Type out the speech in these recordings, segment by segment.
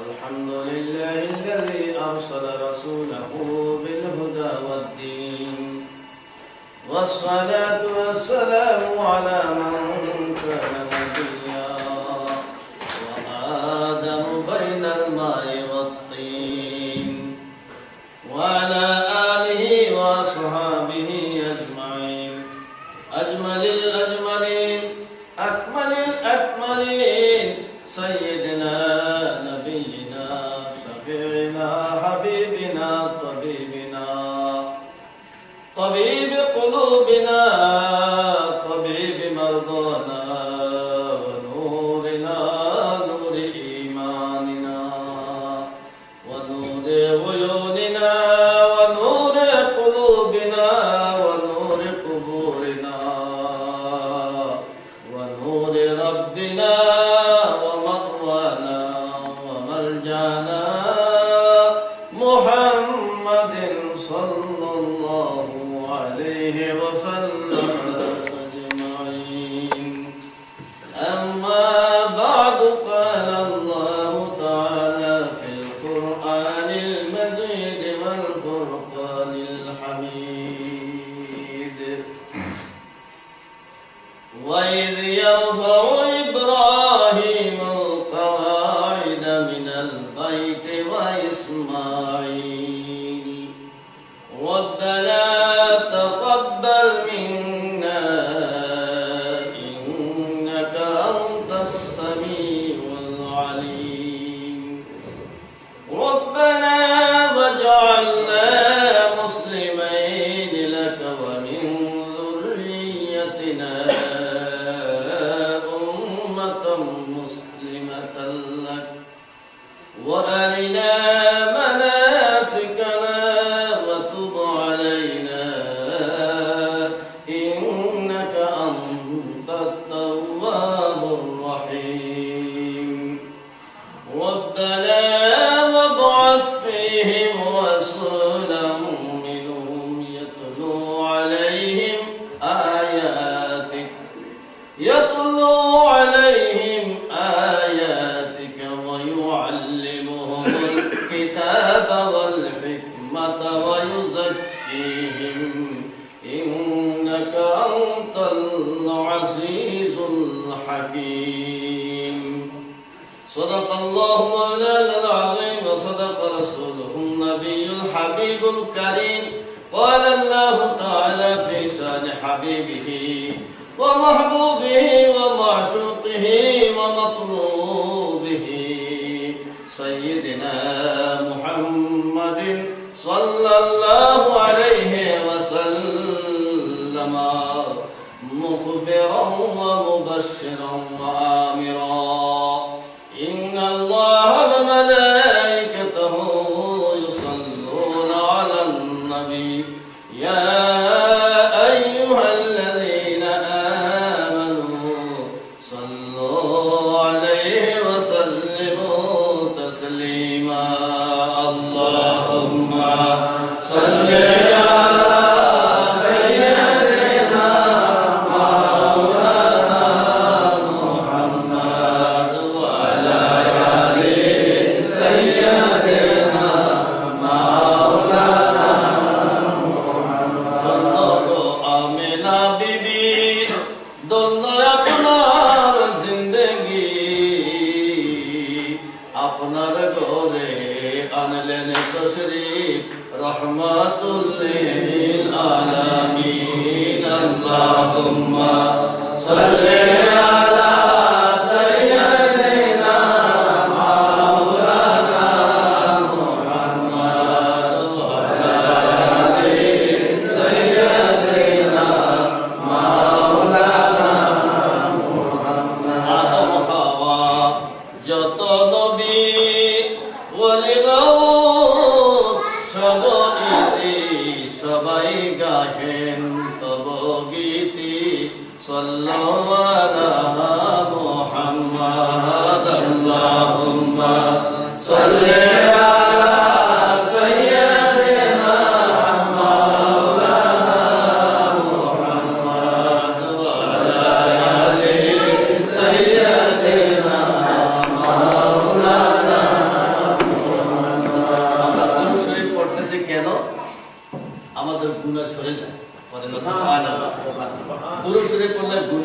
الحمد لله الذي أرسل رسوله بالهدى والدين والصلاة والسلام على من كان نبيا وآدم بين الماء والطين وعلى آله وأصحابه أجمعين أجمل الأجملين أكمل الأكملين سيدنا نبينا شفيعنا حبيبنا طبيب قلوبنا طبيب مرضانا ونورنا نور إيماننا ونور عيوننا ونور قلوبنا ونور قبورنا ونور ربنا ومأوانا وملجانا محمد صلى الله عليه وسلم أجمعين. أما بعد قال الله تعالى في القرآن المجيد والفرقان الحميد وإذ يرفع إبراهيم القواعد من البيت وإسماعيل ربنا تقبل منا إنك أنت السميع العليم ربنا واجعلنا مسلمين لك ومن ذريتنا أمة مسلمة لك وأرنا مناسكنا وتب علينا إنك أنت التواب الرحيم ربنا وابعث فيهم رسولا منهم يتلو عليهم آياتك ويعلمهم الكتاب والحكمة ويزكيهم إنك أنت العزيز الحكيم صدق الله مولانا العظيم وصدق رسوله النبي الحبيب الكريم قال الله تعالى في شأن حبيبه ومحبوبه ومعشوقه ومطلوبه سيدنا محمد صلى الله عليه وسلم مخبرا ومبشرا وآمرا إن الله وملائكته يصلون على النبي يا أيها الذين آمنوا صلوا عليه وسلموا تسليما اللهم صل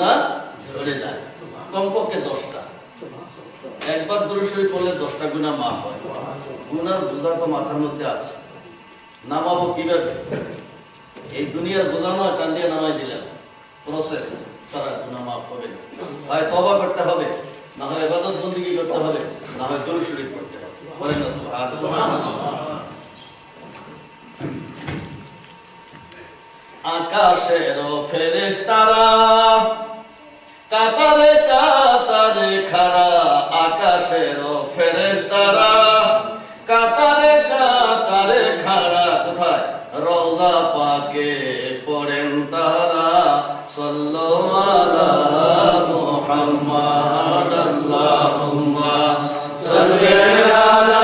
গুনাহ ঝরে যায়। কমপক্ষে 10টা, একবার দুরূদ শরীফ পড়লে 10টা গুনাহ মাফ হয়। গুনার বোঝা তো মাথার মধ্যে আছে, নামাবো কিভাবে? এই দুনিয়ার বোঝা নয়, টান দিয়ে নামাই দিলেন, প্রসেস সারা গুনাহ মাফ হবে না। হয় তওবা করতে হবে, না হয় ইবাদত বন্দেগী করতে হবে, না হয় দুরূদ শরীফ পড়তে হবে। বলেন না সুবহানাল্লাহ। আকাশের ফেরেশতারা কাতারে কাতারে খাড়া, আকাশের ফেরেশতারা কাতারে কাতারে খাড়া, কোথায়? রওজা পাকে পড়েন তারা, সাল্লাল্লাহু আলা মুহাম্মাদ, আল্লাহুম্মা সাল্লি আলা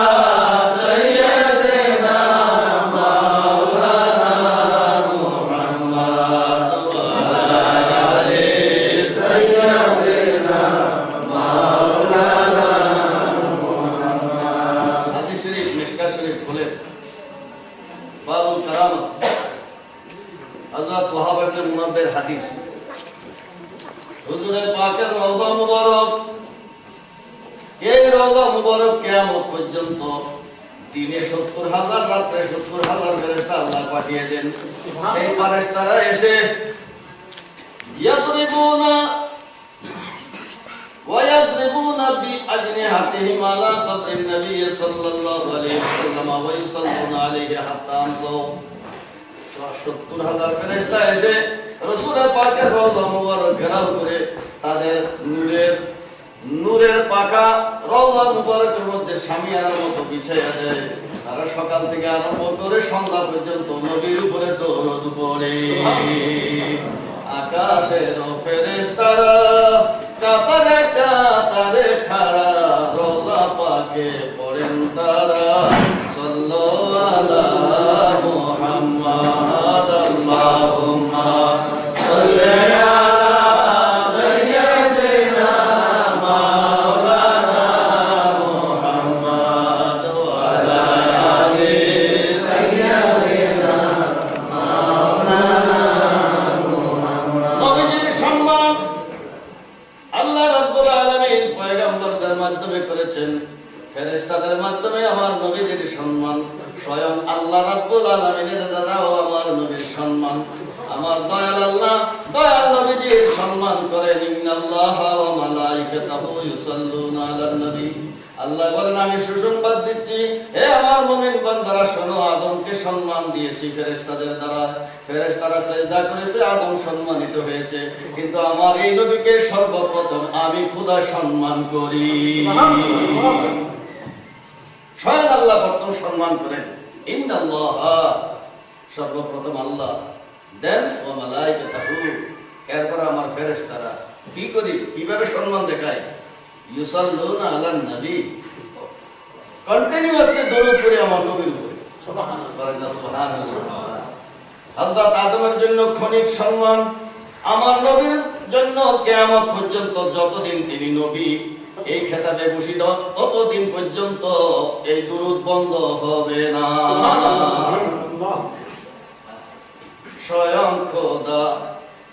হাদিস। হুজুরে পাকের রওজা মুবারক, এই রওজা মুবারক কিয়ামত পর্যন্ত দিনে 70,000, রাতে 70,000 ফেরেশতা আল্লাহ পাঠিয়ে দেন। এই ফেরেশতারা এসে ইয়াদরিবুনা ওয়া ইয়াদরিবুনা বিআজনিহাতিহিম আলা কবরিন নবী সাল্লাল্লাহু আলাইহি ওয়াসাল্লাম ওয়া ইউসাল্লুনা আলাইহি হাত্তা আমসাউ। 70,000 ফেরেশতা এসে রাসূলের পাকের রওজা মুবারক ঘেরাও করে তাদের নূরের পাখা রওজা মুবারকের মধ্যে শামিয়ানার মতো বিছাইয়া দেয়। তারা সকাল থেকে আরম্ভ করে সন্ধ্যা পর্যন্ত নবীর উপরে দরুদ পড়ে। আকাশের ফেরেশতারা কাতারে কাতারে খাড়া, রওজা পাকে পড়েন তারা, সাল্লাল্লাহু আলা মুহাম্মাদ, আল্লাহুম্মা সাল্লি আলা সাইয়্যিদিনা মাওলানা মুহাম্মাদ ওয়া আলা আলি সাইয়্যিদিনা মাওলানা মুহাম্মাদ। নবীজির সম্মান আল্লাহ রাব্বুল আলামিন পয়গম্বরদের মাধ্যমে করেছেন, ফেরেশতাদের মাধ্যমে আমার নবীজির সম্মান, স্বয়ং আল্লাহ রাব্বুল আলামিনের দ্বারাও আমার নবীর সম্মান। আমার দয়াল আল্লাহ দয়াল নবীজির সম্মান করেন। ইন্নাল্লাহা ওয়া মালাইকাতাহু ইউসাল্লুনা আলান নবী। আল্লাহ বলেন, আমি সুসংবাদ দিচ্ছি, হে আমার মুমিন বান্দারা শোনো, আদমকে সম্মান দিয়েছি ফেরেশতাদের দ্বারা। ফেরেশতারা সিজদা করেছে, আদম সম্মানিত হয়েছে, কিন্তু আমার এই নবীকে সর্বপ্রথম আমি খোদা সম্মান করি। স্বয়ং আল্লাহ প্রথম সম্মান করেন। ইন্নাল্লাহা, সর্বপ্রথম আল্লাহ, দেন ওয়া মালাইকাতাহু, এরপর আমার ফেরেশতারা। কি করি, কিভাবে সম্মান দেখায়? ইউসাল্লুনা আলান নবী, কন্টিনিউয়াসলি দরুদ পড়ে আমার নবীর উপরে। সুবহানাল্লাহ। হযরত আদমের জন্য ক্ষণিক সম্মান, আমার নবীর জন্য কিয়ামত পর্যন্ত যতদিন তিনি নবী এই খেতাবে ভূষিত, ততদিন পর্যন্ত এই দুরূদ বন্ধ হবে না। স্বয়ং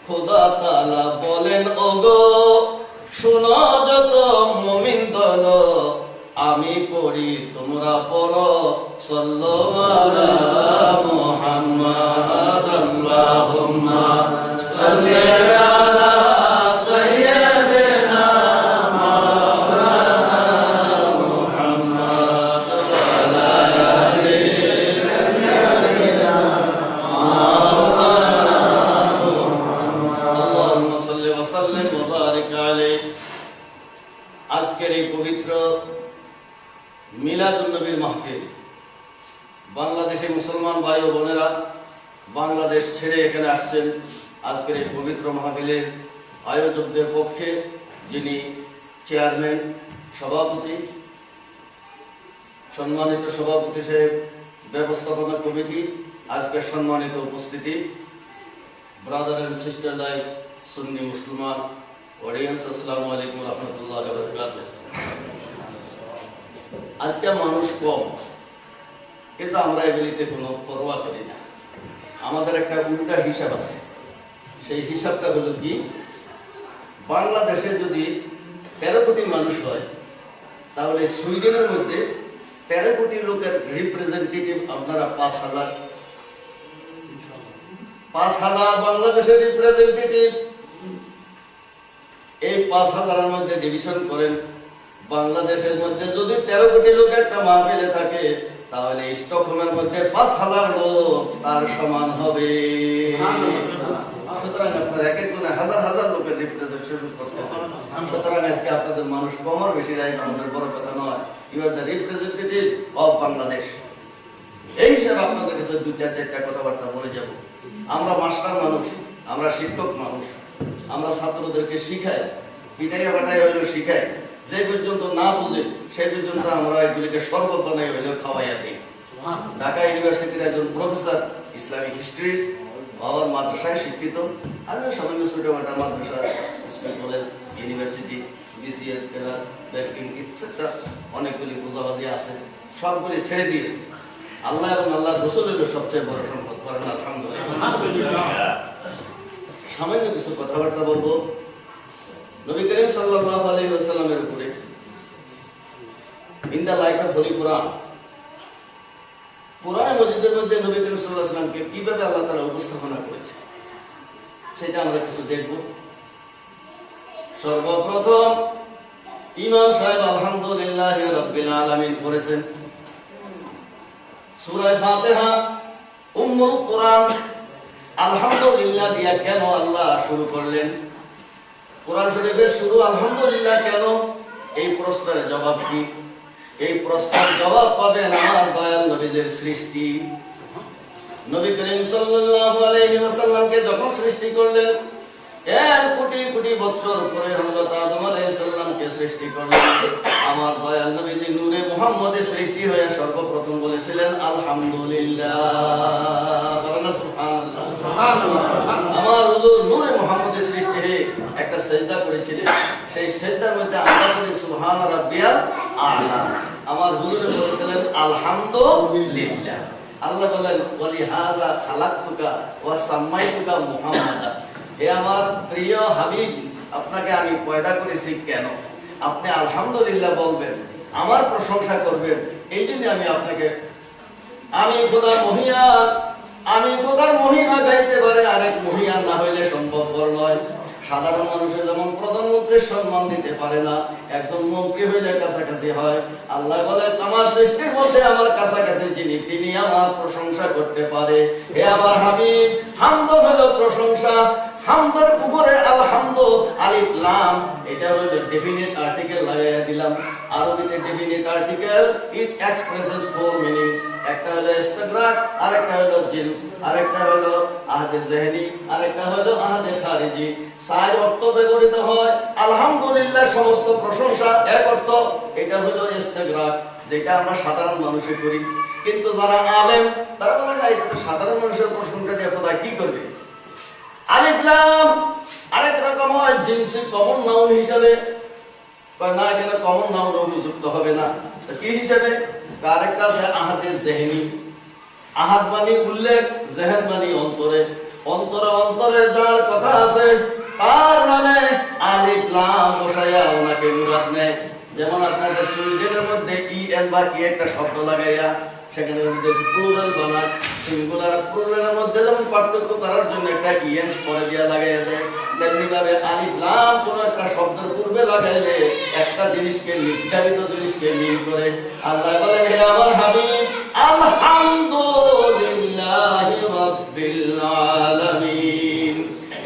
খোদা তাআলা বলেন, ওগো শুনো যত মুমিন দল, আমি পড়ি তোমরা পড়ো, সাল্লাল্লাহু আলা মুহাম্মাদ, আল্লাহুম্মা সাল্লি আলা সাইয়্যিদিনা মাওলানা মুহাম্মাদ ওয়া আলা আলি সাইয়্যিদিনা মাওলানা মুহাম্মাদ, আল্লাহুম্মা সাল্লি ওয়া সাল্লিম ওয়া বারিক আলাইহি। আজকের এই পবিত্র মিলাদুন নবীর মাহফিল, বাংলাদেশে মুসলমান ভাই ও বোনেরা বাংলাদেশ ছেড়ে এখানে আসছেন। আজকের এই পবিত্র মাহফিলের আয়োজকদের পক্ষে যিনি চেয়ারম্যান, সভাপতি, সম্মানিত সভাপতি সাহেব, ব্যবস্থাপনা কমিটি, আজকের সম্মানিত উপস্থিতি, ব্রাদার এন্ড সিস্টার লাইক সুন্নি মুসলমান অডিয়েন্স, আসসালামু আলাইকুম ওয়া রাহমাতুল্লাহি ওয়া বারাকাতুহু। আজকে মানুষ কম, কিন্তু আমরা এগুলিতে কোনো পরোয়া করি না। আমাদের একটা উল্টা হিসাব আছে, সেই হিসাবটা হলো কি, বাংলাদেশে যদি 13 কোটি মানুষ হয়, তাহলে সুইডেনের মধ্যে 13 কোটি লোকের রিপ্রেজেন্টেটিভ আপনারা 5,000 বাংলাদেশের রিপ্রেজেন্টেটিভ। এই 5,000-এর মধ্যে ডিভিশন করেন। বাংলাদেশের মধ্যে যদি 13 কোটি লোক একটা মাহফিলে থাকে, তাহলে স্টকহোমের মধ্যে 5,000 লোক তার সমান হবে। সুতরাং আপনার এক একজনে হাজার হাজার লোকের রিপ্রেজেন্টেশন করতেছেন। সুতরাং আজকে আপনাদের মানুষ কম আর বেশি রায় আমাদের বড় কথা নয়। You are the representative of Bangladesh. এই হিসাবে আপনাদের কাছে 2-4টা কথাবার্তা বলে যাব। আমরা মাস্টার মানুষ, আমরা শিক্ষক মানুষ, আমরা ছাত্রদেরকে শিখাই, পিটাইয়া বাটাই হইলেও শিখাই। যে পর্যন্ত না বুঝে সেই পর্যন্ত আমরা এগুলিকে শরবত বানাই হইলেও খাওয়াইয়া দিই। ঢাকা ইউনিভার্সিটির একজন প্রফেসর, ইসলামিক হিস্ট্রি, বাবার মাদ্রাসায় শিক্ষিত। আমিও সামান্য ছোটখাটো মাদ্রাসা, স্কুল, ইউনিভার্সিটি, বিসিএস, কেরার, ব্যাংকিং ইত্যাদি অনেকগুলি পূজাবাজি আছে, সবগুলি ছেড়ে দিয়েছি। আল্লাহ এবং আল্লাহ রসুল হল সবচেয়ে বড় সম্পদ। করেন আলহামদুলিল্লাহ। সামান্য কিছু কথাবার্তা বলবো নবী করিম সাল্লাল্লাহু আলাইহি ওয়াসাল্লামের উপরে। In the light of holy Quran, কোরআন মজিদের মধ্যে নবী করিম সাল্লাল্লাহু আলাইহি ওয়াসাল্লামকে কিভাবে আল্লাহ তাআলা উপস্থাপনা করেছে সেটা আমরা কিছু দেখব। সর্বপ্রথম ইমাম সাহেব আলহামদুলিল্লাহি রাব্বিল আলামিন পড়েছেন সূরা ফাতিহা, উম্মুল কোরআন। আলহামদুলিল্লাহ দিয়া কেন আল্লাহ শুরু করলেন? কোরআন শরীফের শুরু আলহামদুলিল্লাহ কেন? এই প্রশ্নের জবাব কি? এই প্রশ্নের জবাব পাবেন আমার দয়াল নবীদের সৃষ্টি। নবী করিম সাল্লাল্লাহু আলাইহি ওয়াসাল্লামকে যখন সৃষ্টি করলেন, এর কোটি কোটি বছর পরে হযরত আদম আলাইহিস সালামকে সৃষ্টি করলেন। আমার দয়াল নবীজি নূরে মুহাম্মদের সৃষ্টি হয়ে সর্বপ্রথম বলেছিলেন আলহামদুলিল্লাহ। সুবহানাল্লাহ, সুবহানাল্লাহ। আমার হুজুর নূরে মুহাম্মদের সৃষ্টি হয়ে একটা সিজদা করেছিলেন। সেই সিজদার মধ্যে আমরা করি সুবহান রাব্বিয়াল আ'লা। আমার হুজুর বলেছিলেন আলহামদুলিল্লাহ। আল্লাহ বলেন ওয়ালিহাযা খালাকতুকা ওয়া সাম্মাইতুকা মুহাম্মাদা। হে আমার প্রিয় হাবিব, আপনাকে আমি পয়দা করেছি কেন? আপনি আলহামদুলিল্লাহ বলবেন, আমার প্রশংসা করবেন। এই জন্য আমি আপনাকে, আমি খোদার মহিয়ান, আমি খোদার মহিমা গাইতে পারে আরেক মহিয়ান না হইলে সম্ভবপর নয়। সাধারণ মানুষের যেমন প্রধানমন্ত্রীর সম্মান দিতে পারে না, একজন মন্ত্রী হইলে কাছাকাছি হয়। আল্লাহ বলে আমার সৃষ্টির মধ্যে আমার কাছাকাছি যিনি, তিনি আমার প্রশংসা করতে পারে। হে আমার হাবিব, হামদ হলো প্রশংসা। হামদের উপরে আলহামদু আলিফ লাম, এটা হলো ডেফিনিট আর্টিকেল লাগাইয়া দিলাম। আরবিতে ডেফিনিট আর্টিকেল, ইট এক্সপ্রেসেস ফোর মিনিংস। একটা হলো ইস্তিগরাক, আরেকটা হলো জিন্স, আরেকটা হলো আহাদে যিহনি, আরেকটা হলো আহাদে খারিজি। চার অর্থ ব্যবহৃত হয়। আলহামদুলিল্লাহ সমস্ত প্রশংসা এক অর্থ, এটা হলো ইস্তিগরাক, যেটা আমরা সাধারণ মানুষে করি। কিন্তু যারা আলেম তারা বলে না, এটা তো সাধারণ মানুষের প্রশংসা দিয়ে খোদা কি করবে। আলিফ লাম আরেক রকম হয় জিনসি কমন নাউন হিসেবে, না এখানে কমন নাউন উপযুক্ত হবে না, কি হিসেবে? আরেকটা আছে আহাদে যিহনি। আহাদ মানে উল্লেখ, যিহন মানে অন্তরে। অন্তরে অন্তরে যার কথা আছে তার নামে আলিফ লাম বসাইয়া ওনাকে মুরাদ নেয়। যেমন আপনাদের সুইডেনের মধ্যে ইএন বা কি একটা শব্দ লাগাইয়া সেখানে প্লুরাল বানায়, সিঙ্গুলার প্লুরালের মধ্যে যেমন পার্থক্য করার জন্য একটা ইএন পরে দিয়া লাগাইয়া দেয়, তেমনি ভাবে আলিফ লাম কোন একটা শব্দের পূর্বে লাগাইলে একটা জিনিসকে, নির্ধারিত জিনিসকে মিল করে। আল্লাহ বলেন হে আমার হাবিব, আলহামদুলিল্লাহি রাব্বিল আলামিন।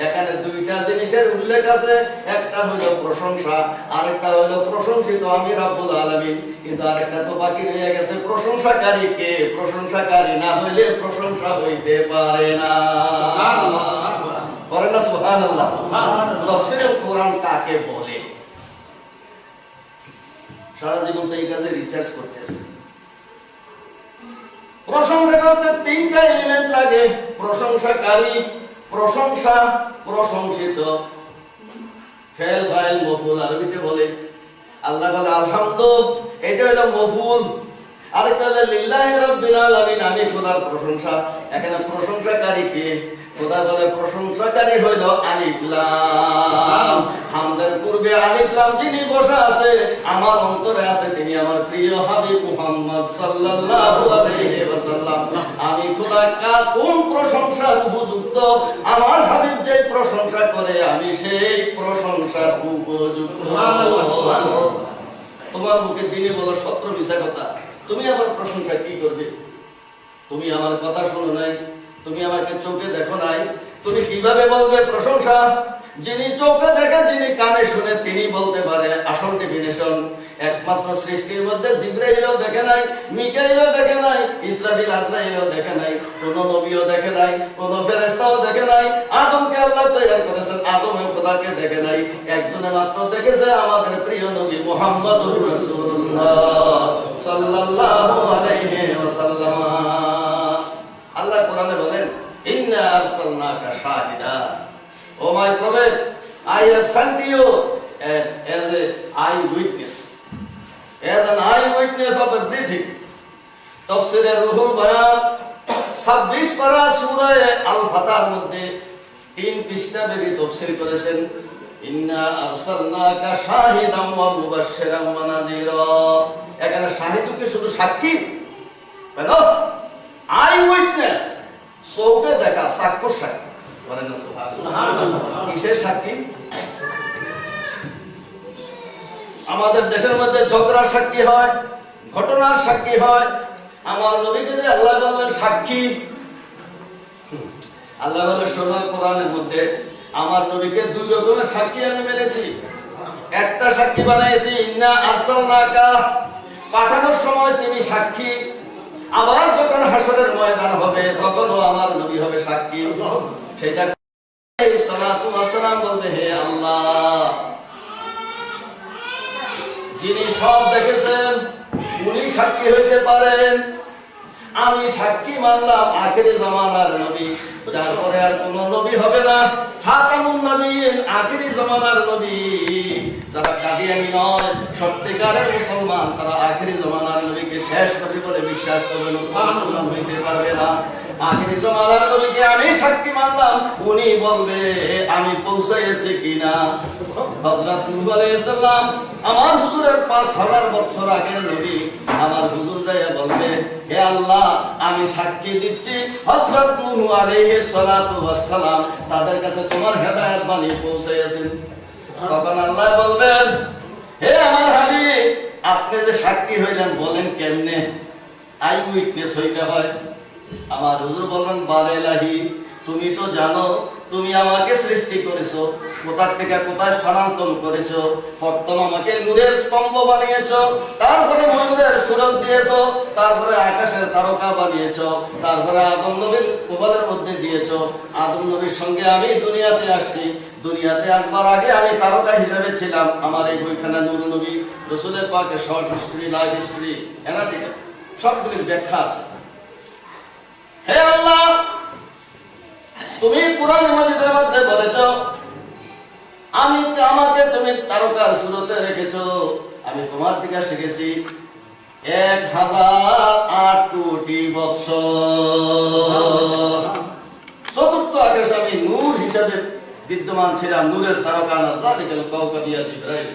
এখানে দুইটা জিনিসের উল্লেখ আছে, একটা হলো প্রশংসা, আরেকটা হলো প্রশংসিত আমি রব্বুল আলামিন। কিন্তু আরেকটা তো বাকি রয়ে গেছে, প্রশংসাকারী কে? প্রশংসাকারী না হইলে প্রশংসা হইতে পারে না। করেন না সুবহানাল্লাহ। তাফসীরুল কোরআন কাকে বলে? সারা জীবন তো এই কাজে রিসার্চ করতেছে। প্রশংসা করতে তিনটা এলিমেন্ট লাগে, প্রশংসাকারী, প্রশংসা, প্রশংসিত। ফেল ফাইল মফউল আরবিতে বলে। আল্লাহ বলে আলহামদু, এটা হলো মফউল, আরেকটা হলো লিল্লাহি রাব্বিল আলামিন, আমি খোদার প্রশংসা। এখানে প্রশংসাকারী কে? খোদা বলে প্রশংসাকারী হইল আলিফ লাম। হামদের পূর্বে আলিফ লাম যিনি বসা আছে আমার অন্তরে আছে, তিনি আমার প্রিয় হাবিব মুহাম্মদ সাল্লাল্লাহু আলাইহি ওয়াসাল্লাম। আমি খোদা কোন প্রশংসার উপযুক্ত, আমার হাবিব যে প্রশংসা করে আমি সেই প্রশংসার উপযুক্ত। তোমার মুখে দিনে বলো সত্য মিছা কথা, তুমি আমার প্রশংসা কি করবে? তুমি আমার কথা শোনো নাই, তুমি আমাকে চোখে দেখো নাই, তুমি কিভাবে বলবে প্রশংসা? যিনি চোখে দেখে, যিনি কানে শুনে, তিনি বলতে পারে। আসল ডেফিনেশন একমাত্র সৃষ্টির মধ্যে জিবরাইলও দেখে নাই, মিকাইলও দেখে নাই, ইসরাফিল আজরাইলও দেখে নাই, কোন নবীও দেখে নাই, কোন ফেরেশতাও দেখে নাই। আদমকে আল্লাহ তৈরি করেছেন, আদমও খোদাকে দেখে নাই। একজনে মাত্র দেখেছে, আমাদের প্রিয় নবী মুহাম্মদুর রাসূলুল্লাহ সাল্লাল্লাহু আলাইহি ওয়াসাল্লাম। আল্লাহ কোরআনে বলেন, ইন্না আরসালনাকা শাহিদা, O my prophet, I have sent you as an eyewitness, as an eyewitness of everything. তাফসীরে রুহুল বায়ান 26 পারা সূরা আল ফাতার মধ্যে 3 পৃষ্ঠা ব্যাপী তাফসীর করেছেন। ইন্না আরসালনাকা শাহিদান ওয়া মুবাশশিরান ওয়া নাযীরা। এখানে শাহিদকে শুধু সাক্ষী কেন? আই উইটনেস, চোখে দেখা, সাক্ষ্য সাক্ষী। বলেন না সুবহানাল্লাহ। কিসের সাক্ষী? আমাদের দেশের মধ্যে ঝগড়ার সাক্ষী হয়, ঘটনার সাক্ষী হয়। আমার নবীকে যে আল্লাহ বললেন সাক্ষী, আল্লাহ বলেন শোনো, কোরআনের মধ্যে আমার নবীকে 2 রকমের সাক্ষী আমি মেনেছি। একটা সাক্ষী বানাইছি, ইন্না আরসালনাকা, পাঠানোর সময় তিনি সাক্ষী, আবার যখন হাসরের ময়দান হবে তখনও আমার নবী হবে সাক্ষী। সেটা সালাতু ওয়াস সালাম বলবে, হে আল্লাহ, যিনি সব দেখেছেন উনি সাক্ষী হইতে পারেন। আমি সাক্ষী মানলাম আখিরি জামানার নবী, যার পরে আর কোন নবী হবে না, খাতামুন নবীন, আখিরি জামানার নবী। যারা কাদিয়ানী নয়, সত্যিকারের মুসলমান, তারা আখিরি জামানার নবীকে শেষ নবী বলে বিশ্বাস করবে না, মুসলমান হইতে পারবে না। আখিরি জামানার নবীকে আমি সাক্ষী মানলাম, উনি বলবে আমি পৌঁছাইছি কিনা। হযরত নূহ আলাইহিস সালাম আমার হুজুরের 5000 বছর আগের নবী, আমার হুজুর যাইয়া বলবে, হে আল্লাহ, আমি সাক্ষী দিচ্ছি হযরত নূহ আলাইহিস সালাতু ওয়াস সালাম তাদের কাছে তোমার হেদায়েত বাণী পৌঁছাইছেন। তখন আল্লাহ বলবেন, হে আমার হাবিব, আপনি যে সাক্ষী হইলেন বলেন কেমনে? আই উইটনেস হইতে হয়। আমার হুজুর বলবেন, বারেলাহি, তুমি তো জানো তুমি আমাকে সৃষ্টি করেছো, কোথা থেকে কোথায় স্থানান্তর করেছো। প্রথম আমাকে নূরের স্তম্ভ বানিয়েছো, তারপরে ময়ূরের সুরত দিয়েছো, তারপরে আকাশের তারকা বানিয়েছো, তারপরে আদম নবীর কোবালের মধ্যে দিয়েছো। আদম নবীর সঙ্গে আমি দুনিয়াতে আসছি। দুনিয়াতে আসবার আগে আমি তারকা হিসেবে ছিলাম। আমার এই বইখানা নূর নবী রাসূলের পাকের শর্ট হিস্ট্রি, লাইফ হিস্ট্রি, অ্যানাটিক্যাল সবগুলির ব্যাখ্যা আছে। হে আল্লাহ, তুমি কুরআন মাজিদের মধ্যে বলেছো আমাকে তুমি তারকার সুরতে রেখেছো। আমি তোমার থেকে শিখেছি 1008 কোটি বৎসর। চতুর্থ আকাশে আমি নূর হিসেবে বিদ্যমান ছিলাম, নূরের তারকা না, যালিকাল কাওকাবিয়া জিবরাইল।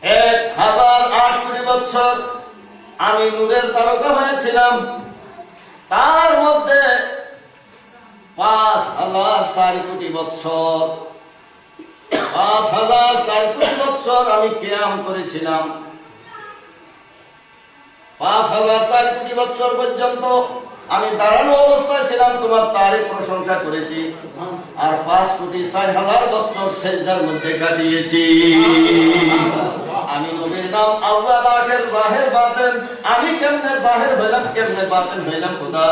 1008 কোটি বৎসর আমি নূরের তারকা হয়েছিলাম। তার মধ্যে 5004 কোটি বৎসর, 5004 কোটি বৎসর আমি কিয়াম করেছিলাম। 5004 কোটি বৎসর পর্যন্ত আমি দাঁড়ানো অবস্থায় ছিলাম, তোমার তারিফ প্রশংসা করেছি। আর 5,04,000 বৎসর সেজদার মধ্যে কাটিয়েছি। আমি নবীর নাম আউয়াল আখির জাহির বাতিন, আমি কেমনে জাহির হইলাম, কেমনে বাতিন হইলাম খোদা,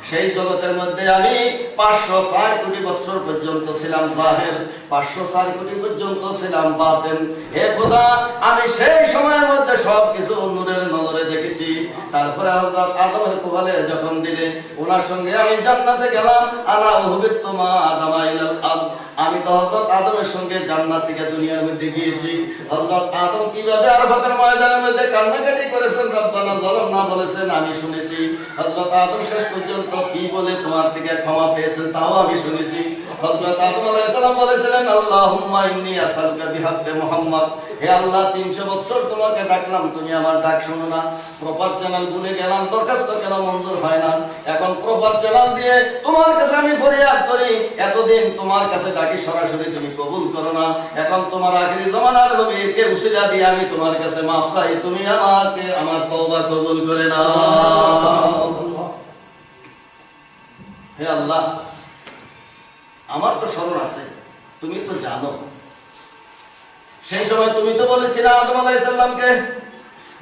সেই জগতের মধ্যে আমি 504 কোটি বৎসর পর্যন্ত ছিলাম জাহির, 504 কোটি পর্যন্ত ছিলাম বাতিন। হে খোদা, আমি সেই সময়ের মধ্যে সবকিছু নূরের নজরে করে দেখেছি। তারপরে হযরত আদমের কোলে যখন দিলে, ওনার সঙ্গে আমি জান্নাতে গেলাম। আনা উহবিতু মা আদম ইলাল আরদ, আমি তো হযরত আদমের সঙ্গে জান্নাত থেকে দুনিয়ার মধ্যে গিয়েছি। হযরত আদম কিভাবে আরাফাতের ময়দানের মধ্যে কান্নাকাটি করেছেন, রব্বানা যালামনা বলেছেন, আমি শুনেছি। হযরত আদম শেষ পর্যন্ত কি বলে তোমার থেকে ক্ষমা পেয়েছেন তাও আমি শুনেছি। হযরত আদম আলাইহিস সালাম বলেছিলেন, আল্লাহুম্মা ইন্নী আসআলুকা বিহাক্কি মুহাম্মদ, হে আল্লাহ 300 বছর তোমাকে ডাকলাম, তুমি আমার ডাক শোনো না। প্রপার চ্যানেল ভুলে গেলাম, দরখাস্ত কেন মঞ্জুর হয় না? এখন প্রপার চ্যানেল দিয়ে তোমার কাছে আমি ফরিয়াদ করি, এতদিন তোমার কাছে ডাকি সরাসরি তুমি কবুল করো না। এখন তোমার আখিরি জামানার নবীকে উসিলা দিয়ে আমি তোমার কাছে মাফ চাই, তুমি আমাকে আমার তওবা কবুল করে নাও। হে আল্লাহ, আমার তো স্মরণ আছে, তুমি তো জানো। সেই সময় তুমি তো বলেছিলে আদম আলাইহিস সালামকে,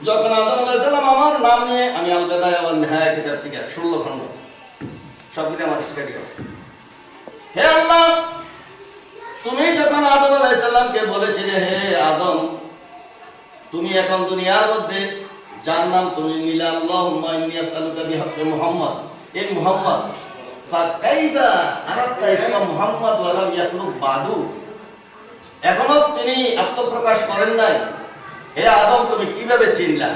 যখন আদম আলাইহিস সালাম আমার নাম নিয়ে, আমি আল বিদায়া ওয়ান নিহায়া কিতাব থেকে 16 খণ্ড সবগুলো আমার স্টাডি আছে। হে আল্লাহ, তুমি যখন আদম আলাইহিস সালামকে বলেছিলে, হে আদম, তুমি এখন দুনিয়ার মধ্যে যার নাম তুমি নিলে, আল্লাহুম্মা ইন্নী আসআলুকা বিহাক্কি মুহাম্মদ, এই মুহাম্মদ, ফাকাইফা আরাদতা ইসমা মুহাম্মদ ওয়া লাম ইয়াখলুক বাদু, এখনো তিনি আত্মপ্রকাশ করেন নাই, হে আদম তুমি কিভাবে চিনলা?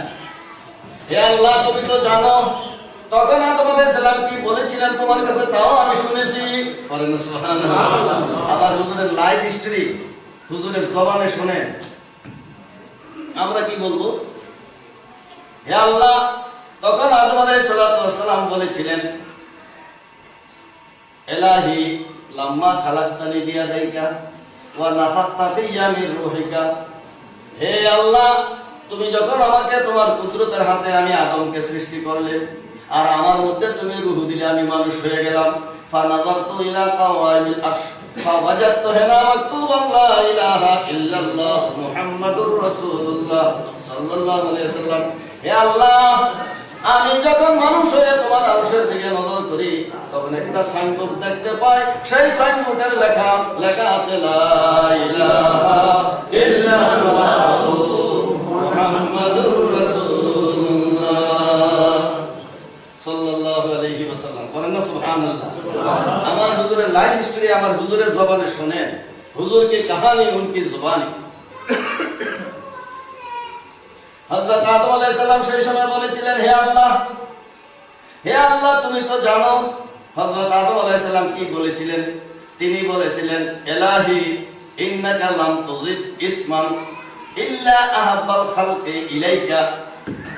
হে আল্লাহ, তুমি তো জানো। তখন আদম আলাইহিস সালাম কি বলেছিলেন তোমার কাছে তাও আমি শুনেছি। পড়েন সুবহানাল্লাহ। আমার হুজুরের লাইফ হিস্টরি হুজুরের জবানে শুনেন, আমরা কি বলবো? হে আল্লাহ, তখন আদম আলাইহিস সালাম বলেছিলেন, ইলাহি লাম্মা খালাকতানি বিয়াদাইকা ওয়া নাফাখতা ফিয়া মির রূহিকা, হে আল্লাহ, তুমি যখন আমাকে তোমার কুদরতের হাতে আমি আদমকে সৃষ্টি করলে, আর আমার মধ্যে তুমি রূহ দিলে, আমি মানুষ হয়ে গেলাম। ফানাযারতু ইলা কাওয়ামিল আরশ ফাওয়াজাদতু হিনা মাকতুবান লা ইলাহা ইল্লাল্লাহ মুহাম্মাদুর রাসূলুল্লাহ সাল্লাল্লাহু আলাইহি ওয়াসাল্লাম, হে আল্লাহ, আমি যখন মানুষ হয়ে তোমার আরশের দিকে নজর করি, তখন একটা সাইনবোর্ড দেখতে পাই, সেই সাইনবোর্ডের লেখা আছে লা ইলাহা ইল্লাল্লাহ মুহাম্মাদুর রাসূলুল্লাহ সাল্লাল্লাহু আলাইহি ওয়াসাল্লাম। বলেন না সুবহানাল্লাহ। আমার হুজুরের লাইফ হিস্টরি আমার হুজুরের জবানে শুনেন, হুজুর কি কাহানি উনকি জবানি। হযরত আদম আলাইহিস সালাম সেই সময় বলেছিলেন, হে আল্লাহ, হে আল্লাহ, তুমি তো জানো। হযরত আদম আলাইহিস সালাম কি বলেছিলেন? তিনি বলেছিলেন, ইলাহি ইন্নাকা লাম তুযিদ ইসমান ইল্লা আহাব্বাল খালকি ইলাইকা,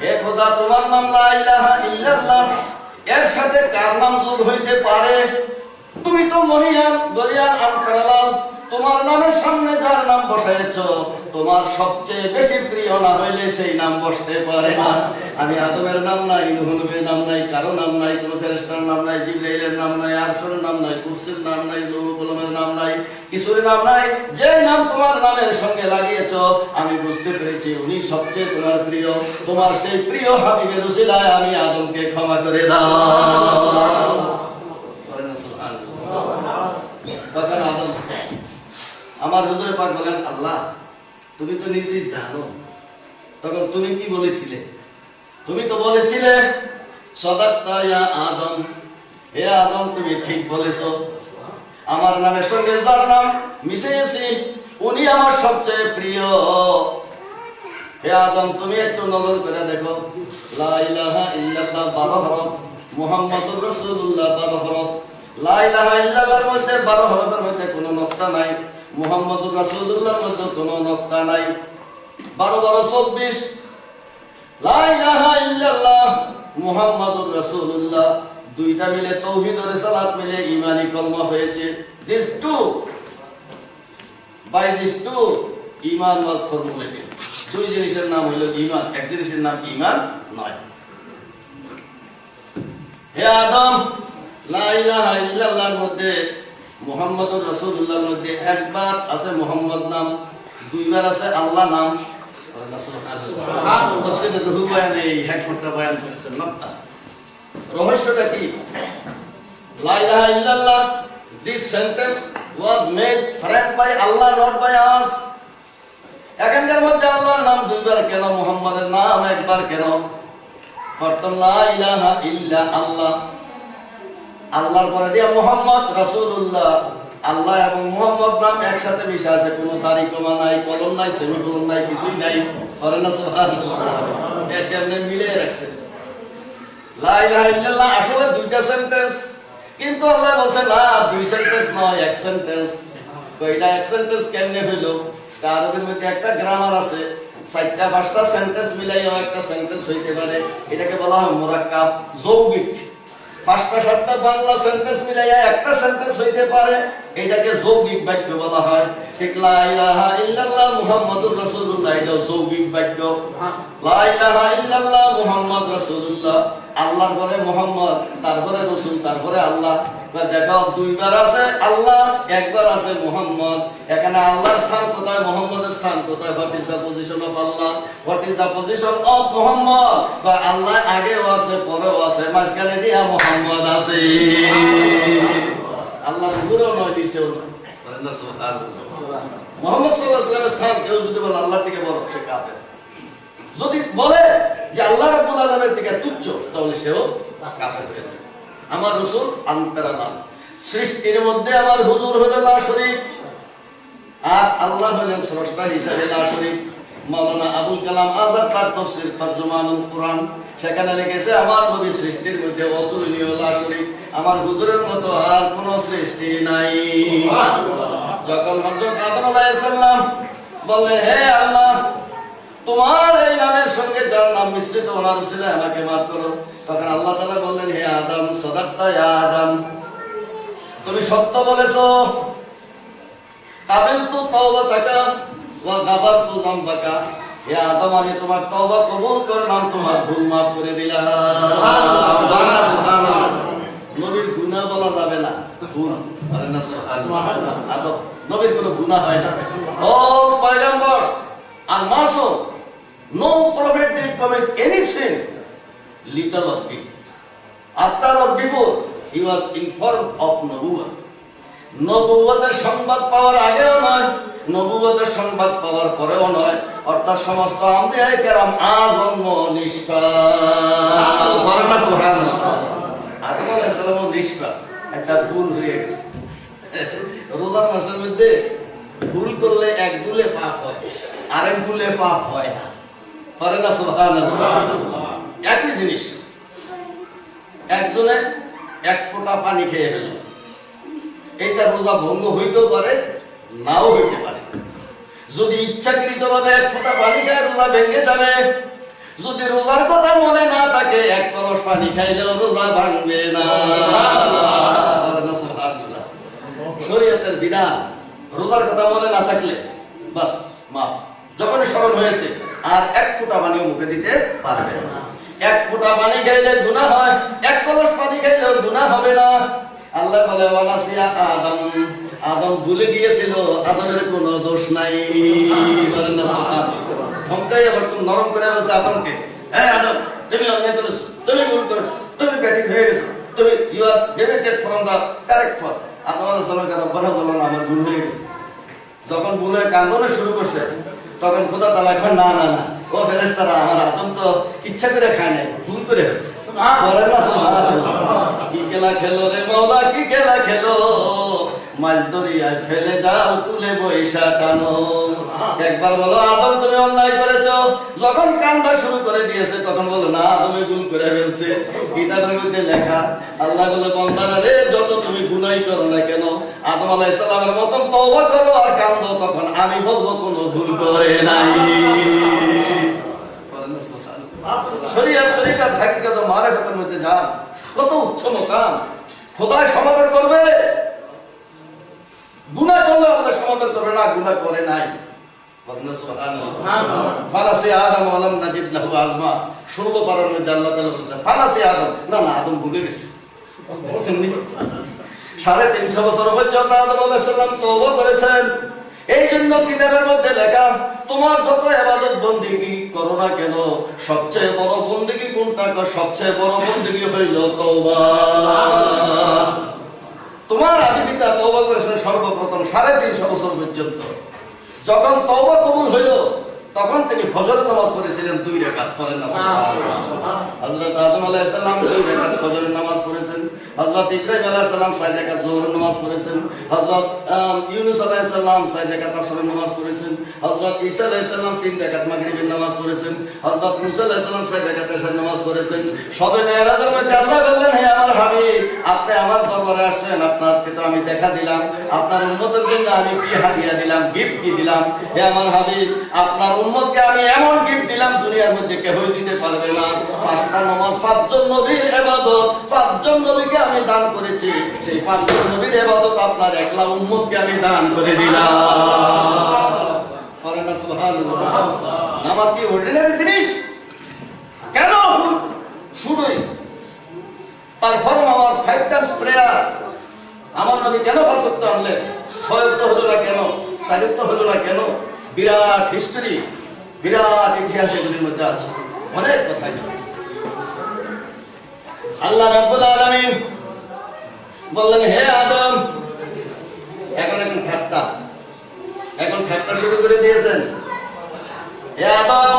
হে খোদা, তোমার নাম লা ইলাহা ইল্লাল্লাহ, এর সাথে কার নাম যোগ হইতে পারে? তুমি তো মহিয়ান দরিয়ান আনকারালাম, তোমার নামের সামনে যার নাম বসাইছো, তোমার সবচেয়ে বেশি প্রিয় না হইলে সেই নাম বসতে পারে না। আমি আদমের নাম নাই, নূহ নবীর নাম নাই, কারো নাম নাই, কোন ফেরেশতার নাম নাই, জিবরাইলের নাম নাই, আরশের নাম নাই, কুরসির নাম নাই, লৌহ কলমের নাম নাই, কিছুর নাম নাই। যে নাম তোমার নামের সঙ্গে লাগিয়েছো, আমি বুঝতে পেরেছি উনি সবচেয়ে তোমার প্রিয়। তোমার সেই প্রিয় হাবিবের উসিলায় আমি আদমকে ক্ষমা করে দাও। তখন আদম, আমার হুজুরে পাক বলেন, আল্লাহ, তুমি তো নিজেই জানো। তখন তুমি কি বলেছিলে? তুমি তো বলেছিলে, সাদাক্তা ইয়া আদম, হে আদম, তুমি ঠিক বলেছো, আমার নামের সঙ্গে যার নাম মিশিয়েছি উনি আমার সবচেয়ে প্রিয়। হে আদম, তুমি একটু নজর করে দেখো, লা ইলাহা ইল্লাল্লাহ 12 হরফ, মুহাম্মাদুর রাসূলুল্লাহ 12 হরফ। লা ইলাহা ইল্লাল্লাহর মধ্যে 12 হরফের মধ্যে কোনো নকতা নাই, মুহাম্মাদুর রাসূলুল্লাহর মধ্যে কোনো নকতা নাই। 12 12 24। লা ইলাহা ইল্লাল্লাহ মুহাম্মাদুর রাসূলুল্লাহ, দুইটা মিলে তাওহীদ ও রিসালাত মিলে ঈমানি কলমা হয়েছে। These two, by these two, ঈমান was formulated. দুই জিনিসের নাম হলো ঈমান, এক জিনিসের নাম ঈমান নয়। হে আদম, লা ইলাহা ইল্লাল্লাহর মধ্যে মুহাম্মাদুর রাসূলুল্লাহর মধ্যে একবার আছে মুহাম্মদ নাম, দুইবার আছে আল্লাহ নাম। সুবহানাল্লাহ। তাফসীরে রুহুল বয়ানে এই হিকমতটা বয়ান করেছেন। নকতা রহস্যটা কি? লা ইলাহা ইল্লাল্লাহ, this sentence was made friend by Allah, not by us. এখানকার মধ্যে আল্লাহর নাম দুইবার কেন, মুহাম্মাদের নাম একবার কেন? প্রথম লা ইলাহা ইল্লা আল্লাহ, আল্লাহর পরে দিয়া মুহাম্মদ রাসূলুল্লাহ। আল্লাহ এবং মুহাম্মদ নাম একসাথে মিশে আছে, কোনো তারিখ কমা নাই, কলম নাই, সেমিকোলন নাই, কিছুই নাই। পরে না সুবহানাল্লাহ, এর কেমনে মিলে রাখছে। লা ইলাহা ইল্লাল্লাহ আসলে দুইটা সেন্টেন্স, কিন্তু আল্লাহ বলছে না দুই সেন্টেন্স নয়, এক সেন্টেন্স। তো এটা এক সেন্টেন্স কেমনে হইলো? আরবির মধ্যে একটা গ্রামার আছে, চারটা পাঁচটা সেন্টেন্স মিলাইয়া একটা সেন্টেন্স হইতে পারে, এটাকে বলা হয় মুরাক্কাব, যৌগিক। পাঁচটা সাতটা বাংলা সেন্টেন্স মিলাইয়া একটা সেন্টেন্স হইতে পারে, এটাকে যৌগিক বাক্য বলা হয়। ঠিক লা ইলাহা ইল্লাল্লাহ মুহাম্মাদুর রাসূলুল্লাহ, এটাও যৌগিক বাক্য। লা ইলাহা ইল্লাল্লাহ মুহাম্মাদ রাসূলুল্লাহ, আল্লাহর পরে মুহাম্মদ, তারপরে রাসূল, তারপরে আল্লাহ। দেখো দুইবার আছে আল্লাহ, একবার আছে মুহাম্মদ। এখানে আল্লাহর স্থান কোথায়, মুহাম্মদের স্থান কোথায়? What is the position of Allah, what is the position of Muhammad? বা আল্লাহ আগেও আছে, পরেও আছে, মাঝখানে দিয়া মুহাম্মদ আছে। আল্লাহর উপরেও নয়, নিচেও নয়। মুহাম্মদ সাল্লাল্লাহু আলাইহি ওয়াসাল্লামের স্থান কেউ যদি বলে আল্লাহর থেকে বড়, সে কাফের। যদি বলে যে আল্লাহ রাব্বুল আলামিনের থেকে তুচ্ছ, তাহলে সেও কাফের হয়ে যাবে। আমার রাসূল আনকারানা, সৃষ্টির মধ্যে আমার হুজুর হলো লা শরীক, আর আল্লাহ হলেন স্রষ্টা হিসেবে লা শরীক। মাওলানা আবুল কালাম আজাদ তার তাফসীর তরজমানুল কুরআন, সেখানে লিখেছে আমার নবী সৃষ্টির মধ্যে অতুলনীয়, লা শরীক, আমার হুজুরের মতো আর কোনো সৃষ্টি নাই। যখন হযরত আদম আলাইহিস সালাম বললেন, হে আল্লাহ, তোমার এই নামের সঙ্গে যার নাম মিশ্রিত ওনার উসিলায় আমাকে মাফ করো। তখন আল্লাহ তাআলা বললেন, হে আদম, সাদাক্তা ইয়া আদম, তুমি সত্য বলেছো। কাবিলতু তাওবাতাকা ওয়া গাফারতু যামবাকা, হে আদম, আমি তোমার তওবা কবুল করলাম, তোমার ভুল মাফ করে দিলাম। সুবহানাল্লাহ। নবীর গুনাহ বলা যাবে না, ভুল। আরে না সুবহানাল্লাহ, আদম নবীর কোনো গুনাহ হয় না। all পয়গম্বর আর Masum, no prophet did commit any sin, little or big. After or before, he was informed of nubuwwah. নবুয়তের সংবাদ পাওয়ার আগেও নয়, নবুয়তের সংবাদ পাওয়ার পরেও নয়, অর্থাৎ সমস্ত আম্বিয়ায়ে কেরাম আজন্ম নিষ্পাপ। সুবহানাল্লাহ। আদম আলাইহিস সালামও নিষ্পাপ, একটা ভুল হয়ে গেছে। রোজার মাসের মধ্যে ভুল করলে এক ভুলে পাপ হয়, আরেক ভুলে পাপ হয় না। পারে না? সুবহানাল্লাহ। একই জিনিস, একজনে এক ফোঁটা পানি খেয়ে ফেলল, এইটা রোজা ভঙ্গ হইতেও পারে, নাও হইতে পারে। যদি ইচ্ছাকৃতভাবে এক ফোঁটা পানি খায়, রোজা ভেঙে যাবে। যদি রোজার কথা মনে না থাকে, এক কলস পানি খাইলেও রোজা ভাঙবে না। শরীয়তের বিধান, রোজার কথা মনে না থাকলে বাস মাফ। যখনই স্মরণ হয়েছে, আর এক ফোঁটা পানিও মুখে দিতে পারবে না। এক ফোঁটা পানি খাইলে গুনাহ হয়, এক কলস পানি খাইলেও গুনাহ হবে না। আল্লাহ বলে, ওয়ানাসিয়া আদম, আদম ভুলে গিয়েছিল, আদমের কোনো দোষ নাই। ধমকাই আবার তুমি নরম করে বলছে আদমকে, হ্যাঁ আদম, তুমি অন্যায় করেছো, তুমি ভুল করেছো, তুমি ব্যাঠিক হয়ে গেছো, তুমি you are deviated from the correct পথ। আদম আলাইহিস সালাম কথা বলা হলো না, আমার ভুল হয়ে গেছে। যখন ভুল হয়ে কান্দনে শুরু করছে, তখন খোদা তাআলা এখন না না না, ও ফেরেশতারা, আমার আদম তো ইচ্ছা করে খায় নাই, ভুল করে ফেলেছে। কি খেলা খেলো রে মাওলা, কি খেলা খেলো, মাছ দরিয়ায় ফেলে জাল তুলে বৈশা টানো। একবার বলো আদম তুমি অন্যায় করেছো, যখন কান্দা শুরু করে দিয়েছে তখন বলো না আদমে ভুল করে ফেলছে। কিতাবের মধ্যে লেখা, আল্লাহ বলে বান্দারা রে, যত তুমি গুনাহ করো না কেন, আদম আলাইহিস সালামের মতন তওবা করো আর কান্দো, তখন আমি বলবো কোনো ভুল করে নাই। শরীয়ত তরিকাত হাকিকত মারিফতের মধ্যে যান, কত উচ্চ মাকাম। খোদা সমাদর করবে, গুনাহ করলে আল্লাহ সমাদর করবে না, গুনাহ করে নাই। ফালাসি আদম ওয়ালাম নাজিদ লাহু আজমা, 16 পারার মধ্যে আল্লাহ তাআলা বলেছেন ফালাসি আদম, না না আদম ভুলে গেছে। 350 বছর পর্যন্ত আদম আলাইহিস সালাম তওবা করেছেন। এই জন্য কিতাবের মধ্যে লেখা, তোমার যত ইবাদত বন্দেগী করো না কেন, সবচেয়ে বড় বন্দেগী কোনটা? সবচেয়ে বড় বন্দেগী হইল তওবা। তোমার আদি পিতা তওবা করেছেন সর্বপ্রথম 350 বছর পর্যন্ত। যখন তওবা কবুল হইল, তখন তিনি ফজরের নামাজ পড়েছিলেন 2 রাকাত। পড়েন না সুবহানাল্লাহ। হযরত আদম আলাইহিস সালাম 2 রাকাত ফজরের নামাজ পড়েছেন। হযরত ইব্রাহিম আলাইহিস সালাম 4 রাকাত যোহরের নামাজ পড়েছেন। হযরত ইউনূস আলাইহিস সালাম 4 রাকাত আসরের নামাজ পড়েছেন। হযরত ঈসা আলাইহিস সালাম 3 রাকাত মাগরিবের নামাজ পড়েছেন। হযরত মুসা আলাইহিস সালাম 4 রাকাত এশার নামাজ পড়েছেন। সবে মেরাজের মধ্যে আল্লাহ বললেন, হে আমার হাবিব, আপনি আমার দরবারে আসছেন, আপনাকে তো আমি দেখা দিলাম, আপনার উম্মতের জন্য আমি কি হাদিয়া দিলাম, গিফট কি দিলাম। হে আমার হাবিব, আপনার উম্মতকে আমি এমন গিফট দিলাম দুনিয়ার মধ্যে কেউই দিতে পারবে না। 5টা নামাজ 5 জন নবীর ইবাদত, 5 জন নবীকে আমি দান করেছি। সেই 5 জন নবীর ইবাদত আপনার একলা উম্মতকে আমি দান করে দিলাম। পড়েন না সুবহানাল্লাহ। নামাজ কি অর্ডিনারি জিনিস? কেন শুধুই পারফর্ম আমার 5 টাইমস প্রেয়ার আমার নবী কেন 5 ওয়াক্ত আনলেন? 6 ওয়াক্ত হলো না কেন? 4 ওয়াক্ত হলো না কেন? বিরাট হিস্টরি, বিরাট ইতিহাস এগুলির মধ্যে আছে, অনেক কথা আছে। আল্লাহ রাব্বুল আলামিন বললেন, হে আদম, এখন ঠাট্টা শুরু করে দিয়েছেন। হে আদম,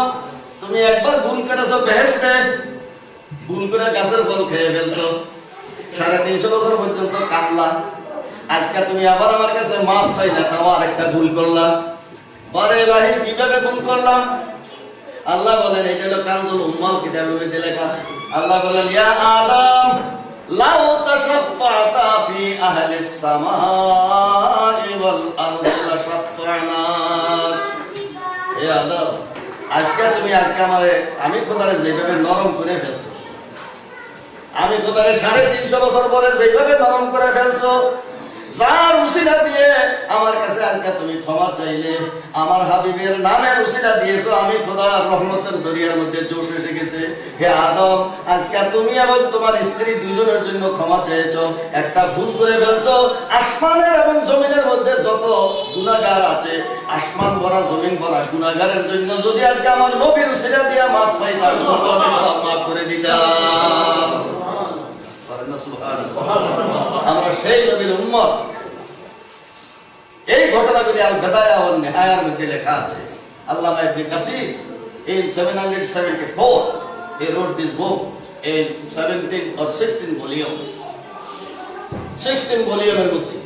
তুমি একবার ভুল করেছো বেহেশতে, ভুল করে গাছের ফল খেয়ে ফেলছো, 350 বছর পর্যন্ত কামলা। আজকে তুমি আবার আমার কাছে মাফ চাইলা, তাও আরেকটা ভুল করলাম। পরে ইলাহি কিভাবে ভুল করলাম? আল্লাহ বলেন, এটা হলো কানজুল উম্মাল কিতাবের মধ্যে লেখা। আল্লাহ বলেন, ইয়া আদম লাউ তাশাফফাতা ফি আহলিস সামাই ওয়াল আরদি লাশাফফানাক। হে আদম, আজকে আমারে, আমি খোদারে যেভাবে নরম করে ফেলছো, আমি খোদারে 350 বছর পরে যেভাবে নরম করে ফেলছো, যার উসিলা দিয়ে আমার কাছে আজকে তুমি ক্ষমা চাইলে, আমার হাবিবের নামের উসিলা দিয়েছো, আমি খোদার রহমতের দরিয়ার মধ্যে জোশ এসে গেছে। হে আদম, আজকে তুমি এবং তোমার স্ত্রী দুজনের জন্য ক্ষমা চেয়েছো, একটা ভুল করে ফেলছো। আসমানের এবং জমিনের মধ্যে যত গুনাহগার আছে, আসমান ভরা জমিন ভরা গুনাহগারের জন্য যদি আজকে আমার নবীর উসিলা দিয়ে মাফ চাইতাম, আমি সব মাফ করে দিতাম। আমরা সেই নবীর উম্মত। এই ঘটনাগুলি আল বিদায়া ওয়ান নিহায়ার মধ্যে লেখা আছে। আল্লামা ইবনে কাসির in 774 he wrote this book in 17 or 16 volume, 16 ভলিউমের মধ্যে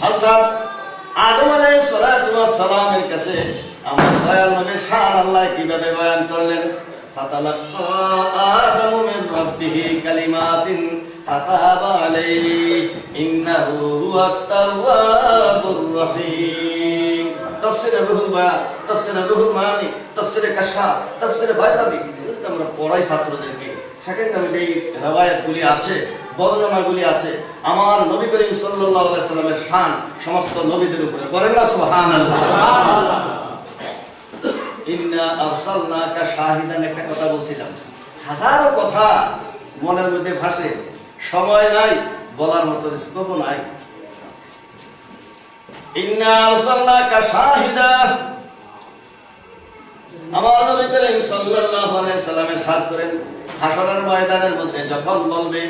হযরত আদম আলাইহিস সালাতু ওয়াস সালামের কাছে আমার দয়াল নবীর শান আল্লাহ কিভাবে বয়ান করলেন। ফাতালাক্কা আদমু মিন রাব্বিহি কালিমাতিন ফাতাবা আলাইহি ইন্নাহু হুয়াত তাওয়াবুর রহিম। তাফসীরে রুহুল বায়ান, তাফসীরে রুহুল মানি, তাফসীরে কাশফ, তাফসীরে বাইজাবি, আমরা পড়াই ছাত্রদেরকে। সেখানে এই riwayatগুলি আছে, বর্ণনাগুলি আছে। আমার নবী করিম সাল্লাল্লাহু আলাইহি সাল্লামের শান সমস্ত নবীদের উপরে। পড়েন না সুবহানাল্লাহ। ইন্না আরসালনাকা শাহিদান, একটা কথা বলছিলাম, হাজারো কথা মনের মধ্যে ভাসে, সময় নাই, বলার মতো স্কোপ নাই। ইন্না আরসালনাকা শাহিদা, আমার নবী করিম সাল্লাল্লাহু আলাইহি সাল্লামের সাথ করেন হাসরের ময়দানের মধ্যে যখন বলবে,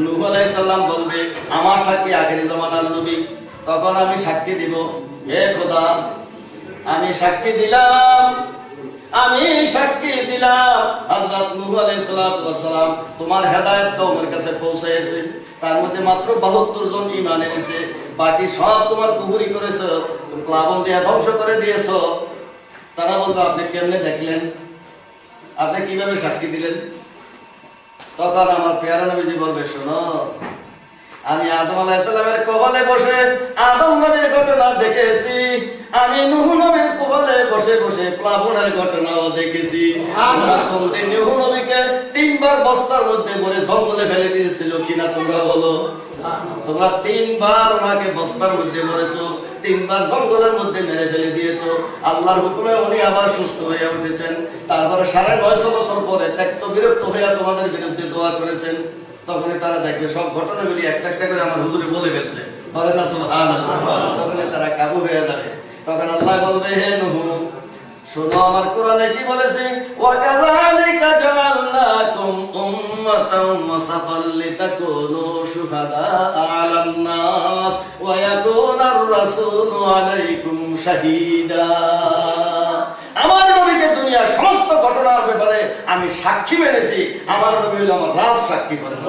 নূহ আলাইহিস সালাম বলবে, আমার সাক্ষী আখেরি জামানার নবী, তখন আমি সাক্ষী দিব, হে খোদা, আমি সাক্ষী দিলাম হযরত নূহ আলাইহিস সালাম তোমার হেদায়েত কওমের কাছে পৌঁছেছে, তার মধ্যে মাত্র 72 জন ঈমান এনেছে, বাকি সব তোমার কুফরি করেছো, প্লাবন দিয়ে ধ্বংস করে দিয়েছো। তারা বলতো, আপনি কেমনে দেখলেন, আপনি কিভাবে সাক্ষী দিলেন? তখন আমার পেয়ারা নবীজি বলবে, শোনো, আমি আদম আলাইহিস সালামের কোলে বসে আদম নবীর ঘটনা দেখেছি, আমি নূহ নবীর কোলে বসে বসে প্লাবনের ঘটনাও দেখেছি। নূহ নবীকে 3 বার বস্তার মধ্যে ভরে জঙ্গলে ফেলে দিয়েছিল কিনা তোমরা বলো? তোমরা 3 বার ওনাকে বস্তার মধ্যে ভরেছো, 3 বার জঙ্গলের মধ্যে মেরে ফেলে দিয়েছো। আল্লাহর হুকুমে উনি আবার সুস্থ হয়ে উঠেছেন। তারপরে 950 বছর পরে ত্যক্ত বিরক্ত হয়ে তোমাদের বিরুদ্ধে দোয়া করেছেন। তখন তারা দেখবে সব ঘটনাগুলি একটা একটা করে আমার হুজুরে বলে ফেলছে, বলে না সুবহানাল্লাহ। তখন তারা কাবু হয়ে যাবে। তখন আল্লাহ বলবে, হে নূহ, শোনো আমার কোরআনে কি বলেছে, ওয়া কাযালিকা জাআলনাকুম উম্মাতাম ওয়াসাতাল লিতাকুনু শুহাদা আলান নাস ওয়া ইয়াকুনার রাসূলু আলাইকুম শাহীদা। আমার নবীকে দুনিয়ার সমস্ত ঘটনার ব্যাপারে আমি সাক্ষী মেনেছি, আমার নবী হলো আমার রাজ সাক্ষী করেন।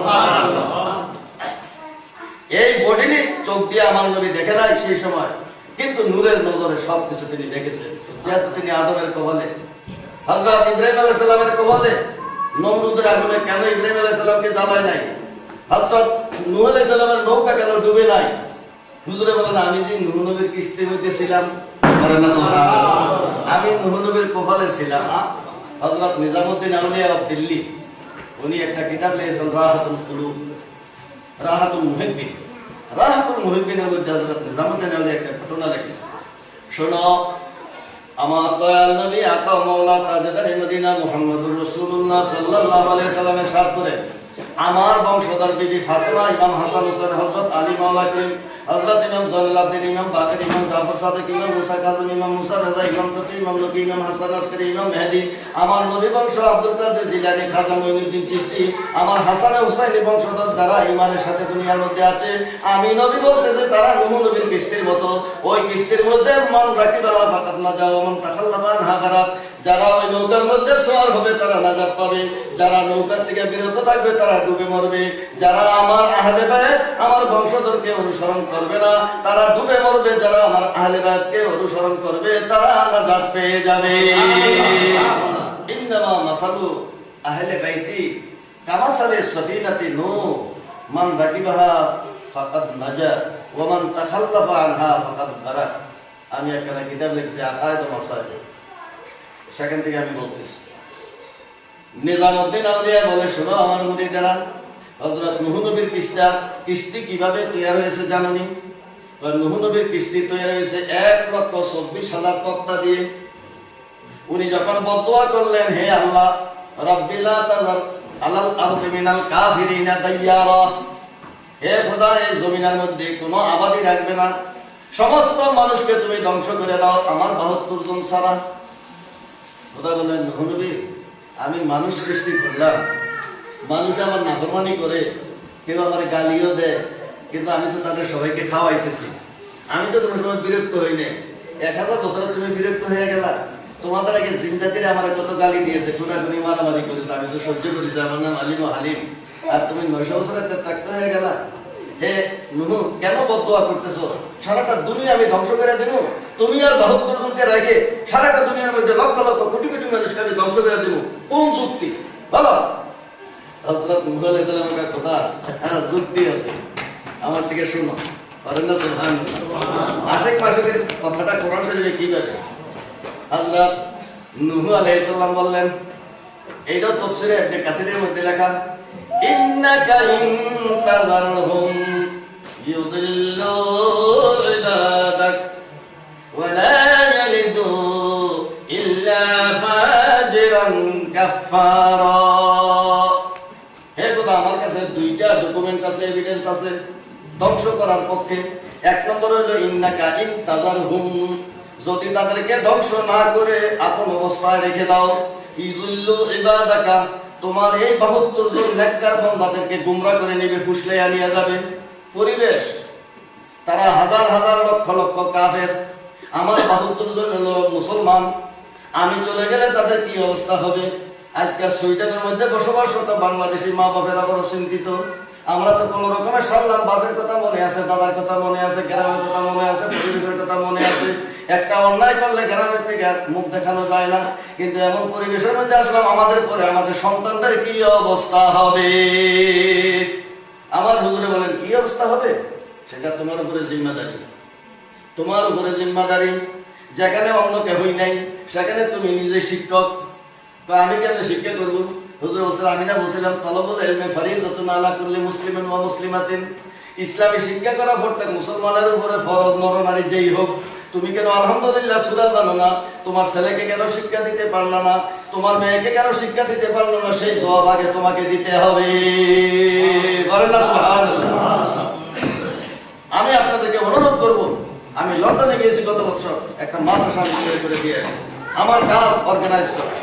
এই বডিনি চোখ দিয়ে আমার নবী দেখে নাই সেই সময়, কিন্তু নূরের নজরে সবকিছু তিনি দেখেছেন। যেহেতু তিনি আদমের কবলে, হযরত ইব্রাহিম আলাইহিস সালামের কবলে, নমরুদের আগুনে কেন ইব্রাহিম আলাইহিস সালামকে জ্বালায় নাই, হযরত নূহ আলাইহিস সালামের নৌকা কেন ডুবে নাই? হুজুরে বলেন আমি যে নূহ নবীর কিস্তির মধ্যে ছিলাম, আমি নূহ নবীর কবলে ছিলাম। হযরত নিজামউদ্দিন আউলিয়া অফ দিল্লি উনি একটা কিতাব লিখেছেন রাহাতুল কুলুব, রাহাতুল মুহিব্বিন। রাহাতুল মুহিব্বিনের মধ্যে হযরত নিজামউদ্দিন আউলিয়া একটা ঘটনা লিখেছেন। শোনো, আমার দয়াল নবী আকা মাওলা তাজদার মদিনা মুহাম্মদুর রাসূলুল্লাহ সাল্লাল্লাহু আলাইহি সাল্লামের সাথ করে আমার বংশধর বিবি ফাতেমা, ইমাম হাসান হোসেন, হযরত আলী মাওলা করিম, হযরত ইমাম জলালউদ্দিন, ইমাম বাকির, ইমাম জাফর সাদিক, ইমাম মুসা কাযিম, ইমাম মুসা রাজা, ইমাম তকি, ইমাম লকি, ইমাম হাসান আসকারী, ইমাম মেহেদী, আমার নবী বংশ আব্দুল কাদের জিলানী, খাজা মুঈনুদ্দিন চিশতি, আমার হাসান হুসাইনি বংশধর যারা ঈমানের সাথে দুনিয়ার মধ্যে আছে, আমি নবী বলতেছি তারা নূহ নবীর কিস্তির মতো। ওই কিস্তির মধ্যে মান রাকিবা ফাকাত নাজা ওয়া মান তাখাল্লাফা আনহা গারাক। যারা ওই নৌকার মধ্যে সওয়ার হবে তারা নাজাত পাবে, যারা নৌকার থেকে বিরত থাকবে তারা ডুবে মরবে। যারা আমার আহলে বায়ত, আমার বংশধরকে অনুসরণ করবে না তারা ডুবে মরবে, যারা আমার আহলে বায়তকে অনুসরণ করবে তারা নাজাত পেয়ে যাবে। ইন্নামা মাসালু আহলে বাইতি কামাসালি সাফিনাতি নূহ, মান রাকিবাহা ফাকাদ নাজা ওয়া মান তাখাল্লাফা আনহা ফাকাদ গারাক। আমি একটা কিতাব লিখেছি আকায়েদ ও মাসাইল, সেখান থেকে আমি বলতেছি। নিজামউদ্দিন আউলিয়া বলে, শোনো আমার মুরিদেরা, হযরত নূহ নবীর কিস্তি কিভাবে তৈরি হয়েছে জানেননি? নূহ নবীর কিস্তি তৈরি হয়েছে 1,24,000 তক্তা দিয়ে। উনি যখন বদদুয়া করলেন, হে আল্লাহ রাব্বি লা তাযার আলাল আরদি মিনাল কাফিরিনা দাইয়ারা, হে খোদা এই জমিনের মধ্যে কোনো আবাদি রাখবে না, সমস্ত মানুষকে তুমি ধ্বংস করে দাও আমার 72 জন ছাড়া। খোদা বললেন, নূহ নবী আমি মানুষ সৃষ্টি করলাম, মানুষ আমার নাফরমানি করে, কেউ আমার গালিও দেয়, কিন্তু আমি তো তাদের সবাইকে খাওয়াইতেছি, আমি তো কোনো সময় বিরক্ত হই না। 1000 বছরে তুমি বিরক্ত হয়ে গেলা, তোমাদের আগে জিনজাতিরা আমার কত গালি দিয়েছে, খুনাখুনি মারামারি করেছে, আমি তো সহ্য করেছি, আমার নাম আলিম ও হালিম, আর তুমি 900 বছরে ত্যাক্ত হয়ে গেলা। হে নূহ কেন বদদুয়া করতেছো? সারাটা দুনিয়া আমি ধ্বংস করে দেব, তুমি আর 72 জনকে রেখে সারাটা দুনিয়ার মধ্যে লক্ষ লক্ষ কোটি কোটি মানুষকে আমি ধ্বংস করে দেব, কোন যুক্তি বলো? হযরত নূহ আলাইহিস সালামের কথা যুক্তি আছে, আমার থেকে শুনো, পারেন না? সুবহানাল্লাহ। আশিক মাসুদের কথাটা কোরআন শরীফে কি বলে? হযরত নূহ আলাইহিস সালাম বললেন, এইটাও তাফসীরে ইবনে কাসিরের মধ্যে লেখা, ইন্নাকা ইনতাযারহুম ইউদিল্লু ইবাদাক ওয়া লা ইয়ালিদু ইল্লা ফাজিরান কাফফারা। হে খোদা, আমার কাছে দুইটা ডকুমেন্ট আছে, এভিডেন্স আছে ধ্বংস করার পক্ষে। এক নম্বর হলো ইন্নাকা ইনতাযারহুম, যদি তাদেরকে ধ্বংস না করে আপন অবস্থায় রেখে দাও, ইউদিল্লু ইবাদাকা, তোমার এই 72 জন নেককার বান্দাদেরকে গুমরা করে নেবে, ফুসলাইয়া নিয়ে যাবে। পরিবেশ, তারা হাজার হাজার লক্ষ লক্ষ কাফের, আমার 72 জন হলো মুসলমান, আমি চলে গেলে তাদের কি অবস্থা হবে? আজকাল সুইডেনের মধ্যে বসবাসরত বাংলাদেশি মা বাপেরা বড় চিন্তিত। আমরা তো কোন রকমের সারলাম, বাপের কথা মনে আছে, দাদার কথা মনে আছে, গ্রামের কথা মনে আছে, পরিবেশের কথা মনে আছে। একটা অন্যায় করলে গ্রামের থেকে মুখ দেখানো যায় না, কিন্তু এমন পরিবেশের মধ্যে আসলাম, আমাদের পরে আমাদের সন্তানদের কি অবস্থা হবে? আমার হুজুরে বলেন, কি অবস্থা হবে সেটা তোমার উপরে জিম্মাদারি, তোমার উপরে জিম্মাদারি। যেখানে অন্য কেউই নাই সেখানে তুমি নিজে শিক্ষক, আমি কেন শিক্ষা করবো? হুজুর বলছিলেন, আমি না বলছিলাম তলবুল ইলমি ফরিদাতুন আলা কুল্লি মুসলিমিন ওয়া মুসলিমাতিন, ইসলামী শিক্ষা করা প্রত্যেক মুসলমানের উপরে ফরজ, নরনারী যেই হোক। তুমি কেন আলহামদুলিল্লাহ সূরা জানো না? তোমার ছেলেকে কেন শিক্ষা দিতে পারলো না? তোমার মেয়েকে কেন শিক্ষা দিতে পারলো না? সেই জবাব আগে তোমাকে দিতে হবে। বলেন না সুবহানাল্লাহ। আমি আপনাদেরকে অনুরোধ করব, আমি লন্ডনে গিয়েছি গত বছর, একটা মাদ্রাসা তৈরি করে দিয়ে আসি, আমার কাজ অর্গানাইজ করা,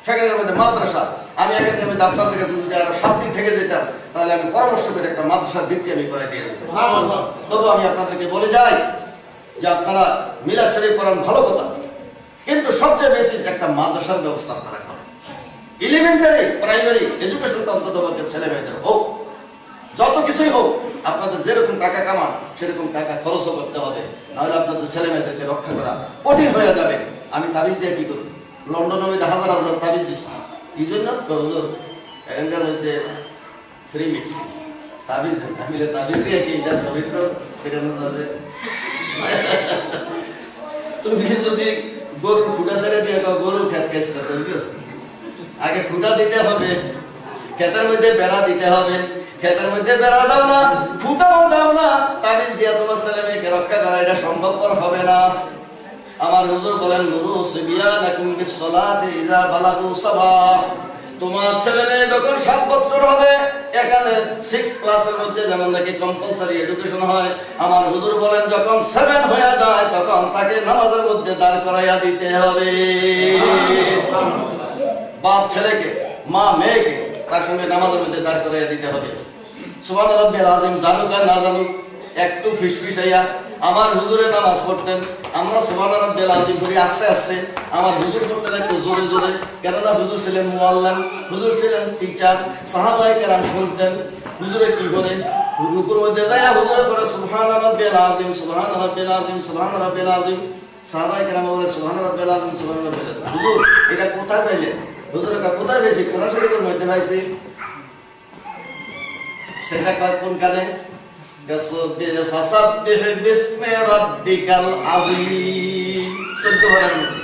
সেখানের মধ্যে মাদ্রাসা। আমি এখানে মধ্যে আপনাদের কাছে যদি আরো 7 দিন থেকে যেতাম, তাহলে আমি পরামর্শ করে একটা মাদ্রাসার ভিত্তি আমি করে দিয়ে দিতাম। তবু আমি আপনাদেরকে বলে যাই যে আপনারা মিলাদ শরীফ পড়ান, ভালো কথা, কিন্তু সবচেয়ে বেশি একটা মাদ্রাসার ব্যবস্থা আপনারা করেন। এলিমেন্টারি প্রাইমারি এডুকেশনটা অন্তত ছেলে মেয়েদের হোক, যত কিছুই হোক আপনাদের যেরকম টাকা কামান সেরকম টাকা খরচও করতে হবে, নাহলে আপনাদের ছেলে মেয়েদেরকে রক্ষা করা কঠিন হয়ে যাবে। আমি তাবিজ দিয়ে কি করি, লন্ডনের মধ্যে হাজার হাজার তাবিজ দিচ্ছি, কি জন্য এখানকার মধ্যে ফ্রি মিটছি তাবিজ দেন, আমি তাবিজ দিয়ে কি যার চরিত্র ফেরানো যাবে। তুমি যদি গরুর খুঁটা ছেড়ে দিয়ে গরু খেত খেসটা করবি, আগে খুঁটা দিতে হবে, ক্ষেতের মধ্যে বেড়া দিতে হবে, ক্ষেতের মধ্যে বেড়া দাও না, ফুটাও দাও না, তাবিজ দিয়া তোমার ছেলে মেয়েকে রক্ষা করা এটা সম্ভবপর হবে না। আমার হুজুর বলেন নুরু সিবিয়ানাকুম বিসসালাতি ইযা বালাগু সাবা, তোমার ছেলে মেয়ে যখন 7 বছর হবে, এখানে 6 ক্লাসের মধ্যে যেমন নাকি কম্পালসারি এডুকেশন হয়, আমার হুজুর বলেন যখন 7 হয়ে যায় তখন তাকে নামাজের মধ্যে দাঁড় করাইয়া দিতে হবে। বাপ ছেলেকে, মা মেয়েকে তার সঙ্গে নামাজের মধ্যে দাঁড় করাইয়া দিতে হবে। সুবহান রাব্বিল আযীম জানুক আর না জানুক একটু ফিসফিসাইয়া আমার হুজুরে নামাজ পড়তেন, আমরা সুবহান রাব্বিল আযীম করি আস্তে আস্তে, আমার হুজুর পড়তেন একটু জোরে জোরে, কেননা হুজুর ছিলেন মুআল্লিম, হুজুর ছিলেন টিচার। সাহাবায়ে কেরাম শুনতেন হুজুরে কি করে, রুকুর মধ্যে যায় হুজুরে পড়ে সুবহান রাব্বিল আযীম, সুবহান রাব্বিল আযীম, সুবহান রাব্বিল আযীম। সাহাবায়ে কেরাম বলে সুবহান রাব্বিল আযীম, সুবহান রাব্বিল আযীম। হুজুর এটা কোথায় পেলেন? হুজুর এটা কোথায় পেয়েছি? কোরআন শরীফের মধ্যে পাইছি। সেটা কোন কালে? ফাসাব্বিহ বিসমি রাব্বিকাল আযীম, 14 বারের মধ্যে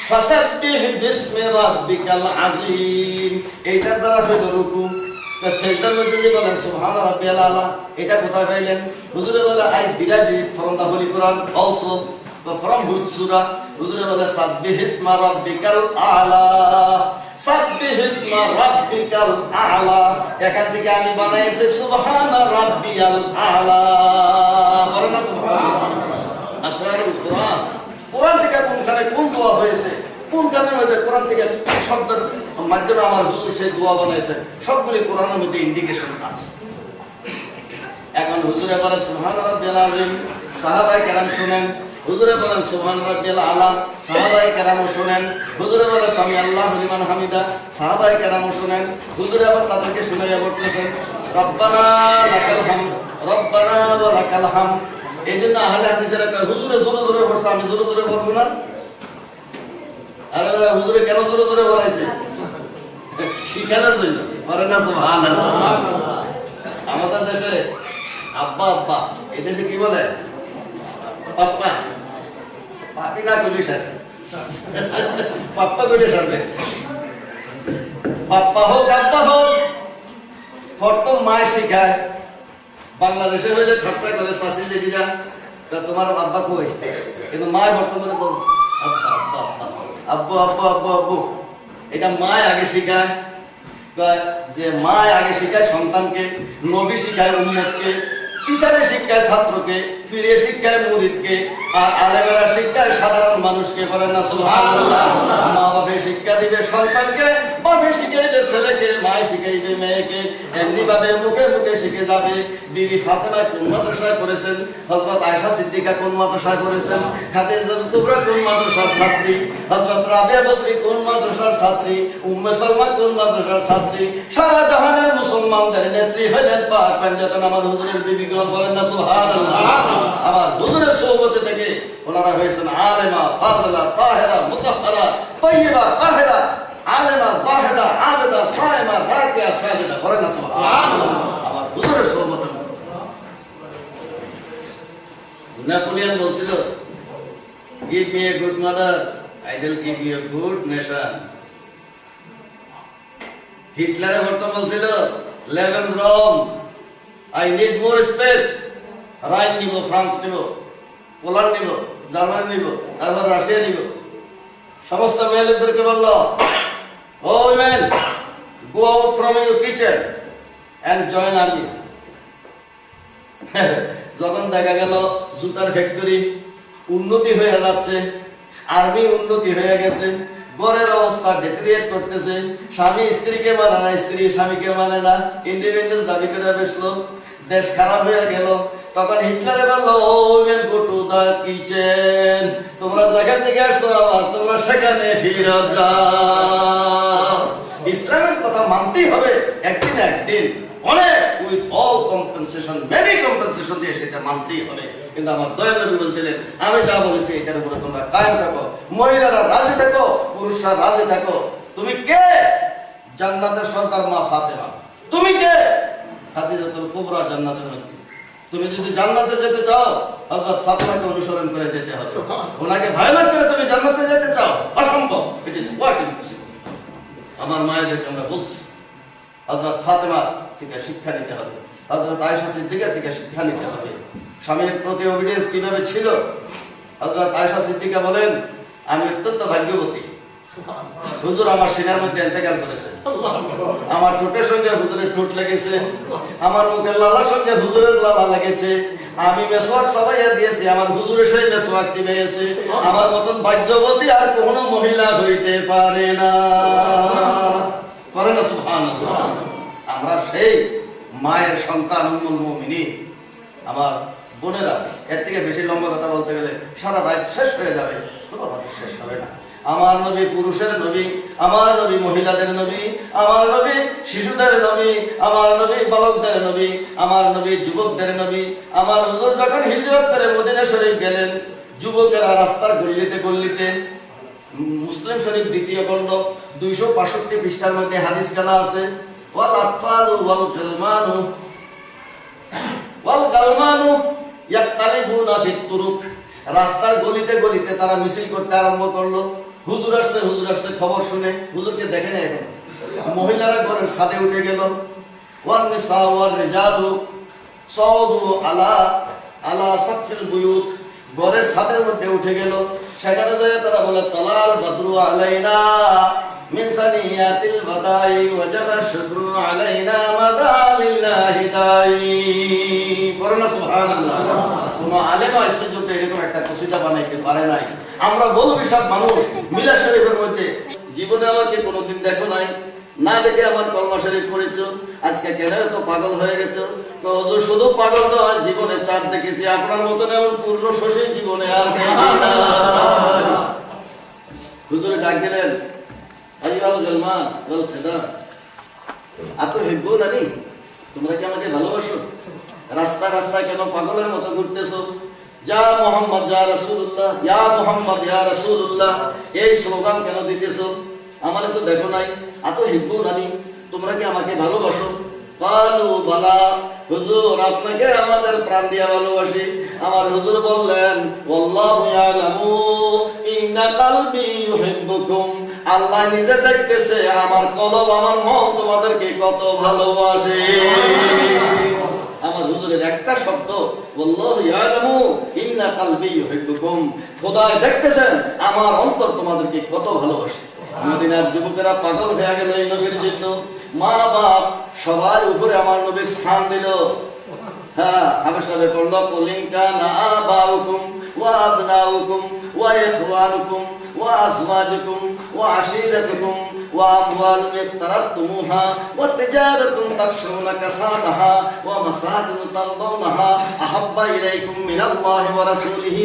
ফাসাব্বিহ বিসমি রাব্বিকাল আযীম। এইটার দ্বারা হলো রুকু। সেটার মধ্যে যে বলেন সুবহান রাব্বিয়াল আলা, এটা কোথায় পাইলেন? হুজুরে বলে I derived it from the Holy Quran also, from which surah? হুজুরে বলে সাব্বিহ ইসমা রাব্বিকাল আলা, সাব্বিহ ইসমা রাব্বিকাল আলা। এখান থেকে আমি বানাইছি সুবহান রাব্বিয়াল আলা। বলেন না সুবহানাল্লাহ। আসরারুল কোরআন, কোরআন থেকে কোনখানে কোন দোয়া হয়েছে, কোন কারণের মধ্যে কোরআন থেকে শব্দের মাধ্যমে আমার হুজুর সেই দোয়া বানাইছে, সবগুলি কোরআনের মধ্যে ইন্ডিকেশন আছে। এখন হুজুরে বলে সুবহান রাব্বিয়াল আযীম, সাহাবায়ে কেরাম শুনেন। হুজুরে বলেন সুবহান রাব্বিয়াল আলা, সাহাবায়ে কেরাম শুনেন। হুজুরে বলে সামি আল্লাহু লিমান হামিদা, সাহাবায়ে কেরাম শুনেন। হুজুরে আবার তাদেরকে শুনাইয়া বলতেছেন রব্বানা লাকাল হামদ, রব্বানা ওয়া লাকাল হামদ। এইজন্য আহলে হাদিসেরা কয় হুজুরে জোরে জোরে বলছে, আমি জোরে জোরে বলবো না। আরে হুজুরে কেন জোরে জোরে বলাইছে? শিখানোর জন্য। বলেন না সুবহানাল্লাহ। আমাদের দেশে আব্বা আব্বা, এই দেশে কি বলে? পাপ্পা। পাপি না কইলে সারবে, পাপ্পা কইলে সারবে। পাপ্পা হোক আব্বা হোক, প্রথম মায় শিখায়। বাংলাদেশে হইলে ঠাট্টা করে শাসি লেগিরা তোমার আব্বা কই, কিন্তু মায় বর্তমানে বল আব্বা আব্বা আব্বা, আব্বু আব্বু আব্বু আব্বু। এটা মায় আগে শিখায়, যে মায় আগে শিখায় সন্তানকে, নবী শিখায় উম্মতকে, টিচারে শিক্ষায় ছাত্রকে, ফিরে শিক্ষায় মুরিদকে, আর আলেমেরা শিক্ষায় সাধারণ মানুষকে। বলেন না সুবহানাল্লাহ। মা বাপে শিক্ষা দিবে সন্তানকে, বাপে শিখাইবে ছেলেকে, মায় শিখাইবে মেয়েকে। এমনি ভাবে মুখে মুখে শিখে যাবে। বিবি ফাতেমা কোন মাদ্রাসায় পড়েছেন, হযরত আয়েশা সিদ্দিকা কোন মাদ্রাসায় পড়েছেন, খাদিজাতুল কুবরা কোন মাদ্রাসার ছাত্রী, হযরত রাবিয়া বসরি কোন মাদ্রাসার ছাত্রী, উম্মে সালমা কোন মাদ্রাসার ছাত্রী। সারা জাহানের মুসলমানদের নেত্রী হলেন পাক পাঞ্জাতন আমার হুজুরের বিবি। বলেন না সুবহানাল্লাহ। আমার হুজুরের সোহবতে থেকে ওনারা হয়েছেন আলেমা, ফাযিলা, তাহেরা, মুতাহহারা, তাইয়্যিবা, তাহেরা, আলেমা, জাহিদা, আবেদা, সায়েমা, রাকিয়া, সাজিদা। বলেন না সুবহানাল্লাহ। আমার হুজুরের সোহবতে। নেপোলিয়ন বলছিল give me a good mother, I will give you a good nation. হিটলারের বর্তমান বলছিল live in Rome, I need more space. Rhine নিব, ফ্রান্স নিব, পোল্যান্ড নিব, জার্মানি নিব, তারপর রাশিয়া নিব। সমস্ত মেয়েদেরকে বলল O women, go out from your kitchen and join army. যখন দেখা গেল জুতার ফ্যাক্টরি উন্নতি হয়ে যাচ্ছে, আর্মি উন্নতি হয়ে গেছে, ঘরের অবস্থা ডেটেরিয়েট করতেছে, স্বামী স্ত্রীকে মানে না, স্ত্রী স্বামীকে মানে না, ইন্ডিপেন্ডেন্স দাবি করে বসলো, দেশ খারাপ হয়ে গেল, তখন হিটলারে বললো, women go to the kitchen, তোমরা যেখান থেকে আসছো আবার তোমরা সেখানে ফিরে যাও। ইসলামের কথা মানতেই হবে একদিন একদিন, অনেক with all compensation, many compensation দিয়ে সেটা মানতেই হবে। কিন্তু আমার দয়াল নবী বলছিলেন, আমি যা বলেছি এটার উপরে তোমরা কায়েম থাকো, মহিলারা রাজি থাকো, পুরুষরা রাজি থাকো। তুমি কে? জান্নাতের সন্তান মা ফাতেমা। তুমি কে? খাদিজাতুল কুবরা, জান্নাতের নবী। তুমি যদি জান্নাতে যেতে চাও, হযরত ফাতেমাকে অনুসরণ করে যেতে হবে। ওনাকে ভায়োলেট করে তুমি জান্নাতে যেতে চাও, অসম্ভব। It is quite impossible. আমার মায়েদেরকে আমরা বলছি, হযরত ফাতেমা থেকে শিক্ষা নিতে হবে, হযরত আয়েশা সিদ্দিকা থেকে শিক্ষা নিতে হবে। স্বামীর প্রতি অবিডিয়েন্স কিভাবে ছিল? হযরত আয়েশা সিদ্দিকা বলেন, আমি অত্যন্ত ভাগ্যবতী, হুজুর আমার সিনার মধ্যে ইন্তেকাল করেছে, আমার ঠোঁটের সঙ্গে হুজুরের ঠোঁট লেগেছে, আমার মুখের লালার সঙ্গে হুজুরের লালা লেগেছে, আমি মেসওয়াক সবাইয়া দিয়েছি, আমার হুজুরের সেই মেসওয়াক চিবাইয়েছে। আমার মতন ভাগ্যবতী আর কোনো মহিলা হইতে পারে না। পারে না? সুবহানাল্লাহ। আমরা সেই মায়ের সন্তান, উম্মুল মুমিনিন। আমার বোনেরা, এর থেকে বেশি লম্বা কথা বলতে গেলে সারা রাত শেষ হয়ে যাবে, কোনো রাত শেষ হবে না। আমার নবী পুরুষের নবী, আমার নবী মহিলাদের নবী, আমার নবী শিশুদের নবী, আমার নবী বালকদের নবী, আমার নবী যুবকদের নবী। আমার হুজুর যখন হিজরত করে মদিনা শরীফ গেলেন, যুবকেরা রাস্তার গল্লিতে গল্লিতে, মুসলিম শরীফ দ্বিতীয় খণ্ড 265 পৃষ্ঠার মধ্যে হাদিস কানা আছে, ওয়াল আতফালু ওয়াল গলমানু ওয়াল গালমানু ইয়াক্তালিবুনা ফিত তুরুক। রাস্তার গলিতে গলিতে তারা মিছিল করতে আরম্ভ করলো। হুজুর আসছে খবর শুনে, হুজুরকে দেখে না এখন। মহিলারা ঘরের ছাদে উঠে গেল। ওয়ান নিসা ওয়ার রিজালু সাউদু আলা আলা সাকফিল বুয়ুত, ঘরের ছাদের মধ্যে উঠে গেল। সেখানে যায় তারা বলে, তালাল বদরু আলাইনা মিন সানিয়াতিল বাদাই ওয়াজাবা শুকরু আলাইনা মাদালিল্লাহি দাই। করোনা সুবহানাল্লাহ। কোন আলেম আজ পর্যন্ত এরকম একটা কসিদা বানাইতে পারে নাই। আমরা বলবি সব মানুষ মিলাদ শরীফের মধ্যে, জীবনে আমাকে কোনোদিন দেখো নাই, না দেখে আমার কলমা শরীফ পড়েছো, আজকে কেন তো পাগল হয়ে গেছো? তো হুজুর শুধু পাগল নয়, জীবনে চাঁদ দেখেছি, আপনার মতন এমন পূর্ণ শশী জীবনে আর দেখি না। হুজুরে ডাক দিলেন, আইয়াল গলমান ওয়াল খিদা আতুহিব্বুনানি, তোমরা কি আমাকে ভালোবাসো? রাস্তায় রাস্তায় কেন পাগলের মতো ঘুরতেছো? যা মুহাম্মদ ইয়া রাসূলুল্লাহ, ইয়া মুহাম্মদ ইয়া রাসূলুল্লাহ, এই স্লোগান কেন দিতেছো? আমারে তো দেখো নাই। আতুহিব্বুনানি, তোমরা কি আমাকে ভালোবাসো? কালু বালা, হুজুর আপনাকে আমাদের প্রাণ দিয়ে ভালোবাসি। আমার হুজুর বললেন, ওয়াল্লাহু ইয়ালামু ইন্না কলবি ইউহিব্বুকুম, আল্লাহ নিজে দেখতেছে আমার কলব, আমার মন তোমাদেরকে কত ভালোবাসে। আমার হুজুরের একটা শব্দ, ওয়াল্লাহু ইয়ালামু ইন্না কলবি ইউহিব্বুকুম, খোদা দেখতেছেন আমার অন্তর তোমাদেরকে কত ভালোবাসে। মদিনার যুবকেরা পাগল হয়ে গেল এই নবীর জন্য। মা বাপ সবাই উপরে আমার নবীর স্থান দিল। হ্যাঁ, আমি সবে পড়লো, কুলিনকা না আবাউকুম ওয়া আবনাউকুম ওয়া ইখওয়ানুকুম ওয়া আজওয়াজুকুম ওয়া আশীরাতুকুম ওয়া আমওয়ালুন ইক্তারাবতুমুহা ওয়া তিজারাতুন তাখশুনা কাসাদাহা ওয়া মাসাকিন তারদাউনাহা আহাব্বা ইলাইকুম মিনাল্লাহি ওয়া রাসূলিহি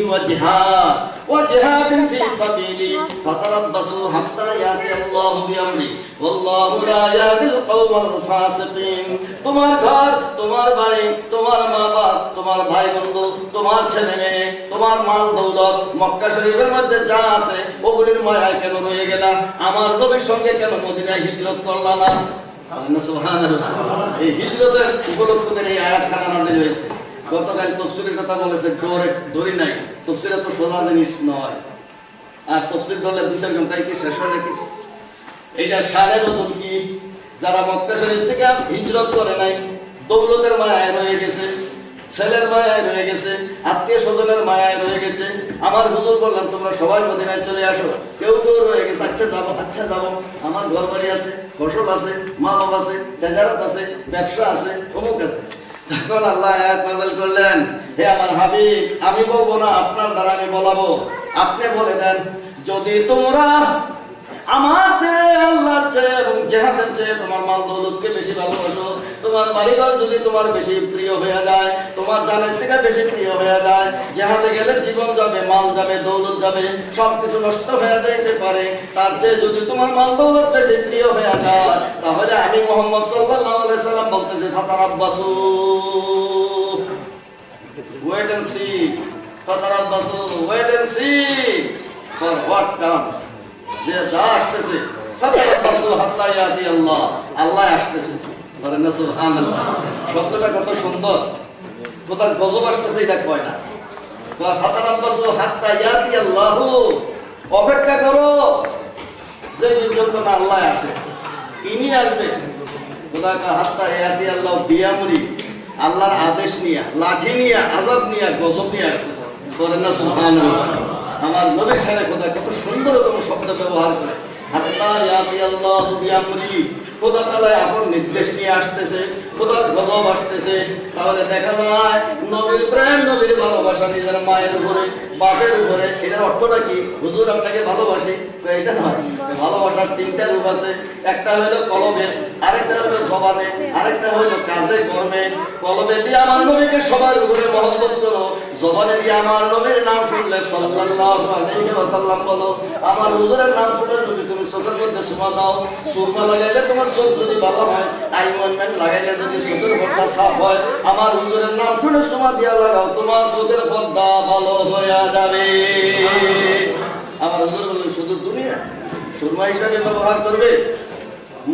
ওয়া জিহাদিন ফি সাবিলি ফাতারাব্বাসু হাত্তা ইয়াতি আল্লাহু বিআমরি ওয়াল্লাহু লা ইয়াহদিল কওমাল ফাসিকিন। তোমার ঘর, তোমার বাড়ি, তোমার মা বাপ, তোমার ভাই বন্ধু, তোমার ছেলে মেয়ে, তোমার মাল দৌলত, মক্কা শরীফের মধ্যে যা আছে ওগুলির মায়ায় কেন রয়ে গেলা? আমার নবীর সঙ্গে কেন মদিনায় হিজরত করলা না? সুবহানাল্লাহ। এই হিজরতের উপলক্ষ করে এই আয়াতখানা নাযিল হয়েছে। গতকাল তাফসীরের কথা বলেছে, দড়ি নাই। তাফসীরে তো সোজা জিনিস নয়, আর তাফসীর বললে 2-4 ঘন্টায় কি শেষ হয় নাকি? এইটা সাড়ে ওজন কি? যারা মক্কা শরীফ থেকে হিজরত করে নাই, দৌলতের মায়ায় রয়ে গেছে, ছেলের মায়ায় রয়ে গেছে, আত্মীয় স্বজনের মায়ায় রয়ে গেছে। আমার হুজুর বললাম, তোমরা সবাই মদিনায় চলে আসো। কেউ কেউ রয়ে গেছে, আচ্ছা যাবো, আমার ঘর বাড়ি আছে, ফসল আছে, মা বাবা আছে, তেজারত আছে, ব্যবসা আছে, অমুক আছে। তখন আল্লাহ আয়াত নাযিল করলেন, হে আমার হাবিব, আমি বলবো না, আপনার দ্বারা আমি বলাবো। আপনি বলে দেন, যদি তোমরা আমার চেয়ে, আল্লাহর চেয়ে এবং জিহাদের চেয়ে তোমার মাল দৌলতকে বেশি ভালোবাসো। তোমার বাড়িঘর যদি তোমার বেশি প্রিয় হয়ে যায়, তোমার জানের থেকে বেশি প্রিয় হয়ে যায়, জিহাদে গেলে জীবন যাবে, মাল যাবে, দৌলত যাবে, সবকিছু নষ্ট হয়ে যেতে পারে। তার চেয়ে যদি তোমার মাল দৌলত বেশি প্রিয় হয়ে যায়, তাহলে আমি মুহাম্মদ সাল্লাল্লাহু আলাইহি সাল্লাম বলতেছি, ফাতারাব্বাসু, wait and see, ফাতারাব্বাসু, wait and see for what comes, যে যা আসতেছে, ফাতারাব্বাসু হাত্তা ইয়াতি আল্লাহ, আল্লাহ আসতেছে। বলেন না সুবহানাল্লাহ। শব্দটা কত সুন্দর, কোথার গজব আসতেছে এটা কয় না। ফাতারাব্বাসু হাত্তা ইয়াতি আল্লাহ, অপেক্ষা করো যে পর্যন্ত না আল্লাহ আসে। তিনি আসবে, খোদাকা হাত্তা ইয়াতি আল্লাহ বিয়ামরি, আল্লাহর আদেশ নিয়ে, লাঠি নিয়ে, আযাব নিয়ে, গজব নিয়ে আসতেছে। বলেন না সুবহানাল্লাহ। আমার নবীর সাথে খোদা কত সুন্দরতম শব্দ ব্যবহার করে, হাত্তা ইয়াতি আল্লাহ বিয়ামরি, খোদা তাআলা এখন নির্দেশ নিয়ে আসতেছে, খোদার গজব আসতেছে। তাহলে দেখা যায় নবীর প্রেম, নবীর ভালোবাসা নিজের মায়ের উপরে, বাপের উপরে, এটার অর্থটা কি? হুজুর আপনাকে ভালোবাসি, এটা নয়। ভালোবাসার তিনটা রূপ আছে, একটা হলো কলবে, আরেকটা হলো জবানে, আরেকটা হলো কাজে কর্মে। কলবে দিয়ে আমার নবীকে সবার উপরে মহব্বত করো, জবানে দিয়ে আমার নবীর নাম শুনলে সাল্লাল্লাহু আলাইহি ওয়াসাল্লাম বলো। আমার হুজুরের নাম শুনে যদি তুমি চোখের মধ্যে সুমা দাও, সুরমা লাগাইলে তোমার চোখ যদি ভালো হয়, আইমনমেন্ট লাগাইলে যদি চোখের পর্দা সাফ হয়, আমার হুজুরের নাম শুনে সুমা দিয়া লাগাও, তোমার চোখের পর্দা ভালো হয়ে যাবে। আমার হুজুর বললেন শুধু দুনিয়া সুরমা হিসাবে ব্যবহার করবে।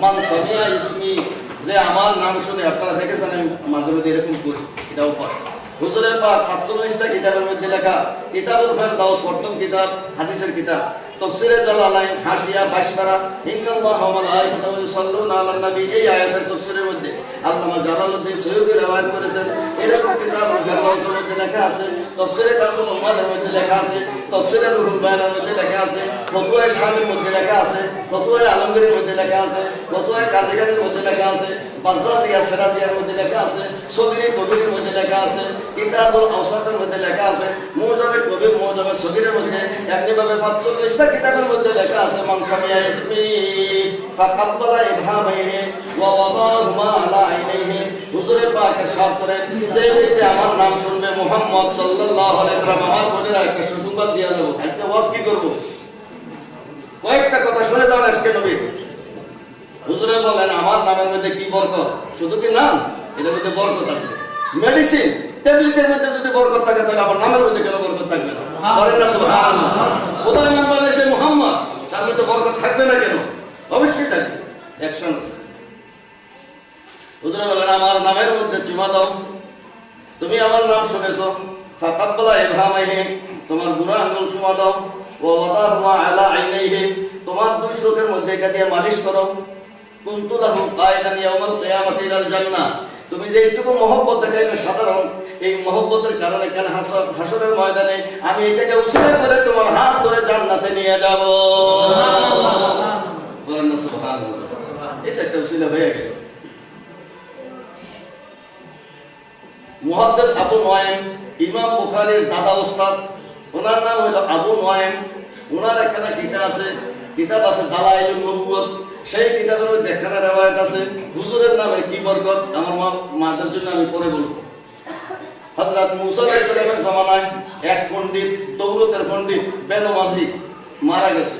মান সামিয়া ইসমি, যে আমার নাম শুনে, আপনারা দেখেছেন আমি মাঝে মধ্যে এরকম করি, এটাও পাঠ। হুজুরের পাক ৪৫টা কিতাবের মধ্যে লেখা, কিতাবুল ফেরদাউস প্রথম কিতাব, হাদিসের কিতাব, তাফসীরে জালালাইন, হাশিয়া 22 পারা, ইন্নাল্লাহা ওয়া মালাইকাতাহু ইউসাল্লুনা আলান নবী, এই আয়াতের তাফসীরের মধ্যে আল্লামা জালালউদ্দিন সৈয়দী রওয়ায়াত করেছেন। এরকম কিতাবুল ফেরদাউসের মধ্যে লেখা আছে, তাফসীরে কানুল উম্মাদের মধ্যে লেখা আছে, তাফসীরে রুহুল বায়ানের মধ্যে লেখা আছে, ফতোয়ায়ে শামির মধ্যে লেখা আছে, ফতোয়ায়ে আলমগীরের মধ্যে লেখা আছে, ফতোয়ায়ে কাজীগানের মধ্যে লেখা আছে, বাজ্জাজিয়া সিরাজিয়ার মধ্যে লেখা আছে, সগীরে কবিরের মধ্যে লেখা আছে, কিতাবুল আওসাতের মধ্যে লেখা আছে, মুজামে কবির, মুজামে সগীরের মধ্যে, এমনিভাবে ৪৫টা কিতাবের মধ্যে লেখা আছে। মান সামিয়া ইসমি ফাকাব্বালা ইবহামাইহি ওয়া ওয়াদাহুমা আলা আইনাইহি, হুজুরের পাক ইরশাদ করেন, যে ব্যক্তি আমার নাম শুনবে, মুহাম্মদ সাল্লাল্লাহু আলাইহি ওয়াসাল্লাম, আমার বোনেরা একটা সুসংবাদ দিয়ে দেব। আজকে ওয়াজ কি করব? কয়েকটা কথা শুনে যান আজকে নবী। হুজুরে বলেন আমার নামের মধ্যে কি বরকত, শুধু কি নাম, এর মধ্যে বরকত আছে। মেডিসিন ট্যাবলেটের মধ্যে যদি বরকত থাকে, তাহলে আমার নামের মধ্যে কেন বরকত থাকবে না? বলেন না সুবহানাল্লাহ। খোদার নাম বলে সে মুহাম্মদ, তার মধ্যে বরকত থাকবে না কেন? অবশ্যই থাকবে, অ্যাকশন আছে। হুজুরে বলেন আমার নামের মধ্যে চুমা দাও, তুমি আমার নাম শুনেছো, ফাকাব্বালা ইবহামাইহি, তোমার বুড়া আঙ্গুল চুমা দাও, ওয়া ওয়াদাহুমা আলা আইনাইহি, তোমার দুই চোখের মধ্যে এটা দিয়ে মালিশ করো। কুনতু লাহু কায়দান ইয়াউমাল কিয়ামাতি ইলাল জান্নাহ, তুমি যে এইটুকু মহব্বত দেখাইলে সাধারণ, এই মহব্বতের কারণে কেন হাসরের ময়দানে আমি এটাকে উসিলা করে তোমার হাত ধরে জান্নাতে নিয়ে যাব। বলেন না সুবহানাল্লাহ। এটা একটা উসিলা হয়ে গেছে। মুহাদ্দিস আবু নুআইম, ইমাম বুখারীর দাদা ওস্তাদ, ওনার নাম হলো আবু নুআইম। ওনার একটা কিতাব আছে দালাইলুন নবুওয়াত, সেই কিতাবের মধ্যে একখানা রওয়ায়াত আছে, হুজুরের নামের কি বরকত, আমার মাদের জন্য আমি পরে বলবো। হযরত মুসা আলাইহিস সালামের জামানায় এক পণ্ডিত, তৌরাতের পণ্ডিত বেনমাজি মারা গেছে।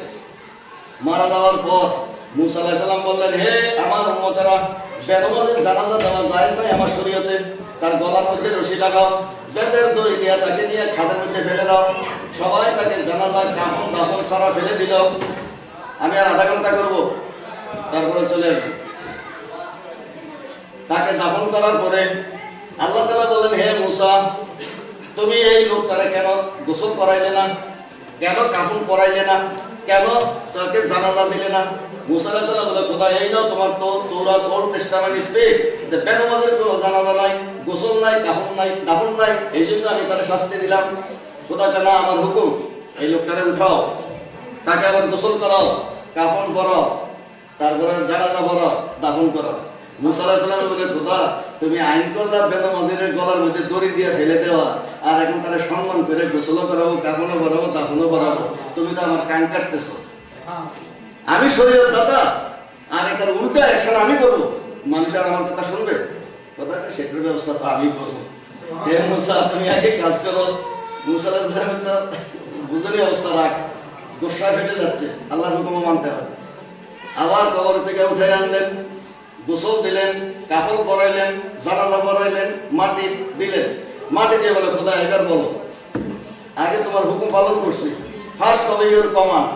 মারা যাওয়ার পর মুসা আলাইহিস সালাম বললেন, হে আমার উম্মতেরা, বেনমাজির জানাজা দেওয়া যায় নাই আমার শরীয়তে, তার গলার মধ্যে রশি লাগাও, বেতের দড়ি দিয়া তাকে নিয়ে খাদের মধ্যে ফেলে দাও। সবাই তাকে জানাজা কাফন দাফন সারা ফেলে দিল। আমি আর আধা ঘন্টা করবো, তারপরে চলে আসবো। তাকে দাফন করার পরে আল্লাহ তাআলা বলেন, হে মুসা, তুমি এই লোকটারে কেন গোসল করাইলে না, কেন কাফন পরাইলে না, কেন তাকে জানাজা দিলে না? মুসা আলাইহিস সালাম বলে, খোদা এই নাও তোমার তো তৌরাত ওল্ড টেস্টামেন্ট স্পিক, যে বেনমাজের কোনো জানাজা নাই, গোসল নাই, কাফন নাই, দাফন নাই, এই জন্য আমি তারে শাস্তি দিলাম। খোদাকে না, আমার হুকুম, এই লোকটারে উঠাও, তাকে আবার গোসল করাও, কাফন পরাও, তারপরে জানাজা পড়াও, দাফন করো। মুসা আলাইহিস সালাম বলে, খোদা তুমি আইন করলা বেনমাজিরের গলার মধ্যে দড়ি দিয়ে ফেলে দেওয়া, আর এখন তারা সম্মান করে গোসলও করাবো, কাফনও পরাবো, দাফনও পরাবো, তুমি তো আমার কান কাটতেছো। আমি শরীয়ত দাতা আর এটার উল্টা অ্যাকশন আমি করবো, মানুষ আর আমার কথা শুনবে? কথাটা সেটার ব্যবস্থা তো আমি করবো। হে মুসা, তুমি আগে কাজ করো। মুসা আলাইহিস সালামের তো বুঝুনি অবস্থা, রাখ, গোসা ফেটে যাচ্ছে, আল্লাহর হুকুম মানতে হবে। আবার কবর থেকে উঠে আনলেন, গোসল দিলেন, কাপড় পরাইলেন, জানাজা পরাইলেন, মাটি দিলেন। মাটি দিয়ে বলে, খোদা এবার বলো, আগে তোমার হুকুম পালন করছি, ফার্স্ট হবে ইউর কমান্ড,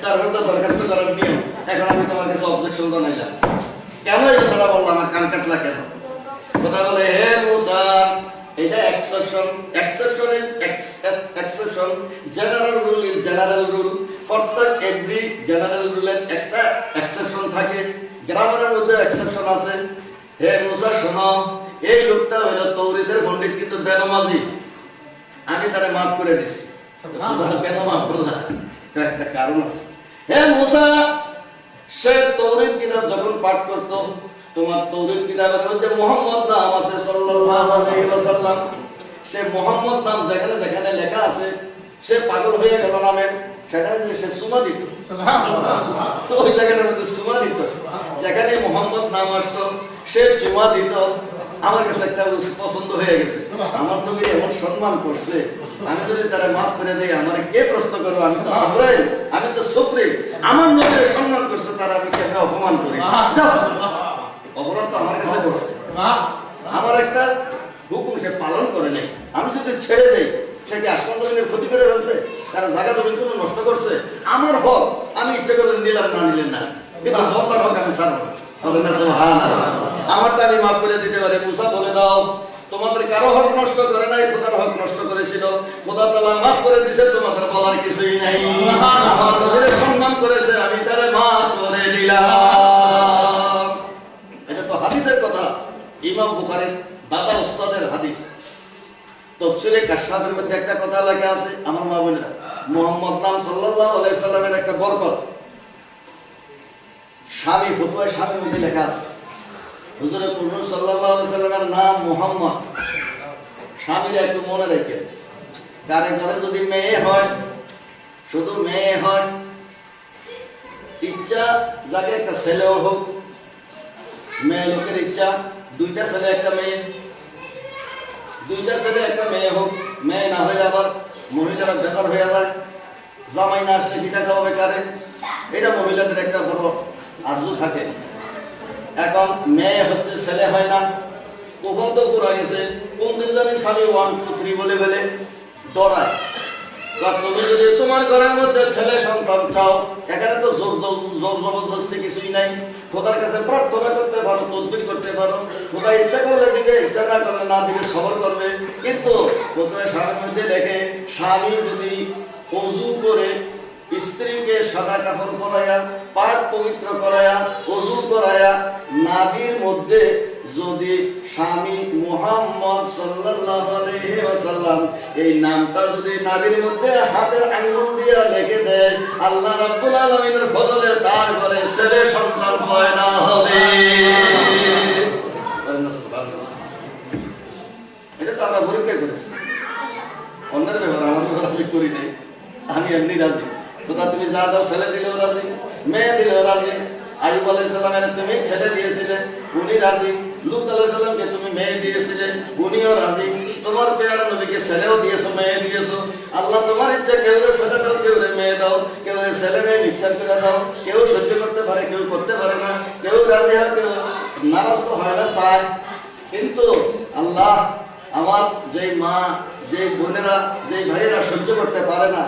তারপরে তো দরখাস্ত করার নিয়ম। এখন আমি তোমার কাছে অবজেকশন জানাইলাম, কেন এই কথাটা বললাম, আমার কান কাটলা কেন? কথা বলে, হে মুসা, এটা exception, exception is exception, general rule is general rule. প্রত্যেক এভরি জেনারেল রুলের একটা এক্সেপশন থাকে, গ্রামারের মধ্যে এক্সেপশন আছে। হে মুসা শোনো, এই লোকটা হলো তৌরিতের পণ্ডিত, কিন্তু বেনামাজি, আমি তারে মাফ করে দিছি। কেন মাফ করলাম? একটা কারণ আছে। হে মুসা, সে তৌরিত কিতাব যখন পাঠ করতো, তোমার তৌরিত কিতাবের মধ্যে মুহাম্মদ নাম আছে সাল্লাল্লাহু আলাইহি ওয়াসাল্লাম, সে মুহাম্মদ নাম যেখানে যেখানে লেখা আছে, সে পাগল হয়ে গেল নামের, সেখানে যে সে সুমা দিত, ওই জায়গাটার মধ্যে সুমা দিত, যেখানে মুহাম্মদ নাম আসতো সে চুমা দিত। আমার কাছে একটা পছন্দ হয়ে গেছে, আমার নবী এমন সম্মান করছে, আমি যদি তারা মাফ করে দেই, আমার কে প্রশ্ন করবো? আমি তো সবরাই, আমি তো সুপ্রিম, আমার নবীর সম্মান করছে, তারা আমি কেন অপমান করি? অপরাধ তো আমার কাছে করছে, আমার একটা হুকুম সে পালন করে নেই, আমি যদি ছেড়ে দেই, সে কি আসমান জমিনের ক্ষতি করে ফেলছে? তারা জায়গা জমিন কোনো নষ্ট করছে? আমার হক আমি ইচ্ছে করলে নিলাম, না নিলেন না, কিন্তু বন্দার হক আমি ছাড়বো। আমারটা আমি মাফ করে দিতে পারি। মুসা বলে দাও, তোমাদের কারো হক নষ্ট করে নাই, খোদার হক নষ্ট করেছিল, খোদা তাআলা মাফ করে দিয়েছে, তোমাদের বলার কিছুই নাই। আমার নবীর সম্মান করেছে, আমি তারে মাফ করে দিলাম। এটা তো হাদিসের কথা, ইমাম বুখারীর দাদা উস্তাদের হাদিস। তাফসীরে কাশফের মধ্যে একটা কথা লেখা আছে, আমার মা বোনেরা, মুহাম্মদ নাম সাল্লাল্লাহু আলাইহি সাল্লামের একটা বরকত। স্বামী ফতোয়া স্বামীর মধ্যে লেখা আছে, হুজুরে পুরুষ সাল্লাল্লাহু আলাইহি সাল্লামের নাম মুহাম্মদ। স্বামীরা একটু মনে রেখে, কারে ঘরে যদি মেয়ে হয়, শুধু মেয়ে হয়, ইচ্ছা যাকে একটা ছেলেও হোক, মেয়ে লোকের ইচ্ছা দুইটা ছেলে একটা মেয়ে, দুইটা ছেলে একটা মেয়ে হোক, মেয়ে না হয়ে আবার মহিলারা বেকার হয়ে যায়, জামাই না আসলে পিঠা খাওয়াবে কারে, এটা মহিলাদের একটা বড় আরজু থাকে। এখন মেয়ে হচ্ছে, ছেলে হয় না, কখন তো পুরা গেছে, কোন দিন জানি স্বামী 1 2 3 বলে বলে দৌড়ায়। তুমি যদি তোমার ঘরের মধ্যে ছেলে সন্তান চাও, এখানে তো জোর জবরদস্তি কিছুই নাই, খোদার কাছে প্রার্থনা করতে পারো, তদবির করতে পারো, খোদা ইচ্ছা করলে দিবে, ইচ্ছা না করলে না দিবে, সবর করবে। কিন্তু প্রথমে স্বামীর মধ্যে লেখে, স্বামী যদি ওযু করে স্ত্রীকে সাদা কাপড় পরাইয়া, পাক পবিত্র করাইয়া, ওযু করাইয়া, নাভির মধ্যে যদি স্বামী মুহাম্মদ সাল্লাল্লাহু আলাইহি ওয়াসাল্লাম এই নামটা যদি নাভির মধ্যে হাতের আঙ্গুল দিয়ে লিখে দেয়, আল্লাহ রাব্বুল আলামিনের ফজলে তার ঘরে ছেলে সন্তান পয়দা হবে। এটা তো আমরা পরীক্ষা করেছি, অন্যের ব্যাপার, আমার ব্যাপার আমি করি নাই, আমি এমনি রাজি। খোদা তুমি যা দাও, ছেলে দিলেও রাজি, মেয়ে দিলেও রাজি। আইয়ুব আলাইহিস সালামের তুমি ছেলে দিয়েছিলে, উনি রাজি। লূত আলাইহিস সালামকে তুমি মেয়ে দিয়েছিলে, উনিও রাজি। তোমার পেয়ারা নবীকে ছেলেও দিয়েছো, মেয়ে দিয়েছো। আল্লাহ তোমার ইচ্ছা, কেউ ছেলে দাও, কেউ মেয়ে দাও, কেউ ছেলে মেয়ে মিক্সার করে দাও। কেউ সহ্য করতে পারে, কেউ করতে পারে না, কেউ রাজি হয়, কেউ নারাজ তো হয় না, চায়। কিন্তু আল্লাহ আমার যেই মা, যেই বোনেরা, যেই ভাইয়েরা সহ্য করতে পারে না,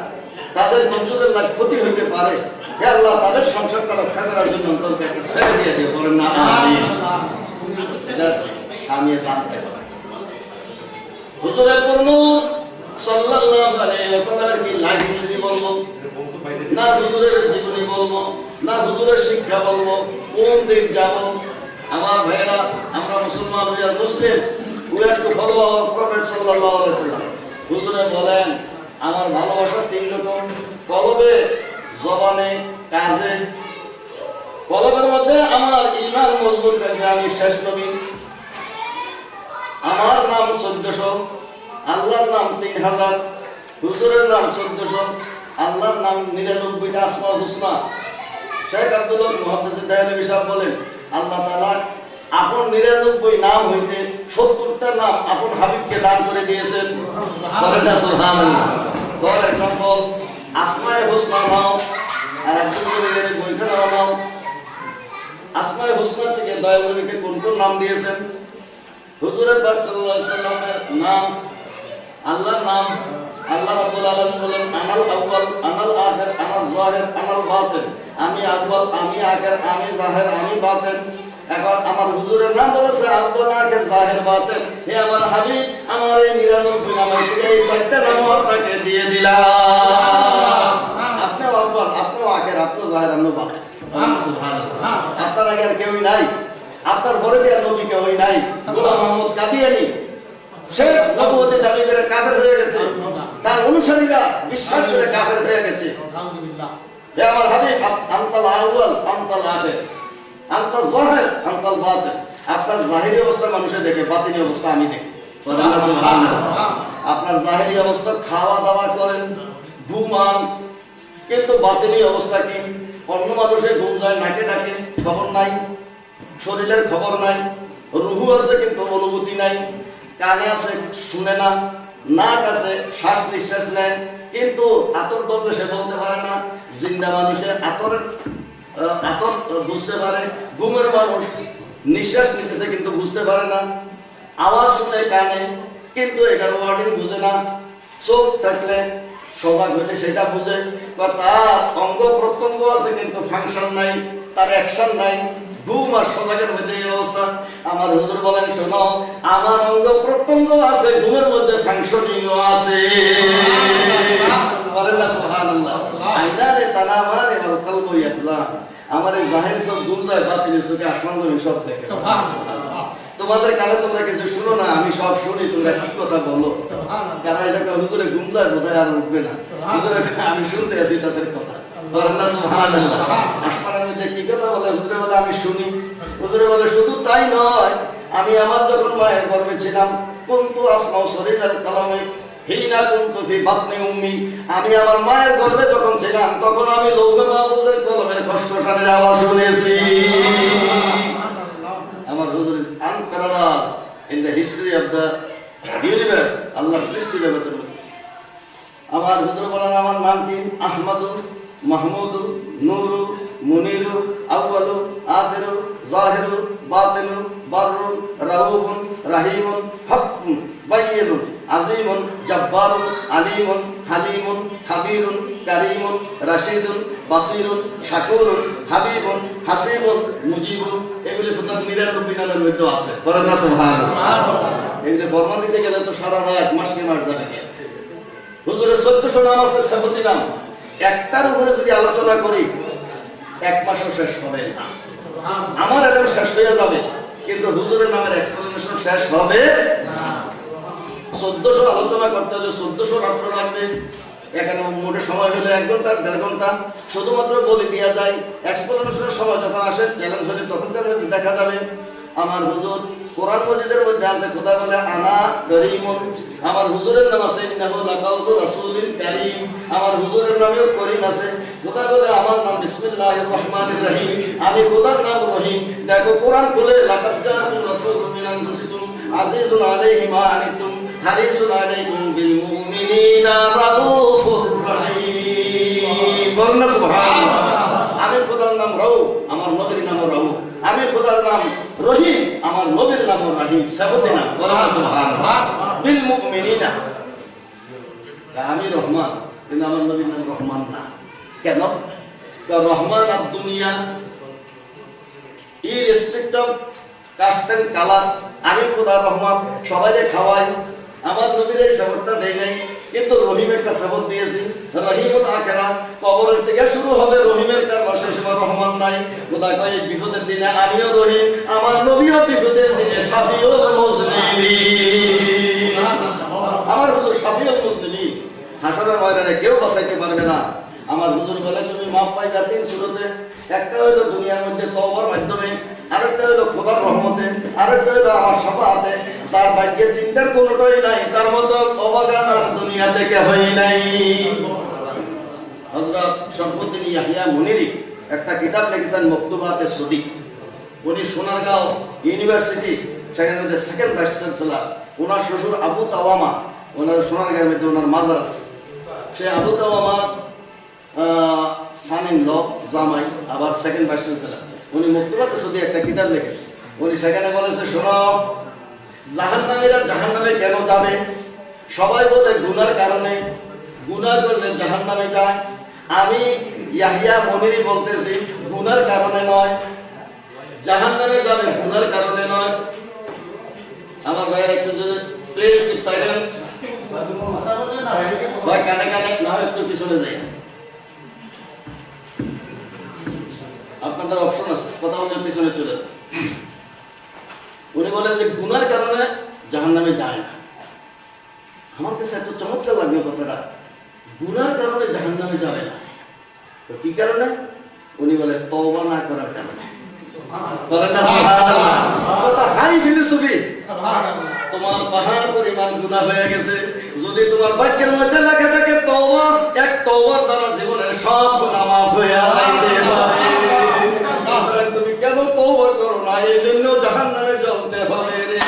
তাদের মঞ্জুরের লাভ ক্ষতি হইতে পারে, হে আল্লাহ তাদের সংসারটা রক্ষা করার জন্য অন্তরকে একটা ছেড়ে দিয়ে দিয়ে বলেন না আমিন। এটা স্বামী জানতে পারে। হুজুরে পুরনুর সাল্লাল্লাহু আলাইহি ওয়াসাল্লামের কি লাইফ হিস্টরি বলবো না, হুজুরের জীবনী বলবো না, হুজুরের শিক্ষা বলবো, কোন দিক যাব? আমার ভাইয়েরা, আমরা মুসলমান, we are Muslim, we have to follow our prophet সাল্লাল্লাহু আলাইহি ওয়াসাল্লাম। হুজুরে বলেন, আমার ভালোবাসা 3 রকম, কলবে, জবানে, কাজে। কলবের মধ্যে আমার ঈমান মজবুত রাখবে, আমি শেষ নবী, আমার নাম 1400, আল্লাহর নাম 3000, হুজুরের নাম 1400, আল্লাহর নাম 99টা আসমাউল হুসনা। শেখ আব্দুল্লাহ মুহাদ্দিস দাহলভী সাহেব বলেন আল্লাহ তাআলা আপন 99 নাম হইতে 70টা নাম আপন হাবিবকে দান করে দিয়েছেন। বলেন সুবহানাল্লাহ। ফর এক্সাম্পল আসমায়ে হুসনা নাও আর একজন বলে বইখানা নাও। আসমায়ে হুসনা থেকে দয়াল নবীকে কোন কোন নাম দিয়েছেন? হুজুর পাক সাল্লাল্লাহু আলাইহি ওয়াসাল্লামের নাম, আল্লাহর নাম, আল্লাহ রাব্বুল আলামিন বলেন আনাল আউয়াল আনাল আখির আনাল যাহির আনাল বাতিন। আমি আউয়াল, আমি আখির, আমি যাহির, আমি বাতিন। এখন আমার হুজুরের নাম বলেছে আউয়াল আখির যাহির বাতিন। হে আমার হাবিব, আমার এই 99 নামের থেকে এই 4টা নাম আপনাকে দিয়ে দিলাম। আপনি আউয়াল, আপনি আখির, আপনি যাহির, আপনি বাতিন। সুবহানাল্লাহ। আপনার আগে আর কেউই নাই, আপনার পরে আর নবী কেউই নাই। গোলাম মোহাম্মদ কাদিয়ানী সে নবুয়তের দাবি করে কাফের হয়ে গেছে, তার অনুসারীরা বিশ্বাস করে কাফের হয়ে গেছে। আলহামদুলিল্লাহ। হে আমার হাবিব, আনতাল আউয়াল আনতাল আখির আনতাল যাহির আনতাল বাতিন। আপনার জাহিরি অবস্থা মানুষে দেখে, বাতিনি অবস্থা আমি দেখি। সুবহানাল্লাহ। আপনার জাহিরি অবস্থা খাওয়া দাওয়া করেন, ঘুমান, কিন্তু বাতিনি অবস্থা কি? অন্য মানুষে ঘুম যায়, নাকে ডাকে, খবর নাই, শরীরের খবর নাই, রুহু আছে কিন্তু অনুভূতি নাই, কানে আছে শুনে না, নাক আছে শ্বাস নিঃশ্বাস নেয় কিন্তু আতর ধরলে সে বলতে পারে না। জিন্দা মানুষের আতর বুঝতে পারে, ঘুমের মানুষ নিঃশ্বাস নিতেছে কিন্তু বুঝতে পারে না, আওয়াজ শুনে কানে কিন্তু এটার ওয়ার্ডিং বুঝে না, চোখ থাকলে সজাগ হলে সেটা বুঝে, বা তার অঙ্গ প্রত্যঙ্গ আছে কিন্তু ফাংশন নাই, তার অ্যাকশন নাই। ঘুম আর সজাগের মধ্যে এই অবস্থা। আমার হুজুর বলেন শোনো, আমার অঙ্গ প্রত্যঙ্গ আছে, ঘুমের মধ্যে ফাংশনিংও আছে। বলেন না সুবহানাল্লাহ। আইনারে তানামারে ওয়াল কলবু ইয়াকজা। আমার এই জাহির সব ঘুম যায়, বাতিনি চোখে আসমান জমিন সব দেখে। সুবহানাল্লাহ। তোমাদের কানে তোমরা কিছু শুনো না, আমি সব শুনি, তোমরা কি কথা বলো। কারা এসে হুজুরে ঘুম যায়, বোধহয় আর উঠবে না, হুজুরে আমি শুনতে আছি তাদের কথা। বলেন না সুবহানাল্লাহ। আসমানের মধ্যে কি কথা বলে? হুজুরে বলে আমি শুনি। হুজুরে বলে শুধু তাই নয়, আমি আমার যখন মায়ের গর্ভে ছিলাম, কুনতু আসমাউ শরীরাল কালামে হিনা কুনতু ফি বাতনি উম্মি। আমি আমার মায়ের গর্ভে যখন ছিলাম তখন আমি লৌহে মাহফুজের কলমের খসখসানির আওয়াজ শুনেছি। আমার হুজুর is unparalleled in the history of the universe, আল্লাহর সৃষ্টি জগতের মধ্যে। আমার হুজুর বলেন আমার নাম কি? আহমদু, মাহমুদু, নূরু, মুনিরু, আউয়ালু, আখিরু, যাহিরু, বাতিনু, বাররু, রাউফুন, রাহিমুন, হাক্কুন, বাইয়িনুন, আজিমুন, জাব্বারুন, আলিমুন, হালিমুন, খাবীরুন, কারীমুন, রাশিদুন, বাসীরুন, শাকুরুন, হাবিবুন, হাসিবুন, মুজিবুন। এগুলি প্রত্যেক 99 নামের মধ্যে আছে। বলেন না সুবহানাল্লাহ। এগুলি ফরমান দিতে গেলে তো সারা রাত মাসকে মাস যাবে। হুজুরের 1400 নাম আছে, 70 নাম। একটার উপরে যদি আলোচনা করি এক মাসও শেষ হবে না। আমার এলেম শেষ হয়ে যাবে, কিন্তু হুজুরের নামের এক্সপ্লেনেশন শেষ হবে না। 1400 আলোচনা করতে হলে 1400 রাত্র লাগবে। এখানে মোটে সময় হলে 1 ঘন্টা 1.5 ঘন্টা শুধুমাত্র বলে দেওয়া যায়। এক্সপ্লেনেশনের সময় যখন আসে, চ্যালেঞ্জ হলে তখনকার মধ্যে দেখা যাবে। আমার হুজুর কোরআন মজিদের মধ্যে আছে, খোদা বলে আনা করিমুন। আমার হুজুরের নাম আছে ইন্নাহু লাকাউলু রাসূলিন কারীম। আমার হুজুরের নামেও করিম আছে। খোদা বলে আমার নাম বিসমিল্লাহির রহমানির রহিম। আমি খোদার নাম রহিম। দেখো কোরআন বলে লাকাদ জাআকুম রাসূলুম মিন আনফুসিকুম আজিজুন আলাইহি মা আনিতুম হারিসুন আলাইকুম বিল মুমিনিনা রাউফুর রহিম। বলেন না সুবহানাল্লাহ। আমি খোদার নাম রাউফ, আমার নবীর নাম রাউফ। আমি খোদার নাম রহিম, আমার নবীর নাম রহিম। 70 নাম। বলেন না সুবহানাল্লাহ। বিল মুমিনিনা, আমি রহমান কিন্তু আমার নবীর নাম রহমান না। কেন? রহমান আর দুনিয়া ইররেসপেক্ট অফ কাস্ট এন্ড কালার। আমি খোদা রহমান, সবাইকে খাওয়াই। আমার নবীর এই সেবকটা দেয় নাই, কিন্তু রহিম একটা সেবক দিয়েছি। রহিমুল আখিরা, কবরের থেকে শুরু হবে রহিমের কারবার, শেষ হবে রহমান নাই। খোদা কয় বিপদের দিনে আমিও রহিম, আমার নবীও বিপদের দিনে শাফিউল মুজনিবিন। আমার হুজুর শাফিউল মুজনিবিন, হাসরের ময়দানে কেউ বাঁচাইতে পারবে না। আমার হুজুর বলে তুমি মাপ পাইবা 3 সূরতে। একটা হলো দুনিয়ার মধ্যে তওবার মাধ্যমে, আরেকটা হলো খোদার রহমতে, আরেকটা হলো আমার শাফাআতে। যার ভাগ্যে 3টার কোনোটাই নাই, তার মতো অবাগান আর দুনিয়া থেকে হয় নাই। হযরত শরফুদ্দীন ইয়াহিয়া মুনিরি একটা কিতাব লিখেছেন মকতুবাতে সদিক। উনি সোনারগাঁও ইউনিভার্সিটি সেখানে সেকেন্ড ভাইস চ্যান্সেলর। ওনার শ্বশুর আবু তাওয়ামা, ওনার সোনারগাঁওয়ের মধ্যে ওনার মাজার আছে। সে আবু তাওয়ামা সান ইন ল জামাই, আবার সেকেন্ড ভাইস চ্যান্সেলর। উনি মকতুবাতে সদিক একটা কিতাব লিখেছেন। উনি সেখানে বলেছে, শোনো, জাহান্নামীরা জাহান্নামে কেন যাবে? সবাই বলে গুনার কারণে, গুনাহ করলে জাহান্নামে যায়। আমি ইয়াহিয়া মুনিরি বলতেছি গুনার কারণে নয়, জাহান্নামে যাবে গুনার কারণে নয়। আমার ভাইয়ের একটু যদি প্লিজ কিপ সাইলেন্স, ভাই কানে কানে না হয় একটু পিছনে যাই। আপনাদের অপশন আছে, কথা বলে পিছনে চলে। উনি বলেন যে গুনার কারণে জাহান্নামে যায় না। আমার কাছে এত চমৎকার লাগলো কথাটা, গুনার কারণে জাহান্নামে যাবে না। তো কি কারণে? উনি বলে তওবা না করার কারণে। High philosophy. তোমার পাহাড় পরিমাণ গুনাহ হয়ে গেছে, যদি তোমার ভাগ্যের মধ্যে লেখা থাকে তওবা, এক তওবার দ্বারা জীবনের সব গুনাহ মাফ হয়ে যেতে পারে। তুমি কেন তওবা করো না? এই জন্য জাহান্নামে জ্বলতে হবে রে।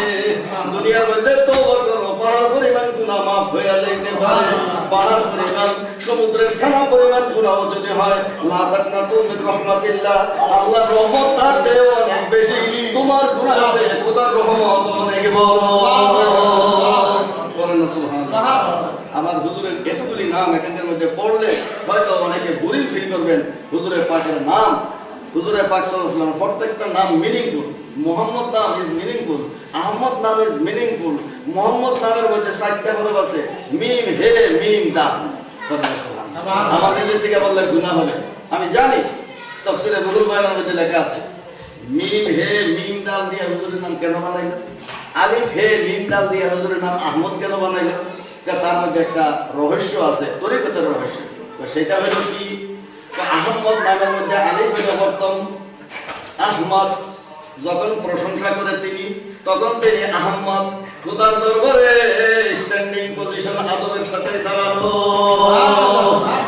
দুনিয়ার মধ্যে তওবা করো, পাহাড় পরিমাণ গুনাহ মাফ হয়ে যেতে পারে। পাহাড় পরিমাণ, সমুদ্রের ফেনা পরিমাণ গুনাহ যদি হয়, লা তাকনাতু মির রাহমাতিল্লাহ, আল্লাহর রহমত তার চেয়ে অনেক বেশি। তোমার গুনাহ চেয়ে খোদার রহমত অনেক বড়। বলেন না সুবহানাল্লাহ। আমার হুজুরের এতগুলি নাম এখানের মধ্যে পড়লে হয়তো অনেকে বোরিং ফিল করবেন। হুজুরের পাকের নাম, হুজুরের পাক সাল্লাল্লাহু আলাইহি ওয়াসাল্লাম প্রত্যেকটা নাম মিনিংফুল। মুহাম্মদ নাম ইজ মিনিংফুল, আহমদ নাম ইজ মিনিংফুল। মুহাম্মদ নামের মধ্যে 4টা হরফ আছে, মিম হে মিম দাল। আমার নিজের থেকে বললে গুনাহ হবে। আমি জানি তাফসীরে রুহুল বায়ানের মধ্যে লেখা আছে মিম হে মিম দাল দিয়ে হুজুরের নাম কেন বানাইলো, আলিফ হে মিম দাল দিয়ে হুজুরের নাম আহমদ কেন বানাইলো। তার মধ্যে একটা রহস্য আছে, তরিকতের রহস্য। সেটা হলো কি, আহমদ নামের মধ্যে আলিফ বিবর্তন। আহমদ যখন প্রশংসা করে তিনি, তখন তিনি আহমদ। খোদার দরবারে স্ট্যান্ডিং পজিশন আদবের সাথে দাঁড়ানো।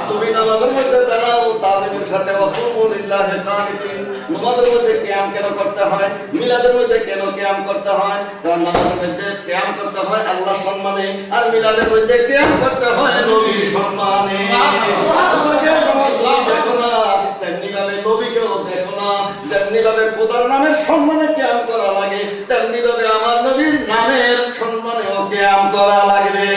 তুমি নামাজের মধ্যে দাঁড়াও তালিমের সাথে, ওয়াকুমু লিল্লাহি কানিতিন। নামাজের মধ্যে কিয়াম কেন করতে হয়? মিলাদের মধ্যে কেন কিয়াম করতে হয়? কারণ নামাজের মধ্যে কিয়াম করতে হয় আল্লাহর সম্মানে, আর মিলাদের মধ্যে কিয়াম করতে হয় নবীর সম্মানে। দেখো না, তেমনি ভাবে নবীকেও দেখো না, যেমনি ভাবে খোদার নামের সম্মানে কিয়াম করা লাগে, তেমনি ভাবে আমার নবীর নামের সম্মানেও কিয়াম করা লাগবে।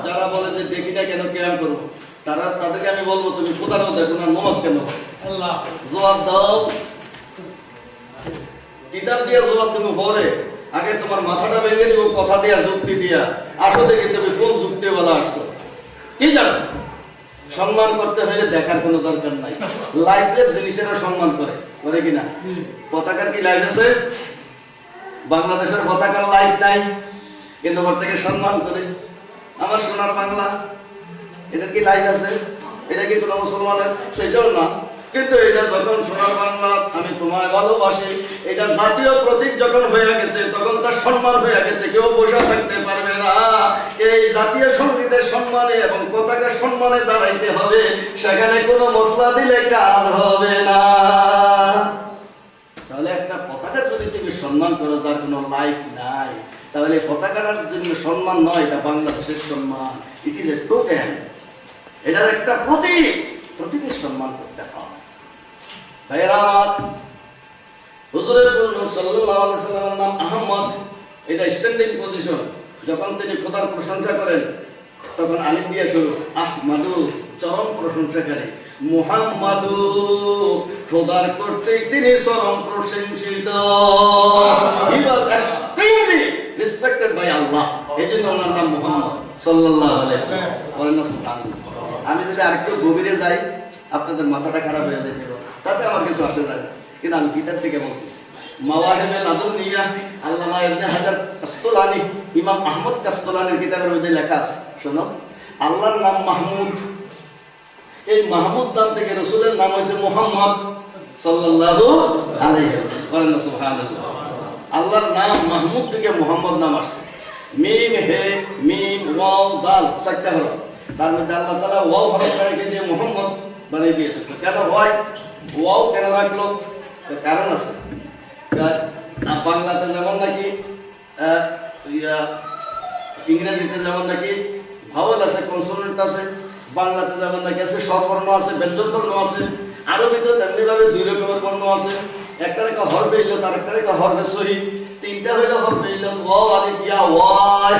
যারা বলে যে দেখি না কেন কিয়াম করবো, তাদেরকে আমি বলবো তুমি খোদারও দেখো না, নামাজ কেন? জবাব দাও, কিতাব দিয়ে জবাব তুমি পরে। আগে তোমার মাথাটা ভেঙে দিব কথা দিয়া, যুক্তি দিয়া। আসো দেখি তুমি কোন যুক্তি বলা আসছো। কি জানো, সম্মান করতে হলে দেখার কোনো দরকার নাই। লাইফের জিনিসেরও সম্মান করে, করে কিনা? পতাকার কি লাইফ আছে? বাংলাদেশের পতাকার লাইফ নাই, কিন্তু ওর থেকে সম্মান করে। আমার সোনার বাংলা, এটার কি লাইফ আছে? এটা কি কোনো মুসলমানের? সেটাও না। কিন্তু এটা যখন সোনার বাংলা, আমি তোমায় ভালোবাসি, এটা জাতীয় প্রতীক যখন হয়ে গেছে, তখন তার সম্মান হয়ে গেছে, কেউ বসে থাকতে পারবে না। এই জাতীয় সঙ্গীতের সম্মানে এবং পতাকার সম্মানে দাঁড়াইতে হবে, সেখানে কোনো মশলা দিলে কাজ হবে না। তাহলে একটা পতাকা যদি তুমি সম্মান করো যার কোনো লাইফ নাই, তাহলে পতাকাটার জন্য সম্মান নয়, এটা বাংলাদেশের সম্মান। ইট ইজ এ টোকেন, এটার একটা প্রতীক, প্রতীকের সম্মান করতে হয়। ভাইয়েরা আমার, হুজুরের সাল্লাল্লাহু আলাইহি ওয়াসাল্লামের নাম আহমদ, এটা স্ট্যান্ডিং পজিশন। যখন তিনি খোদার প্রশংসা করেন, তখন আলিফ দিয়ে শুরু, আহমাদু চরম প্রশংসাকারী, মুহাম্মাদু খোদার কর্তৃক তিনি চরম প্রশংসিত। হি ওয়াজ এক্সট্রিমলি রেসপেক্টেড বাই আল্লাহ। এজন্য ওনার নাম মুহাম্মদ সাল্লাল্লাহু আলাইহি ওয়াসাল্লাম। সুবহানাল্লাহ। আমি যদি আরেকটু গভীরে যাই, আপনাদের মাথাটা খারাপ হয়ে যেতে পারে, তাতে আমার কিছু আসে যায় না, কিন্তু আমি কিতাব থেকে বলতেছি। মাওয়াহিবে লাদুনিয়া আল্লামা ইবনে হাজার কাসতালানি, ইমাম আহমদ কাসতালানির কিতাবের মধ্যে লেখা আছে, শোনো, আল্লাহর নাম মাহমুদ। এই মাহমুদ নাম থেকে রাসূলের নাম হয়েছে মুহাম্মদ সাল্লাল্লাহু আলাইহি ওয়াসাল্লাম। সুবহানাল্লাহ। আল্লাহর নাম মাহমুদ থেকে মুহাম্মদ নাম আসছে। মিম হে মিম ওয়াও দাল 4টা হরফ। তার মধ্যে আল্লাহ তাআলা ওয়াও হরফটাকে দিয়ে মুহাম্মদ বানিয়ে দিয়েছে। কেন হয় ওয়াও কেন রাখলো? কারণ আছে। বাংলাতে যেমন নাকি ইংরেজিতে যেমন নাকি ভাওয়াল আছে, কনসোনেন্ট আছে, বাংলাতে যেমন নাকি আছে স্বরবর্ণ আছে, ব্যঞ্জন বর্ণ আছে, আরবিতে তেমনি ভাবে দুই রকমের বর্ণ আছে। একটা রেখা হরফে ইল্লত, আরেকটা রেখা হরফে সহিহ, তিনটা হইলো হরফে ইল্লত, ওয়াও আলিফ ইয়া ওয়াই,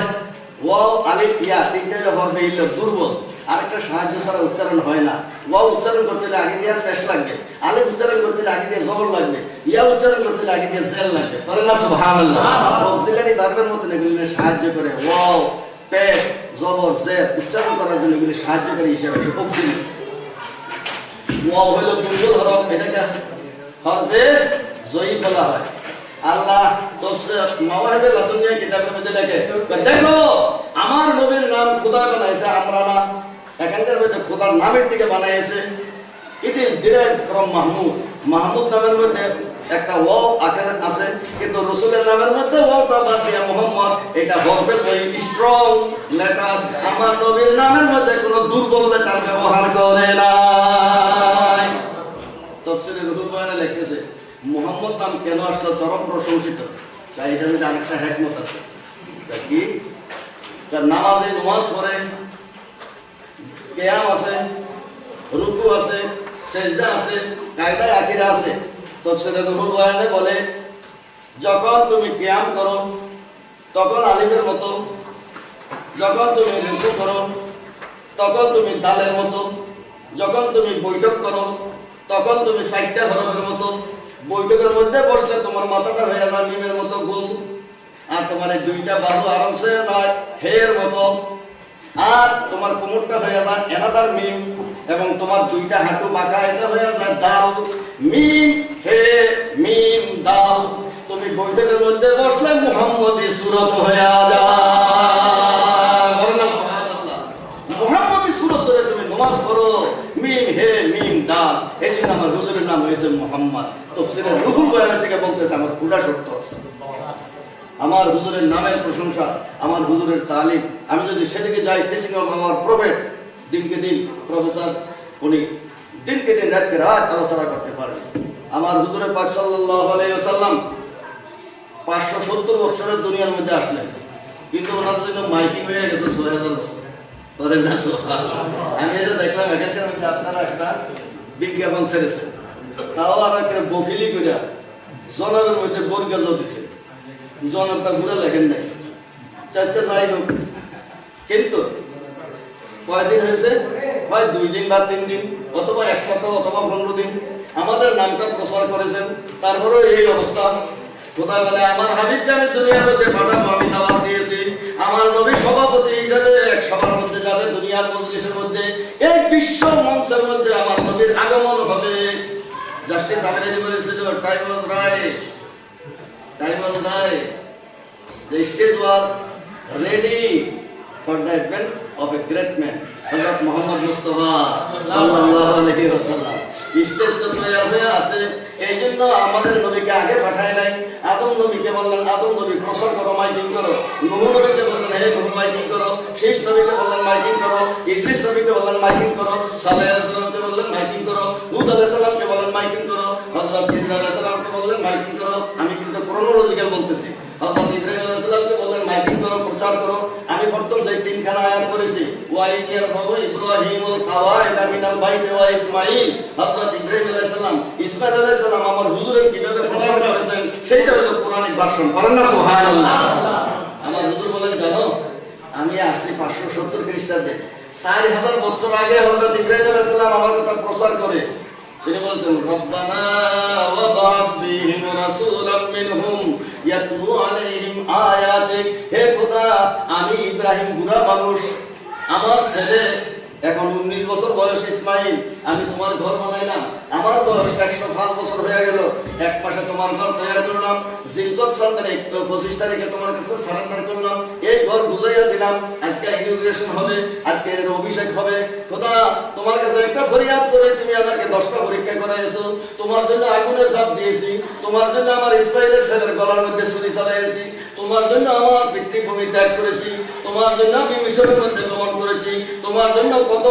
ওয়াও আলিফ ইয়া, তিনটা হইলো হরফে ইল্লত দুর্বল, আরেকটা সাহায্য ছাড়া উচ্চারণ হয় না। ওয়াও উচ্চারণ করতে হলে আগে দিয়ে পেশ লাগবে, আলিফ উচ্চারণ করতে হলে আগে দিয়ে জবর লাগবে, ইয়া উচ্চারণ করতে হলে আগে দিয়ে জেল লাগবে। করেন না সুবহানাল্লাহ? অক্সিলারি ভার্বের মতো এগুলো সাহায্য করে, ওয়াও পেশ জবর জের উচ্চারণ করার জন্য এগুলি সাহায্যকারী হিসেবে অক্সিলারি। ওয়াও হলো দুর্বল হরফ, এটাকে হরফে জয়ী বলা হয়। আল্লাহ মাওয়াহিবে লাদুনিয়া কিতাবের মধ্যে লেখে, দেখো আমার নবীর নাম খোদা বানাইছে, আমরা না। এখানকার মধ্যে খোদার নামের থেকে বানাইছে। It is derived from Mahmud. Mahmud নামের মধ্যে একটা ওয়াও আছে, কিন্তু রাসূলের নামের মধ্যে ওয়াওটা বাদ দিয়ে মুহাম্মদ, এটা হরফে সহিহ স্ট্রং লেটার। আমার নবীর নামের মধ্যে কোনো দুর্বল লেটার ব্যবহার করে নাই। তাফসীরে রুহুল বয়ানে লিখেছে মুহাম্মদ নাম কেন আসলো চরম প্রশংসিত। তাই এটার মধ্যে আরেকটা হিকমত আছে। তা কি? তার নামাজে নামাজ পড়ে, কিয়াম আছে, রুকু আছে, সেজদা আছে, কায়দা আকিরা আছে। তাফসীরে রুহুল বয়ানে বলে যখন তুমি কিয়াম করো তখন আলিফের মতো, যখন তুমি রুকু করো তখন তুমি দালের মতো, যখন তুমি বৈঠক করো তখন তুমি সাইটটা হরফের মতো। বৈঠকের মধ্যে বসলে তোমার মাথাটা হয়ে যায় মিমের মতো গোল, আর তোমার এই দুইটা বাহু আরামসে হয়ে যায় হের মতো, আর তোমার কোমরটা হয়ে যায় এনাদার মিম, এবং তোমার দুইটা হাঁটু বাঁকা, এটা হয়ে যায় দাল। মিম হে মিম দাল। তুমি বৈঠকের মধ্যে বসলে মুহাম্মদি সূরত হয়ে যায়। মুহাম্মদি সূরত ধরে তুমি নামাজ পড়ো, মিম হে মিম দাল। এই জন্য আমার হুজুরের নাম হয়েছে মুহাম্মদ। তাফসীরে রুহুল বয়ান থেকে বলতেছে আমার পুরা সত্য আছে। আমার হুজুরের নামের প্রশংসা, আমার হুজুরের তালিম, আমি যদি সেদিকে যাই, টিচিং অফ আওয়ার প্রফেট, দিনকে দিন প্রফেসর, উনি দিনকে দিন রাতকে রাত আলোচনা করতে পারেন। আমার হুজুরের পাক সাল্লাল্লাহু আলাইহি ওয়াসাল্লাম 570 বছরের দুনিয়ার মধ্যে আসলেন, কিন্তু ওনার জন্য মাইকিং হয়ে গেছে 6000 বছর। ধরেন না সুবহানাল্লাহ। আমি এটা দেখলাম এখানকার মধ্যে আপনারা একটা বিজ্ঞাপন ছেড়েছেন, তাও আর একটা বকিলি করে জনগণের মধ্যে বর্গজ দিছে, জনগণটা ঘুরে লেখেন নাই। চাচা যাই হোক, কিন্তু কয়দিন হয়েছে? হয় 2 দিন বা 3 দিন, অথবা 1 সপ্তাহ, অথবা 15 দিন আমাদের নামটা প্রচার করেছেন, তারপরেও এই অবস্থা। খোদা বলে আমার হাবিবকে আমি দুনিয়ার মধ্যে পাঠাবো, আমি দাওয়াত দিয়েছি। আমার নবী সভাপতি হিসেবে এক সভার মধ্যে যাবে, দুনিয়ার মজলিসের মধ্যে, এই বিশ্ব মঞ্চের মধ্যে আমার নবীর আগমন হবে। জাস্টিস আমিরাজি বলেছিল time was right, time was right, the stage was ready for the advent of a great man, Hazrat Muhammad Mustafa sallallahu alaihi wasallam. Stage তো তৈরি হয়ে আছে, এই জন্য আমাদের নবীকে আগে পাঠায় নাই। আদম নবীকে বললেন আদম নবী প্রচার করো, মাইকিং করো। নূহ নবীকে বললেন হে নূহ মাইকিং করো। শেষ নবীকে বললেন মাইকিং করো। ইদ্রিস নবীকে বললেন মাইকিং করো। সালেহ আলাইহিস সালামকে বললেন মাইকিং করো। হুদ আলাইহিস সালামকে বললেন মাইকিং করো। হযরত ইব্রাহিম আলাইহিস সালামকে বললেন মাইকিং করো। আমি কিন্তু ক্রোনোলজিক্যাল বলতেছি। হযরত ইব্রাহিম আলাইহিস সালামকে বললেন মাইকিং করো, প্রচার করো। আমি প্রথম যে 3খানা আয়াত করেছি, ওয়া ইয়ারফাউ ইব্রাহিমুল কাওয়াইদা মিনাল বাইতি ওয়া ইসমাঈল। হযরত ইব্রাহিম আলাইহিস সালাম, ইসমাঈল আলাইহিস সালাম আমার হুজুরের কিভাবে প্রচার করেছেন সেটা হলো কোরআনিক ভার্সন। করেন না সুবহানাল্লাহ। আমার হুজুর বলেন জানো, আমি আসছি 570 খ্রিস্টাব্দে, 4000 বছর আগে হযরত ইব্রাহিম আলাইহিস সালাম আমার কথা প্রচার করে তিনি বলেছেন রব্বানা ওয়া বা'স ফীহিম রাসূলাম মিনহুম ইয়াতলু আলাইহিম আয়াতিক। হে খোদা, আমি ইব্রাহিম বুড়া মানুষ, আমার ছেলে এখন 19 বছর বয়স ইসমাইল, আমি তোমার ঘর বানাইলাম, আমার বয়স 105 বছর হয়ে গেল, এক মাসে তোমার ঘর তৈরি করলাম, জিলকত সালের 25 তারিখে তোমার কাছে সারেন্ডার করলাম, এই ঘর বুঝাইয়া দিলাম, আজকে ইনঅগ্রেশন হবে, আজকে এর অভিষেক হবে। খোদা, তোমার কাছে একটা ফরিয়াদ করে তুমি আমাকে 10টা পরীক্ষা করাইছো, তোমার জন্য আগুনে ঝাঁপ দিয়েছি, তোমার জন্য আমার ইসমাইলের ছেলের গলার মধ্যে ছুরি চালাইছি, তোমার জন্য আমার পিতৃভূমি ত্যাগ করেছি, তোমার জন্য আমি মিশরের মধ্যে গমন করেছি, তোমার জন্য কত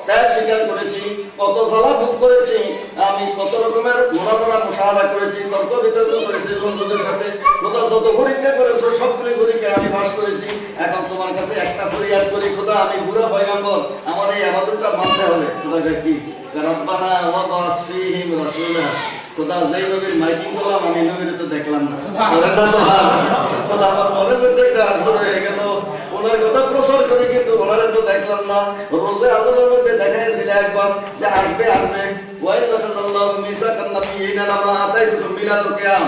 ত্যাগ স্বীকার করেছি, কত জ্বালা ভোগ করেছি, আমি কত রকমের মোনাজারা মুশাহাদা করেছি, তর্ক বিতর্ক করেছি বন্ধুদের সাথে, খোদা যত পরীক্ষা করেছো সবগুলি পরীক্ষা আমি পাস করেছি। এখন তোমার কাছে একটা ফরিয়াদ করি, খোদা আমি বুড়া পয়গম্বর, আমার এই আবাদতটা মানতে হবে। খোদা কি রব্বানা ওয়া বাস ফীহিম রাসূলা, খোদা যেই নবীর মাইকিং করলাম আমি নবীর তো দেখলাম না, খোদা আমার মনের মধ্যে একটা আসর হয়ে গেল, ওনার কথা প্রচার করি কিন্তু ওনারে তো দেখলাম না। রোজে আদমের মধ্যে দেখাইছিল একবার যে আসবে আসবে, ওয়াই লাকাল্লাহু মিসাকান নাবিয়িনা লামা আতাইতুকুম মিনাল কিয়াম,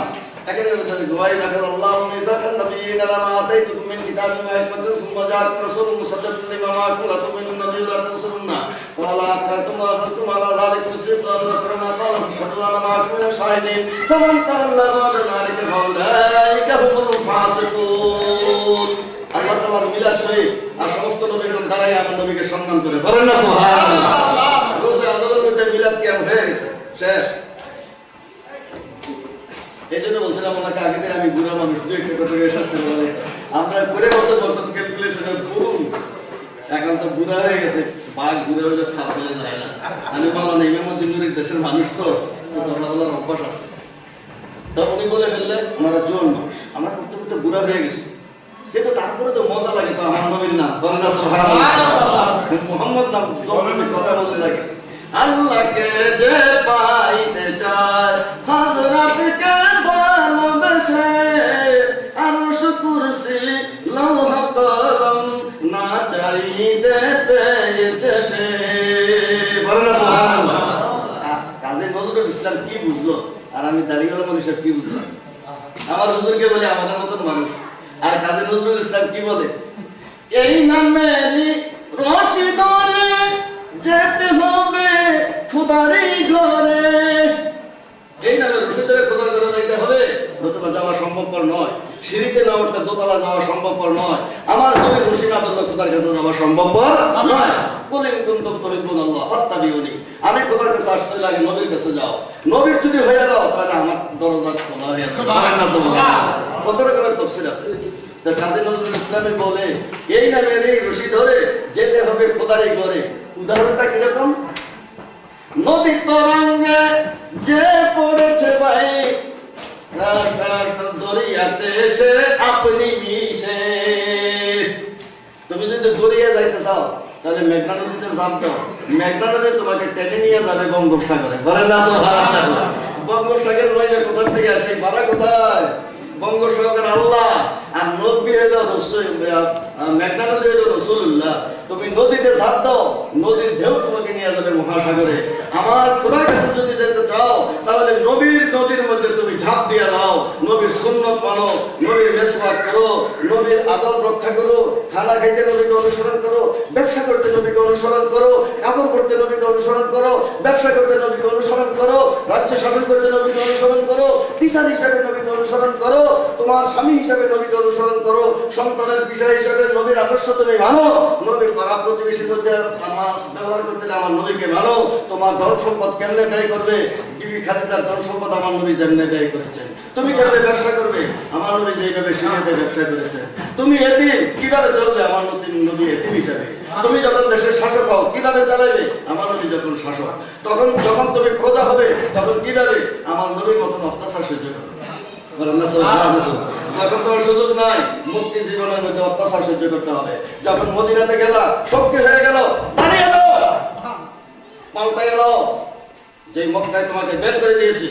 এখানে ওয়াই লাকাল্লাহু মিসাকান নাবিয়িনা লামা আতাইতুকুম মিন কিতাবিন ওয়া হিকমাতিন সুম্মা জাআকুম রাসূলুম মুসাদ্দিকুন লিমা মা'akum লা তু'মিনুন্না বিহি ওয়া লা তানসুরুন্না ওয়া লা আকরাতুম ওয়া আখadtum আলা যালিকুম সিদ্দান ওয়া কারনা ক্বালা ফাশহাদু আনা মা'akum মিনাশ শাহিদিন ফামান তাওয়াল্লা বা'দা যালিকা ফাউলাইকা হুমুল ফাসিকুন। আল্লাহ তাআলার মিলাদ শরীফ আর সমস্ত নবীগণ দ্বারাই আমার নবীকে সম্মান করে, বলেন না সুবহানাল্লাহ। রোজে আদালের মধ্যে মিলাদ কিয়াম হয়ে গেছে, শেষ। এই জন্য বলছিলাম ওনাকে আগে থেকে আমি বুড়া মানুষ, দু একটা কথা শেষ করে বলে আমরা করে বছর বর্তমান ক্যালকুলেশনের করুন, এখন তো বুড়া হয়ে গেছে, বাঘ বুড়া হয়ে খাপ ফেলে যায় না। আমি মাওলানা ইমামউদ্দিন নূরীর দেশের মানুষ তো কথা বলার অভ্যাস আছে, তো উনি বলে ফেললে ওনারা জোয়ান মানুষ, আমরা করতে করতে বুড়া হয়ে গেছি, কিন্তু তারপরে তো মজা লাগে, তো আমার নবীর নাম বলেন না সুবহানাল্লাহ, মুহাম্মদ নাম যখন কথা বলতে লাগে। আল্লাহকে যে পাইতে চায় হযরতকে ভালোবেসে, আরশ কুরসি লৌহ কলম না চাইতে পেয়েছে সে, বলেন না সুবহানাল্লাহ। কাজী নজরুল ইসলাম কি বুঝলো আর আমি দাঁড়িয়েওয়ালা মানুষ কি বুঝলাম? আমার হুজুরকে বলে আমাদের মতন মানুষ, আর কাজী নজরুল ইসলাম কি বলে, এই নামেরই রশি ধরে যেতে হবে খোদারই ঘরে, এই নামে রশি ধরে খোদার ঘরে যাইতে হবে, নতুবা যাওয়া সম্ভবপর নয়, সিঁড়িতে না উঠলে দোতলা যাওয়া সম্ভবপর নয়, আমার নবীর রশি না ধরলে খোদার কাছে যাওয়া সম্ভবপর নয়। কুলিন কুনতুম তুহিব্বুনাল্লাহ ফাত্তাবিউনি, আমি খোদার কাছে আসতে লাগে নবীর কাছে যাও, নবীর যদি হয়ে যাও তাহলে আমার দরজা খোলা হয়ে যাবে, সুবহানাল্লাহ। কত রকমের তাফসীর আছে। তো কাজী নজরুল ইসলামে বলে এই নামের এই রশি ধরে যেতে হবে খোদারই ঘরে। উদাহরণটা কিরকম, নদীর তরঙ্গে যে পড়েছে ভাই দরিয়াতে এসে আপনি মিশে, তুমি যদি দরিয়া যাইতে চাও তাহলে মেঘনা নদীতে ঝাঁপ দাও, মেঘনা নদী তোমাকে টেনে নিয়ে যাবে বঙ্গোপসাগরে, বলেন না সুবহানাল্লাহ। বঙ্গোপসাগরে যাইবে কোথা থেকে আসে, ভাড়া কোথায়? বঙ্গোপসাগর আল্লাহ, আর নবী হলো রাসূল, মেঘনা নদী হলো রাসূলুল্লাহ। তুমি নদীতে ঝাঁপ দাও, নদীর ঢেউ তোমাকে নিয়ে যাবে মহাসাগরে। আমার খোদার কাছে যদি যেতে চাও তাহলে নদীর মধ্যে তুমি ঝাঁপ দিয়ে দাও, নবীর সুন্নত মানো, নবীর মেসওয়াক করো, নবীর আদব রক্ষা করো, খানা খাইতে নবীকে অনুসরণ করো, ব্যবসা করতে নবীকে অনুসরণ করো, কাপড় পরতে নবীকে অনুসরণ করো, ব্যবসা করতে নবীকে অনুসরণ করো, রাজ্য শাসন করতে নবীকে অনুসরণ করো, টিচার হিসাবে নবীকে অনুসরণ করো, তোমার স্বামী হিসাবে নবীকে অনুসরণ করো, সন্তানের বিষয় হিসাবে নবীর আদর্শ তুমি মানো, নবীর পাড়া প্রতিবেশীর মধ্যে আমার ব্যবহার করতে আমার নবীকে মানো। তোমার ধন সম্পদ কেমনে ব্যয় করবে, বিবি খাদিজার ধন সম্পদ আমার নবী যেমনে ব্যয় করেছেন। তুমি কেমনে ব্যবসা করবে, আমার নবী যেভাবে সিরিয়াতে ব্যবসা করেছেন। তুমি এতিম কিভাবে চলবে, আমার নবী এতিম হিসাবে। তুমি যখন দেশের শাসক হও কিভাবে চালাবে, আমার নবী যখন শাসক। তখন যখন তুমি প্রজা হবে তখন কিভাবে আমার নবীর মতন অত্যাচার সহ্য করবে, যখন তোমার সুযোগ নাই মুক্তি জীবনের মধ্যে অত্যাচার সহ্য করতে হবে। যখন মদিনাতে গেলা শক্তি হয়ে গেল, দাঁড়িয়ে গেল, পাল্টে গেল, যে মক্কায় তোমাকে বের করে দিয়েছে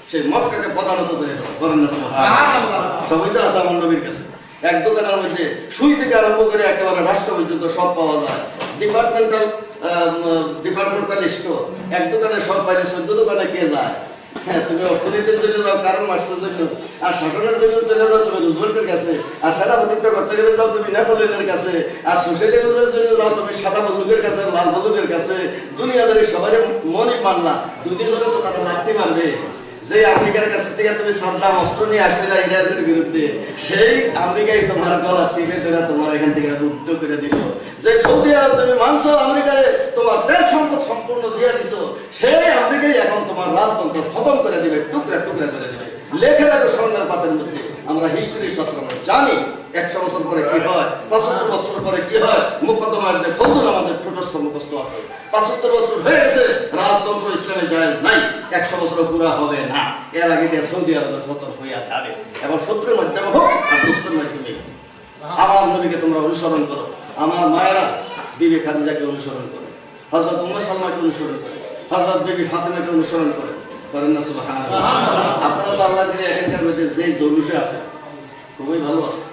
সেই মক্কাকে পদানত করে দাও, বলেন না সুবহানাল্লাহ। সবই তো আছে আমার নবীর কাছে। এক দোকানের মধ্যে সুই থেকে আরম্ভ করে একেবারে রাষ্ট্র পর্যন্ত সব পাওয়া যায়। ডিপার্টমেন্টাল স্টোর, এক দোকানে সব পাইলে 14 দোকানে কে যায়? হ্যাঁ, তুমি অর্থনীতির জন্য যাও কারণ মার্কসের জন্য, আর শাসনের জন্য চলে যাও তুমি রুজভেল্টের কাছে, আর সেনাপতিত্ব করতে গেলে যাও তুমি নেপোলিয়নের কাছে, আর সোশ্যালিজমের জন্য যাও তুমি সাদা বন্দুকের কাছে, লাল বন্দুকের কাছে। দুনিয়াদারি সবাই মনই মানলা, দুদিন ধরে তো তারা লাথি মারবে। যে আমেরিকার কাছ থেকে তুমি সাদ্দাম অস্ত্র নিয়ে আসছিলে ইরানের বিরুদ্ধে, সেই আমেরিকাই তোমার গলা টিপে ধরে তোমার এখান থেকে উদ্যোগ করে দিল। যে সৌদি আরব তুমি মানছো আমেরিকায় তোমার তেল সম্পদ সম্পূর্ণ দিয়ে দিছো, সেই আমেরিকাই এখন তোমার রাজতন্ত্র খতম করে দিবে, টুকরা টুকরা করে দিবে। লেখে রাখো স্বর্ণের পাতের মধ্যে। আমরা হিস্ট্রি ছাত্র, জানি 100 বছর পরে কি হয়, 75 বছর পরে কি হয়। মুকদ্দমা ইবনে খলদুন আমাদের ছোট মুখস্থ আছে। 75 বছর হয়ে গেছে, রাজতন্ত্র ইসলামে জায়েজ নাই, 100 বছর পুরা হবে না। এর আগে দিয়ে সৌদি আরবের পতন হইয়া যাবে। এবং শত্রুর মাধ্যমে হোক আর দুষ্টের মাধ্যমে হোক, আমার নবীকে তোমরা অনুসরণ করো। আমার মায়েরা বিবি খাদিজাকে অনুসরণ করে, হযরত উম্মে সালমাকে অনুসরণ করে, হযরত বিবি ফাতেমাকে অনুসরণ করে। করেন না সুবহানাল্লাহ? আপনারা তো আল্লাহ দিলে এখানকার মধ্যে যে জলুসে আছে খুবই ভালো আছে,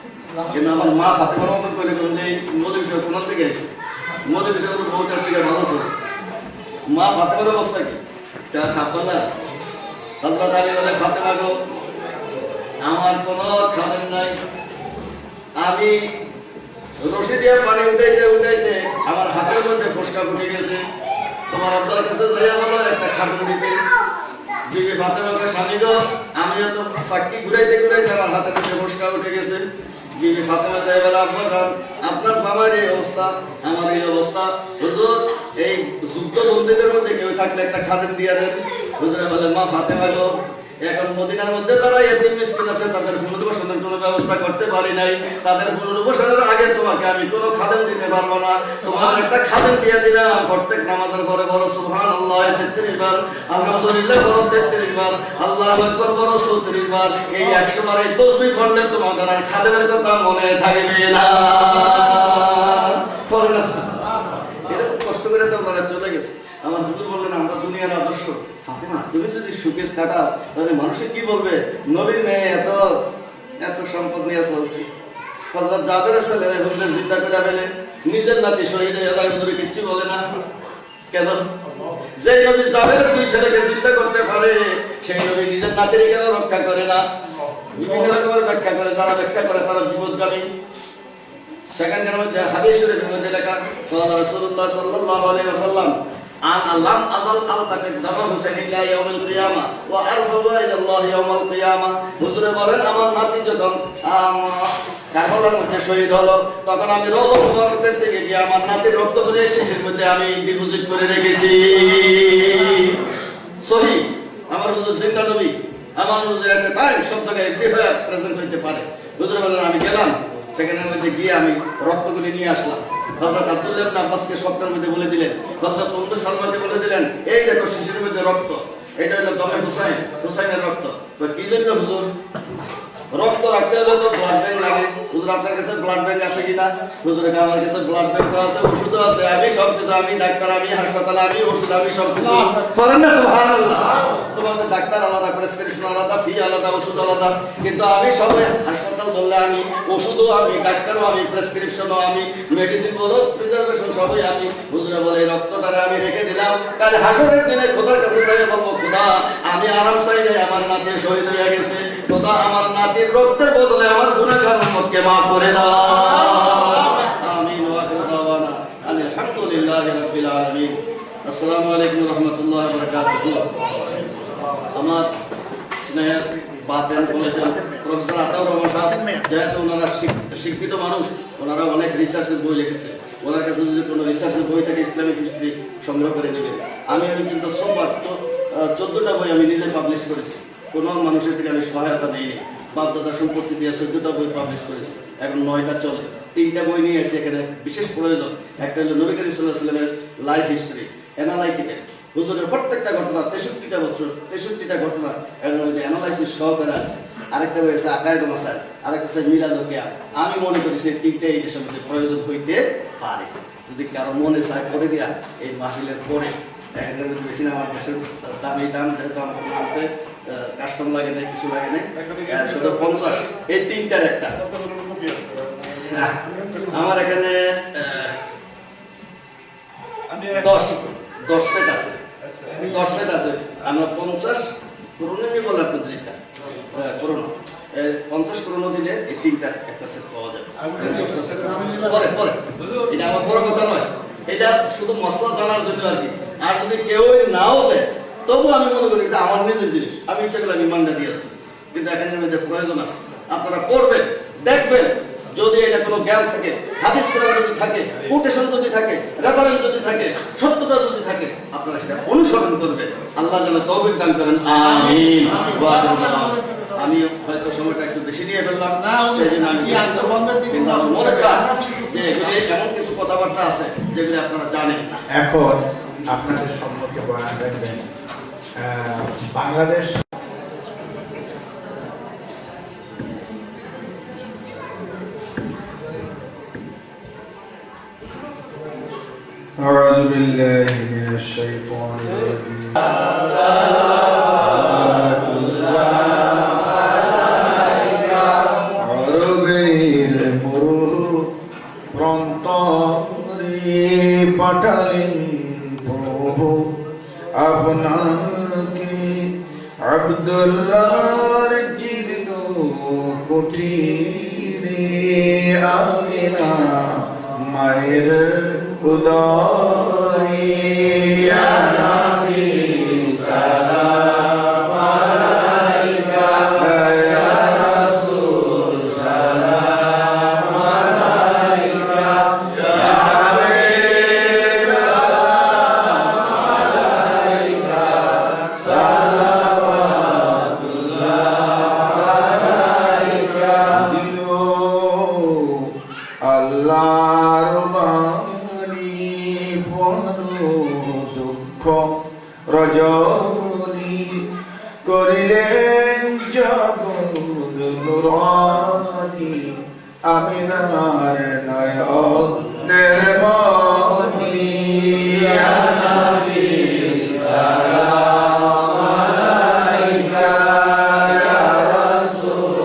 কিন্তু আমার মা ফাতেমার মতন করে কোন এই মোদি বিষয় কোন থেকে এসে মোদি বিষয় বহুটার থেকে ভালো ছিল। মা ফাতেমার অবস্থা কি? আপনারা হযরত আলী বলে, ফাতেমা গো, আমার কোনো খাদেম নাই, আমি রশি দিয়ে পানি উঠাইতে উঠাইতে আমার হাতের মধ্যে ফোসকা ফুটে গেছে, তোমার আব্বার কাছে যাইয়া বলো একটা খাদেম দিতে। বিবি ফাতেমাকে, স্বামী গো, আমিও তো চাকরি ঘুরাইতে ঘুরাইতে আমার হাতের মধ্যে ফোসকা উঠে গেছে। বিবি ফাতেমা যাই বলে, আব্বা খান, আপনার আমার এই অবস্থা, আমার এই অবস্থা, হুজুর এই যুদ্ধ বন্দীদের মধ্যে কেউ থাকলে একটা খাদেম দিয়া দেন। হুজুরে বলে, মা ফাতেমা গো, এখন মদিনার মধ্যে যারা এতিম মিসকিন আছে তাদের পুনর্বাসনের কোনো ব্যবস্থা করতে পারি নাই, তাদের পুনর্বাসনের আগে তোমাকে আমি কোনো খাদেম দিতে পারবো না। তোমাদের একটা খাদেম দিয়ে দিলাম, প্রত্যেক নামাজের পরে বলো সুবহানাল্লাহ 33 বার, আলহামদুলিল্লাহ বলো 33 বার, আল্লাহু আকবার বলো 34 বার। এই 100 বার এই তাসবিহ পড়লে তোমাদের আর খাদেমের কথা মনে থাকবে না। এরকম কষ্ট করে তোমরা চলে গেছে। আমার হুজুর বললেন, আমরা দুনিয়ার আদর্শ। ফাতেমা, তুমি যদি সুখে কাটাও তাহলে মানুষে কি বলবে? নবীর মেয়ে এত এত সম্পদ নিয়ে চলছে। হযরত জাবেরের ছেলেরা হুজুরের জিদ্দা করে ফেলে, নিজের নাতি শহীদ হয়ে যায়, হুজুরে কিচ্ছু বলে না কেন? যে নবী জাবেরের 2 ছেলেকে জিদ্দা করতে পারে, সেই নবী নিজের নাতির কেন রক্ষা করে না? বিভিন্ন রকমের ব্যাখ্যা করে, যারা ব্যাখ্যা করে তারা বিপদগামী। সেখানকার মধ্যে হাদিস শরীফের মধ্যে লেখা, রাসূলুল্লাহ সাল্লাল্লাহু আলাইহি ওয়াসাল্লাম আল্লাহ আযাল আলতাকাত দামা হুসাইন ইলা ইয়াউমিল কিয়ামা ওয়া আরফাউ ইলা আল্লাহ ইয়াউমাল কিয়ামা। হুজুরে বলেন, আমার নাতি যখন কারবালার মধ্যে শহীদ হলো, তখন আমি রওজা মুবারকের থেকে গিয়ে আমার নাতির রক্ত করে শিশির মধ্যে আমি ডিপোজিট করে রেখেছি। সহি আমার হুজুর জিন্দা নবী, আমার হুজুর একটা টাইম সব জায়গায় প্রেজেন্ট হইতে পারে। হুজুরে বলেন, আমি গেলাম, সেখানের মধ্যে গিয়ে আমি রক্তগুলি নিয়ে আসলাম। হযরত আব্দুল্লাহ ইবনে আব্বাসকে স্বপ্নের মধ্যে বলে দিলেন, হযরত উম্মে সালমাকে বলে দিলেন, এই দেখো শিশির মধ্যে রক্ত, এটা হলো দমে হুসাইন, হুসাইনের রক্ত। তো কি জন্য হুজুর? রক্ত রাখতে হলে তো ব্লাড ব্যাংক লাগে। হুজুর, আপনার কাছে ব্লাড ব্যাংক আছে কিনা? হুজুর, আমার কাছে ব্লাড ব্যাংক আছে, ওষুধও আছে, আমি সবকিছু, আমি ডাক্তার, আমি হাসপাতাল, আমি ওষুধ, আমি সবকিছু। করেন না সুবহানাল্লাহ? তোমাদের ডাক্তার আলাদা, প্রেসক্রিপশন আলাদা, ফি আলাদা, ওষুধ আলাদা, কিন্তু আমি সবাই হাসপাতাল বললে আমি, ওষুধও আমি, ডাক্তারও আমি, প্রেসক্রিপশনও আমি, মেডিসিন বলো, প্রিজার্ভেশন সবই আমি। হুজুরে বলে, এই রক্তটারে আমি রেখে দিলাম, কাল হাসরের দিনে খোদার কাছে যাই বলবো, খোদা আমি আরাম চাই নাই, আমার নাতি শহীদ হয়ে গেছে, খোদা আমার নাতির রক্তের বদলে আমার গুনাহগার উম্মতকে মাফ করে দাও। আমিন ওয়া আখিরু দাওয়ানা আলহামদুলিল্লাহি রাব্বিল আলামিন। আসসালামু আলাইকুম ওয়া রাহমাতুল্লাহি ওয়া বারাকাতুহু। আমার স্নেহের বাতেন কলেজের প্রফেসর আতাউর রহমান সাহেব, যেহেতু ওনারা শিক্ষিত মানুষ, ওনারা অনেক রিসার্চের বই লিখেছে, ওনার কাছে যদি কোনো রিসার্চের বই থাকে ইসলামিক হিস্ট্রি সংগ্রহ করে নেবেন। আমি কিন্তু সোমবার 14টা বই আমি নিজে পাবলিশ করেছি, কোনো মানুষের থেকে আমি সহায়তা নেইনি। বাপদাদা সম্পত্তি দিয়ে 14টা বই পাবলিশ করেছি, এখন 9টা চলে। 3টা বই নিয়ে এসে এখানে বিশেষ প্রয়োজন। একটা হলো নবী করিম সাল্লাল্লাহু আলাইহি ওয়াসাল্লামের লাইফ হিস্ট্রি, অ্যানালাইটিক্যাল, হুজুরের প্রত্যেকটা ঘটনা, 63টা বছর, 63টা ঘটনা এর মধ্যে অ্যানালাইসিস সহকারে আছে। আরেকটা হয়েছে আকায়েদুল মাসাইল, আরেকটা হচ্ছে মিলাদুল কিয়াম। আমি মনে করি সেই 3টা এই দেশের মধ্যে প্রয়োজন হইতে পারে। যদি কারো মনে চায় করে দেয়া এই মাহফিলের পরে, এখানে বেশি না, আমার দেশের দামি দাম, যেহেতু আমার নামতে কাস্টম লাগে নাই, কিছু লাগে নাই, 150, এই 3টার একটা। আমার এখানে 10 সেট আছে, 10 সেট আছে। আমরা 50 করোনা নিয়ে বলে আপনাদের এটা করোনা 50 করোনা দিলে এই 3টার একটা সেট পাওয়া যাবে। পরে পরে এটা আমার বড় কথা নয়, এটা শুধু মশলা জানার জন্য আর কি। আর যদি কেউ নাও দেয় তবু আমি মনে করি এটা আমার নিজের জিনিস, আমি ইচ্ছা করলে আমি মান্ডা দিয়ে দেবো। কিন্তু এখানে মধ্যে প্রয়োজন আছে, আপনারা পড়বেন, দেখবেন, যদি এটা কোনো জ্ঞান থাকে, হাদিস কোরআন যদি থাকে, কোটেশন যদি থাকে, রেফারেন্স যদি থাকে, সত্যতা যদি থাকে, আপনারা সেটা অনুসরণ করবেন। আল্লাহ যেন তৌফিক দান করেন। আমিন। আমি হয়তো সময়টা একটু বেশি নিয়ে ফেললাম, সেই জন্য আমি কিন্তু আমার মনে চায় যে এগুলি এমন কিছু কথাবার্তা আছে যেগুলি আপনারা জানেন না। এখন আপনাদের সম্পর্কে বয়ান রাখবেন বাংলাদেশ أعوذ بالله من الشيطان الرجيم عربير مروه প্রন্তরে পাঠালেন প্রভু আপনাকে আব্দুল্লাহর জীর্ণ কুটিরে আমিনা মায়ের উদরে ইয়া নবী সালাম আলাইকা ইয়া রাসূল সালাম আলাইকা ইয়া হাবিব সালাম আলাইকা সালাওয়াতুল্লাহ আলাইকা দিলো আল্লাহর বাণী বলো দুঃখ রজনী করিলেন জগৎ নুরানি আমিনার নয়নের মনি ইয়া নবী সালাম আলাইকা ইয়া রাসূল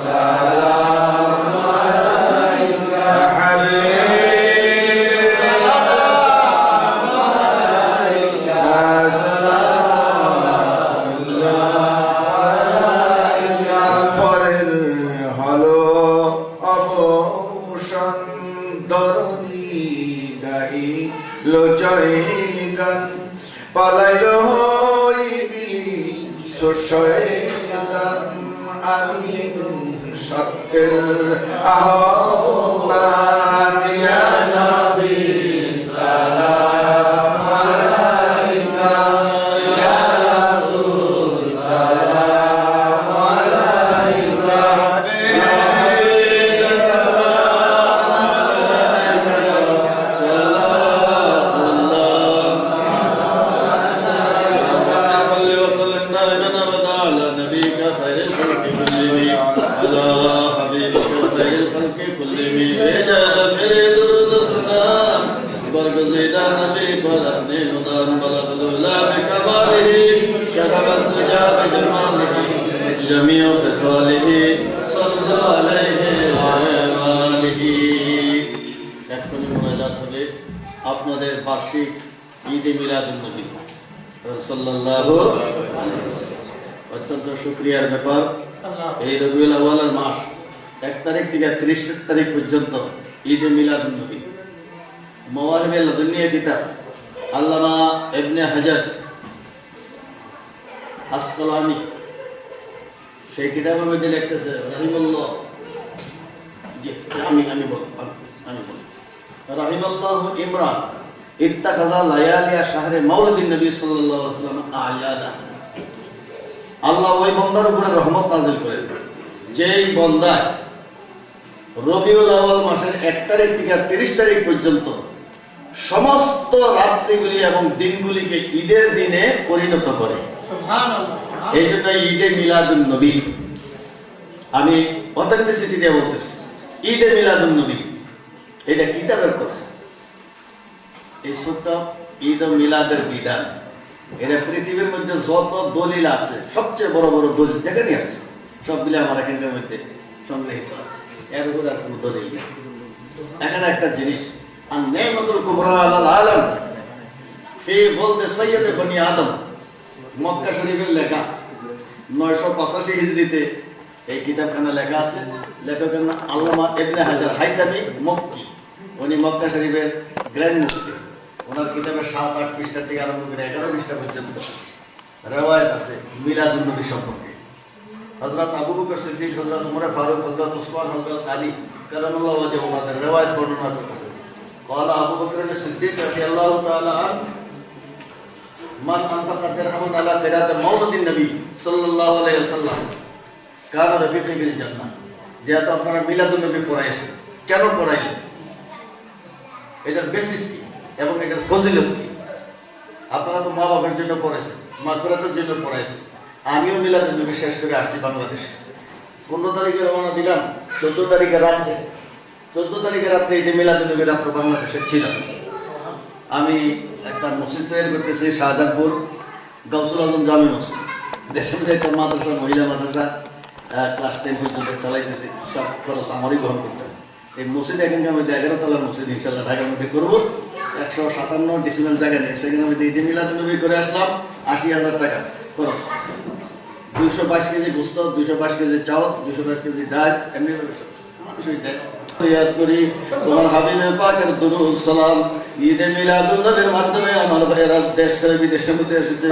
সালাম আলাইকা ইয়া হাবিব সালাম আলাইকা সালাওয়াতুল্লাহ আলাইকা পরের হলো অবসান দরদি গাই লোচয় গান পালাইল ইবলিস শয়তান আনিলেন সত্যের আহ্বান ইয়া নবী সালাম আলাইকা ইয়া রাসূল সালাম আলাইকা ইয়া হাবিব সালাম আলাইকা صل وسلم دائما ابدا على نبيك خير الخلق كلهم على حبيبك خير الخلق كلهم بجا میرے درود سلام برگزیدہ نبی پر اپنے مدام بلغ العلا بکماله شرف الدجا بجماله جميع خصاله صلى عليه وآله এখনই মোনাজাত হবে আপনাদের বার্ষিক ঈদে মিলাদুন নবী সাল্লাল্লাহু আলাইহি ওয়াসাল্লাম। অত্যন্ত শুকরিয়ার ব্যাপার এই রবিউল আউয়ালের মাস 1 তারিখ থেকে 30 তারিখ পর্যন্ত ঈদে মিলাদুন নবী মাওয়াহিব লাদুনিয়া কিতাব আল্লামা ইবনে হাজার আসকালানি সেই কিতাবের মধ্যে লিখতেছে রাহিমাল্লাহ রাহিমাল্লাহু ইমরান ইত্তাখাযা লায়ালিয়া শাহরে মাউলিদিন নবী সাল্লাল্লাহু আলাইহি ওয়াসাল্লাম আয়াদা। আল্লাহ ওই বান্দার উপরে রহমত নাযিল করেন যেই বান্দা রবিউল আউয়াল মাসের 1 তারিখ থেকে 30 তারিখ পর্যন্ত সমস্ত রাত্রিগুলি এবং দিনগুলিকে ঈদের দিনে পরিণত করে। সুবহানাল্লাহ। এই জন্য ঈদে মিলাদুন নবী আমি অথেন্টিসিটি দিয়ে বলতেছি। ঈদে মিলাদুন নবী এটা কিতাবের কথা। এই ছোট্ট ঈদ ও মিলাদের বিধান এটা পৃথিবীর মধ্যে যত দলিল আছে সবচেয়ে বড় বড় দলিল যেখানে আছে সবগুলি আমার এখানকার মধ্যে সংগৃহীত আছে, এর উপর আর কোনো দলিল নেই। এখানে একটা জিনিস আর নেমাতুল কুবরা আলাল আলম ফি বলতে সৈয়দে বনি আদম মক্কা শরীফের লেখা 985 হিজরিতে এই কিতাবখানা লেখা আছে। লেখকের নাম আল্লামা ইবনে হাজার হাইতামি মক্কি, উনি মক্কা শরীফের গ্র্যান্ড মুফতি। ওনার কিতাবের 7-8 পৃষ্ঠা থেকে আরম্ভ করে 11 পৃষ্ঠা পর্যন্ত রেওয়ায়েত আছে মিলাদুন নবী সম্পর্কে। হযরত আবু বকর সিদ্দিক, হযরত উমর ফারুক, হযরত উসমান, হযরত আলী কারামাল্লাহু ওয়াজহু ওনাদের রেওয়ায়েত বর্ণনা করতেছে। قال আবু বকর সিদ্দিক রাদিয়াল্লাহু তাআলা আন মান আনফাকা দিরহামান আলা কিরাত মাউলিদিন নবী সাল্লাল্লাহু আলাইহি ওয়াসাল্লাম কারণ রফিকুল জান্নাহ, যেহেতু আপনারা মিলাদুন নবী পড়াইছেন, কেন পড়াইলেন, এটার বেসিস কি এবং এটার ফজিলত কি? আপনারা তো মা বাবার জন্য পড়াইছেন, মাগফিরাতের জন্য পড়াইছেন। আমিও মিলাদুন নবী শেষ করে আসছি বাংলাদেশে। 15 তারিখে রওনা দিলাম, 14 তারিখে রাত্রে এই যে মিলাদুন নবী রাত্র বাংলাদেশে ছিলাম। আমি একটা মসজিদ তৈরি করতেছি শাহজাহানপুর, গাউসুল আজম জামি মসজিদ। দেশের মধ্যে একটা মাদ্রাসা, মহিলা মাদ্রাসা, ক্লাস 10 পর্যন্ত চালাইতেছি, সব খরচ আমারই বহন করতে হবে। এই মসজিদ এখানকার মধ্যে 11 তলার মসজিদ ইনশাল্লাহ ঢাকার মধ্যে করবো, 157 ডিসিমেল জায়গা নিয়ে। সেখানে আমি ঈদে মিলাদুন নবী করে আসলাম, 80,000 টাকা খরচ। 222 কেজি গোস্ত, 222 কেজি চাউল, 222 কেজি ডাল, এমনি মানুষই দেয়। ইয়াদ করি তোমার হাবিবে পাকের দুরূদ সালাম। ঈদে মিলাদুন নবীর মাধ্যমে আমার ভাইয়েরা দেশ ছেড়ে বিদেশের মধ্যে এসেছে।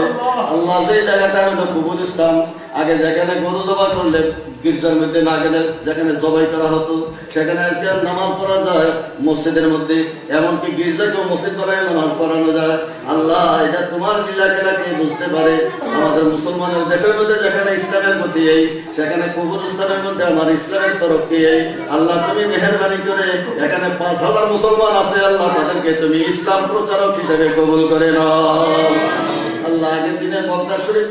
আল্লাহ যে জায়গাটা হলো কবরস্থান, আগে যেখানে গরু জবাই করলে গির্জার মধ্যে না গেলে যেখানে জবাই করা হতো, সেখানে আজকে নামাজ পড়া যায় মসজিদের মধ্যে, এমনকি গির্জাকেও মসজিদ করায় নামাজ পড়ানো যায়। আল্লাহ এটা তোমার লীলা খেলা কে বুঝতে পারে? আমাদের মুসলমানের দেশের মধ্যে যেখানে ইসলামের প্রতি এই, সেখানে কবরস্থানের মধ্যে আমার ইসলামের তরফ কি এই। আল্লাহ তুমি মেহেরবানি করে এখানে 5,000 মুসলমান আছে, আল্লাহ তাদেরকে তুমি ইসলাম প্রচারক হিসেবে কবুল করে নাও। আল্লাহ আগের দিনে মক্কা শরীফ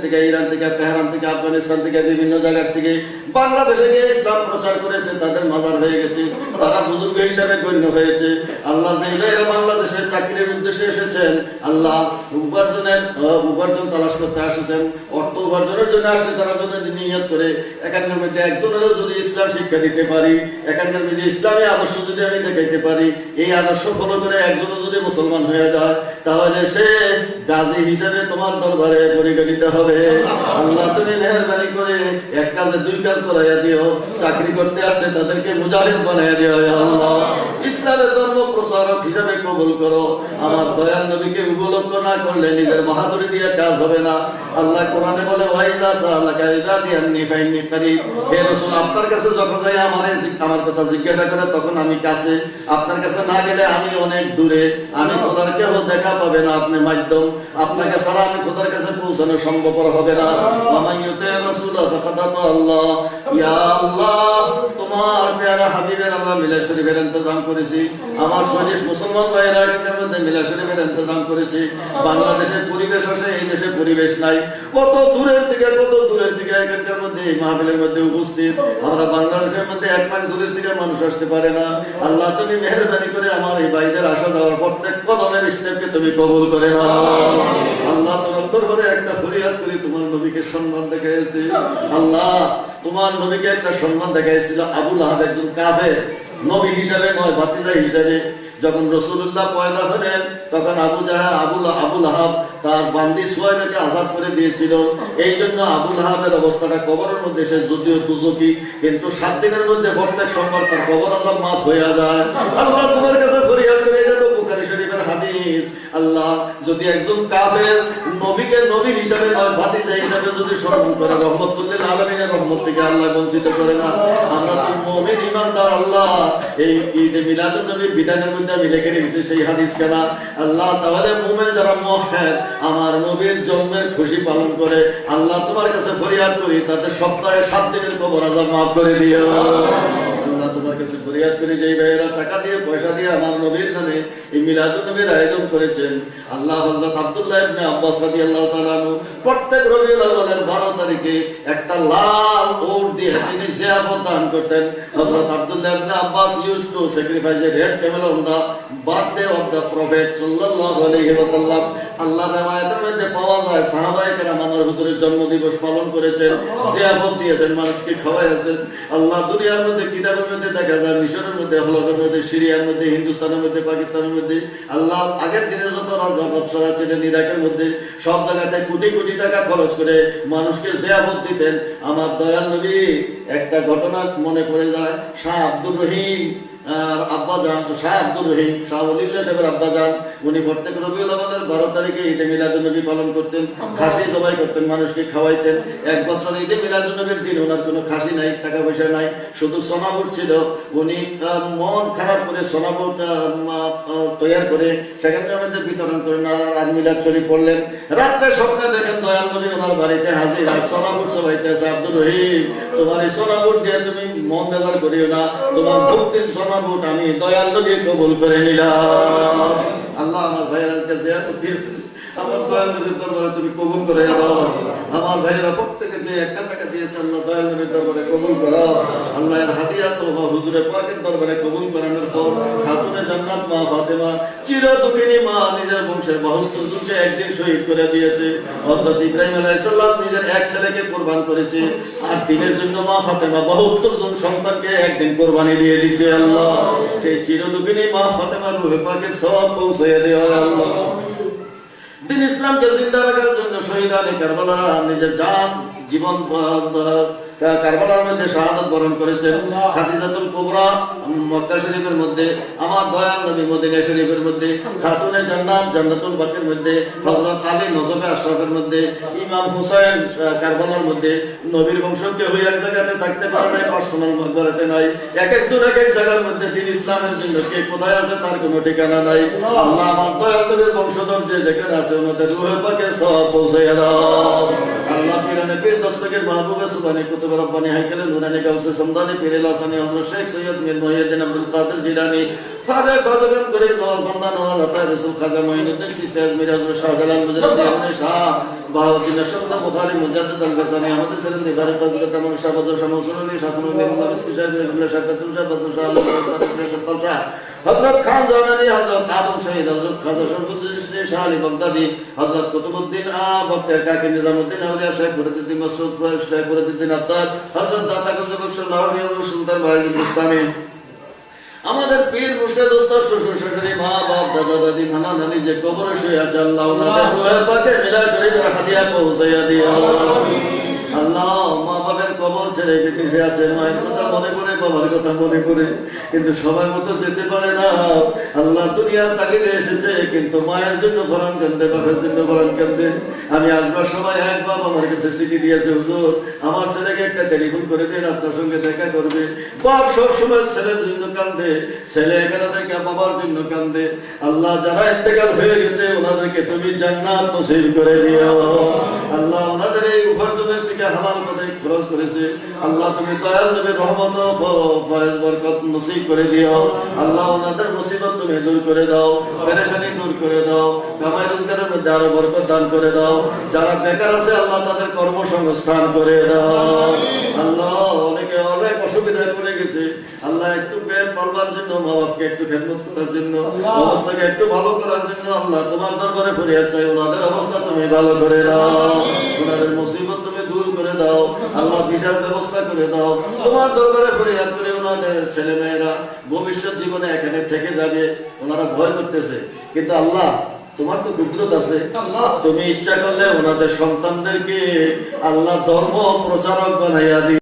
থেকে, ইরান থেকে, তেহরান থেকে, আফগানিস্তান থেকে, বিভিন্ন জায়গার থেকে বাংলাদেশে গিয়ে ইসলাম প্রচার করেছে, তাদের মাজার হয়ে গেছে, তারা বুজুর্গ হিসাবে গণ্য হয়েছে। আল্লাহ যে মেয়েরা বাংলাদেশে চাকরির উদ্দেশ্যে এসেছেন, আল্লাহ উপার্জন তালাশ করতে আসেছেন, অর্থ উপার্জনের জন্য আসছে, তারা যদি নিয়ত করে এখানকার মধ্যে একজনেরও যদি ইসলাম শিক্ষা দিতে পারি, এখানকার মধ্যে ইসলামী আদর্শ যদি আমি দেখাইতে পারি, এই আদর্শ ফলো করে একজনও যদি মুসলমান হয়ে যায়, তাহলে সে গাজী হিসেবে তোমার দরবারে পরিগণিত হবে। আল্লাহ তুমি মেহেরবানি করে এক কাজে 2 কাজ করাইয়া দিও, চাকরি করতে আসছে তাদেরকে মুজাহিদ বানাইয়া দিও। আল্লাহ ইসলামের ধর্ম প্রচারক হিসেবে কবুল করো। আমার দয়াল নবীকে উপলক্ষ না করলে নিজের বাহাদুরি দিয়ে কাজ হবে না। আল্লাহ কোরআনে বলে ওয়াইজা সালাকা ইবাদি আন্নী ফাইন্নী করিব। হে রাসূল, আপনার কাছে যখন যাই আমার কথা জিজ্ঞাসা করে তখন আমি কাছে, আপনার কাছে না গেলে আমি অনেক দূরে, আমি খোদার কেউ দেখা পাবে না, আপনি মাধ্যম, আপনাকে ছাড়া আমি খোদার কাছে পৌঁছানো সম্ভবপর হবে না। আমাইয়ুতে রাসূল ফাকাদ আল্লাহ। ইয়া আল্লাহ, তোমার প্যারা হাবিবের আমরা মিলাদ শরীফের ইন্তজাম করেছি, আমার শরীফ মুসলমান ভাইরা এর মধ্যে মিলাদ শরীফের ইন্তজাম করেছি। বাংলাদেশের পরিবেশ আছে, এই দেশে পরিবেশ নাই, কত দূরের থেকে এখানকার মধ্যে এই মাহফিলের মধ্যে উপস্থিত। আমরা বাংলাদেশের মধ্যে 1 মাইল দূরের থেকে মানুষ আসতে পারে না। আল্লাহ তুমি মেহেরবানি করে আমার এই ভাইদের আসা যাওয়ার প্রত্যেক কদমের স্টেপকে তুমি কবুল করে নাও। আল্লাহ তোমার দরবারে একটা ফরিয়াদ করি, তোমার নবীকে সম্মান দেখাইছে। আল্লাহ তোমার নবীকে একটা সম্মান দেখাইছিল। আবু লাহাব একজন কাফের, নবী হিসাবে নয়, ভাতিজা হিসাবে। যখন রাসূলুল্লাহ পয়দা হলেন তখন আবু লাহাব তার বান্দি সুহাইবকে আযাদ করে দিয়েছিল। এই জন্য আবু লাহাবের অবস্থাটা কবরের মধ্যে, সে যদিও দুজকি, কিন্তু 7 দিনের মধ্যে প্রত্যেক সোমবার তার কবর আযাব মাফ হয়ে যায়। আল্লাহ তোমার কাছে ফরিয়াদ করে, এটা তো বুখারী শরীফের হাদিস। আল্লাহ যদি একজন কাফের নবীকে নবী হিসাবে নয়, ভাতিজা হিসাবে যদি সম্মান করে, রহমতুল লিল আলামিনের রহমত থেকে আল্লাহ বঞ্চিত করে না। আমরা তো মুমিন ইমানদার। আল্লাহ এই ঈদে মিলাদুন নবী বিধানের মধ্যে আমি লিখে রেখেছি সেই হাদিস কেনা। আল্লাহ তাহলে মুমিন যারা মুওয়াহহিদ, আমার নবীর জন্মের খুশি পালন করে, আল্লাহ তোমার কাছে ফরিয়াদ করি তাদের সপ্তাহে 7 দিনের কবর আযাব মাফ করে দিও। আল্লাহ তোমার কাছে ফরিয়াদ করি, যে ভাইয়েরা টাকা দিয়ে পয়সা দিয়ে আমার নবীর নামে এই মিলাদুন নবীর আয়োজন করেছেন, আল্লাহ হযরত আব্দুল্লাহ ইবনে আব্বাস রাদিয়াল্লাহু তাআলা আনহু প্রত্যেক রবিউল আউয়ালের 12 তারিখে একটা লাল উট দিয়ে তিনি জিয়াফত দান করতেন। হযরত আব্দুল্লাহ ইবনে Abbas used to sacrifice a red camel on the birthday of the prophet sallallahu alaihi wasallam. আল্লাহর রওয়ায়াতের মধ্যে পাওয়া যায় সাহাবায়ে কেরাম আমার হুজুরের জন্মদিবস পালন করেছেন, জিয়াফত দিয়েছেন, মানুষকে খাওয়াইছেন। আল্লাহ দুনিয়ার মধ্যে কিতাবের মধ্যে দেখা যায়, মিশরের মধ্যে, হলকের মধ্যে, সিরিয়ার মধ্যে, হিন্দুস্তানের মধ্যে, পাকিস্তানের মধ্যে, আল্লাহ আগের দিনে যত রাজা বাদশারা ছিলেন ইরাকের মধ্যে, সব জায়গাতে কোটি কোটি টাকা খরচ করে মানুষকে জিয়াফত দিতেন। আমার দয়াল নবী একটা ঘটনা মনে পড়ে যায়, শাহ আব্দুর রহিম আব্বাজান, শাহ আব্দুর রহিম শাহ ওলিউল্লাহ সাহেবের আব্বাজান, উনি প্রত্যেক রবিউল আউয়ালের 12 তারিখে ঈদে মিলাদুন নবী পালন করতেন, খাসি জবাই করতেন, মানুষকে খাওয়াইতেন। এক বছর ঈদে মিলাদুন নবীর দিন ওনার কোনো খাসি নাই, টাকা পয়সা নাই, শুধু সোনাবুট ছিল। উনি মন খারাপ করে সোনাবুট তৈরি করে সেখানে আমাদের বিতরণ করেন আর মিলাদ শরীফ পড়লেন। রাত্রে স্বপ্নে দেখেন দয়াল নবী ওনার বাড়িতে হাজির, আর সোনাবুট সবাইতে আছে, আব্দুর রহিম, তোমার এই সোনাবুট দিয়ে তুমি মন ব্যবহার করিও না, তোমার ভক্তির সোনাবুট আমি দয়াল নবী কবুল করে নিলাম। আল্লাহ আমার ভাইয়ের আজকে জিয়ারত দিয়েছেন, আমার দয়াল নবীর দরবারে তুমি কবুল করে দাও। আমার ভাইয়েরা প্রত্যেকে যে 1 টাকা দিয়েছে আল্লাহ দয়াল নবীর দরবারে কবুল করো। আল্লাহ এর হাদিয়া তো হুজুরে পাকের দরবারে কবুল করানোর পর খাতুনে জান্নাত মা ফাতেমা চির দুঃখিনী মা নিজের বংশের 72 জনকে একদিন শহীদ করে দিয়েছে। হযরত ইব্রাহিম আলাইহিস সালাম নিজের এক ছেলেকে কুরবান করেছে, আর দিনের জন্য মা ফাতেমা 72 জন সন্তানকে একদিন কুরবানি দিয়ে দিয়েছে। আল্লাহ সেই চির দুঃখিনী মা ফাতেমার রূহে পাকের সওয়াব পৌঁছে দেওয়া আল্লাহ। দিন ইসলামকে জিন্দা রাখার জন্য শহীদানে কারবালা নিজের জান জীবন কারবালার মধ্যে শাহাদাত বরণ করেছেন। খাদিজাতুল কুবরা মক্কা শরীফের মধ্যে, আমার দয়াল নবী মদিনা শরীফের মধ্যে, খাতুনে জান্নাত জান্নাতুল বাকির মধ্যে, হযরত আলী নজবে আশরাফের মধ্যে, ইমাম হুসাইন কারবালার মধ্যে। নবীর বংশ কেউ এক জায়গাতে থাকতে পারে নাই, পার্সোনাল মকবরাতে নাই, এক একজন এক এক জায়গার মধ্যে দিন ইসলামের জন্য কে কোথায় আছে তার কোনো ঠিকানা নাই। আল্লাহ আমার দয়াল নবীর বংশধর যে যেখানে আছে ওনাদের রূহে পাকে সওয়াব পৌঁছাইয়া দাও। আল্লাহ পীরানে পীর দস্তগীর মাহবুবে সুবহানী কুতুব রব্বানী হাইকেলে নুরানি গাউসে সমদানি পীর লাসানি হযরত শেখ সৈয়দ মীর মুহিউদ্দিন আব্দুল কাদের জিলানী খাজা খাজাগান করিম নওয়াজ বান্দা নওয়াজ আতা রাসূল খাজা মুঈনুদ্দিন চিশতি আজমির হযরত শাহজালাল মুজাদ্দিদ ইবনে শাহ বাহাউদ্দিন শমদা বুখারী মুজাদ্দিদ আল গাসানি আহমদ সেলিম নিগারি ফজলত তামান শাহবাদ শামসুল্লাহ শাহনুল মোহাম্মদ মিসকি সাহেব ইবনে শাকাতুল শাহ বদর শাহ আল-তালশা হযরত খান জানানী হযরত আদম শহীদ হযরত খাজা শরফুদ্দিন শাহ আলী বাগদাদি হযরত কুতুবউদ্দিন বক্তের কাকি নিজামউদ্দিন আউলিয়া শেখ ফরিদউদ্দিন মাসউদ শেখ ফরিদউদ্দিন আফতার হযরত দাতা কুতুবুশ লাহোরী হযরত সুলতান বাহিদ মুস্তামি আমাদের পীর মুর্শিদ উস্তাদ শ্বশুর শাশুড়ি মা বাপ দাদা দাদি নানা নানি যে কবরে শুয়ে আছে আল্লাহ ওনাদের রূহে পাকে মিলাদ শরীফের হাদিয়া পৌঁছাইয়া দিও। আল্লাহ মা বাবার কবর ছেড়ে বিদেশে আছে, মায়ের কথা মনে পড়ে বাবার কথা মনে পড়ে, কিন্তু সময় মতো যেতে পারে না। আল্লাহ দুনিয়ার তাগিদে এসেছে, কিন্তু মায়ের জন্য ফরান কান্দে, বাবার জন্য ফরান কান্দে। আমি আসবার সময় এক বাপ আমার কাছে চিঠি দিয়েছে, হুজুর আমার ছেলেকে একটা টেলিফোন করে দিন, আপনার সঙ্গে দেখা করবে। বাপ সবসময় ছেলের জন্য কান্দে, ছেলে এখানে থেকে বাবার জন্য কান্দে। আল্লাহ যারা ইন্তেকাল হয়ে গেছে ওনাদেরকে তুমি জান্নাত নসিব করে দিও। আল্লাহ ওনাদের এই উপার্জনের থেকে হালাল পথে খরচ করেছে, আল্লাহ তুমি দয়াল নবীর রহমত ও ফয়েজ বরকত নসিব করে দিও। আল্লাহ ওনাদের মুসিবত তুমি দূর করে দাও, পেরেশানি দূর করে দাও, কামাই রোজগারের মধ্যে আরো বরকত দান করে দাও। যারা বেকার আছে আল্লাহ তাদের কর্মসংস্থান করে দাও। আল্লাহ অনেকে অনেক অসুবিধায় পড়ে গেছে, আল্লাহ একটু পেট পালবার জন্য, মা বাপকে একটু খেদমত করার জন্য, অবস্থাকে একটু ভালো করার জন্য আল্লাহ তোমার দরবারে ফরিয়াদ চাই, ওনাদের অবস্থা তুমি ভালো করে দাও, ওনাদের মুসিবত তুমি দূর করে দাও। আল্লাহ ভিসার ব্যবস্থা করে দাও, তোমার দরবারে ফরিয়াদ করে ওনাদের ছেলে মেয়েরা ভবিষ্যৎ জীবনে এখানে থেকে যাবে, ওনারা ভয় করতেছে, কিন্তু আল্লাহ তোমার তো কুদরত আছে, তুমি ইচ্ছা করলে ওনাদের সন্তানদেরকে আল্লাহ ধর্ম প্রচারক বানাইয়া দিও।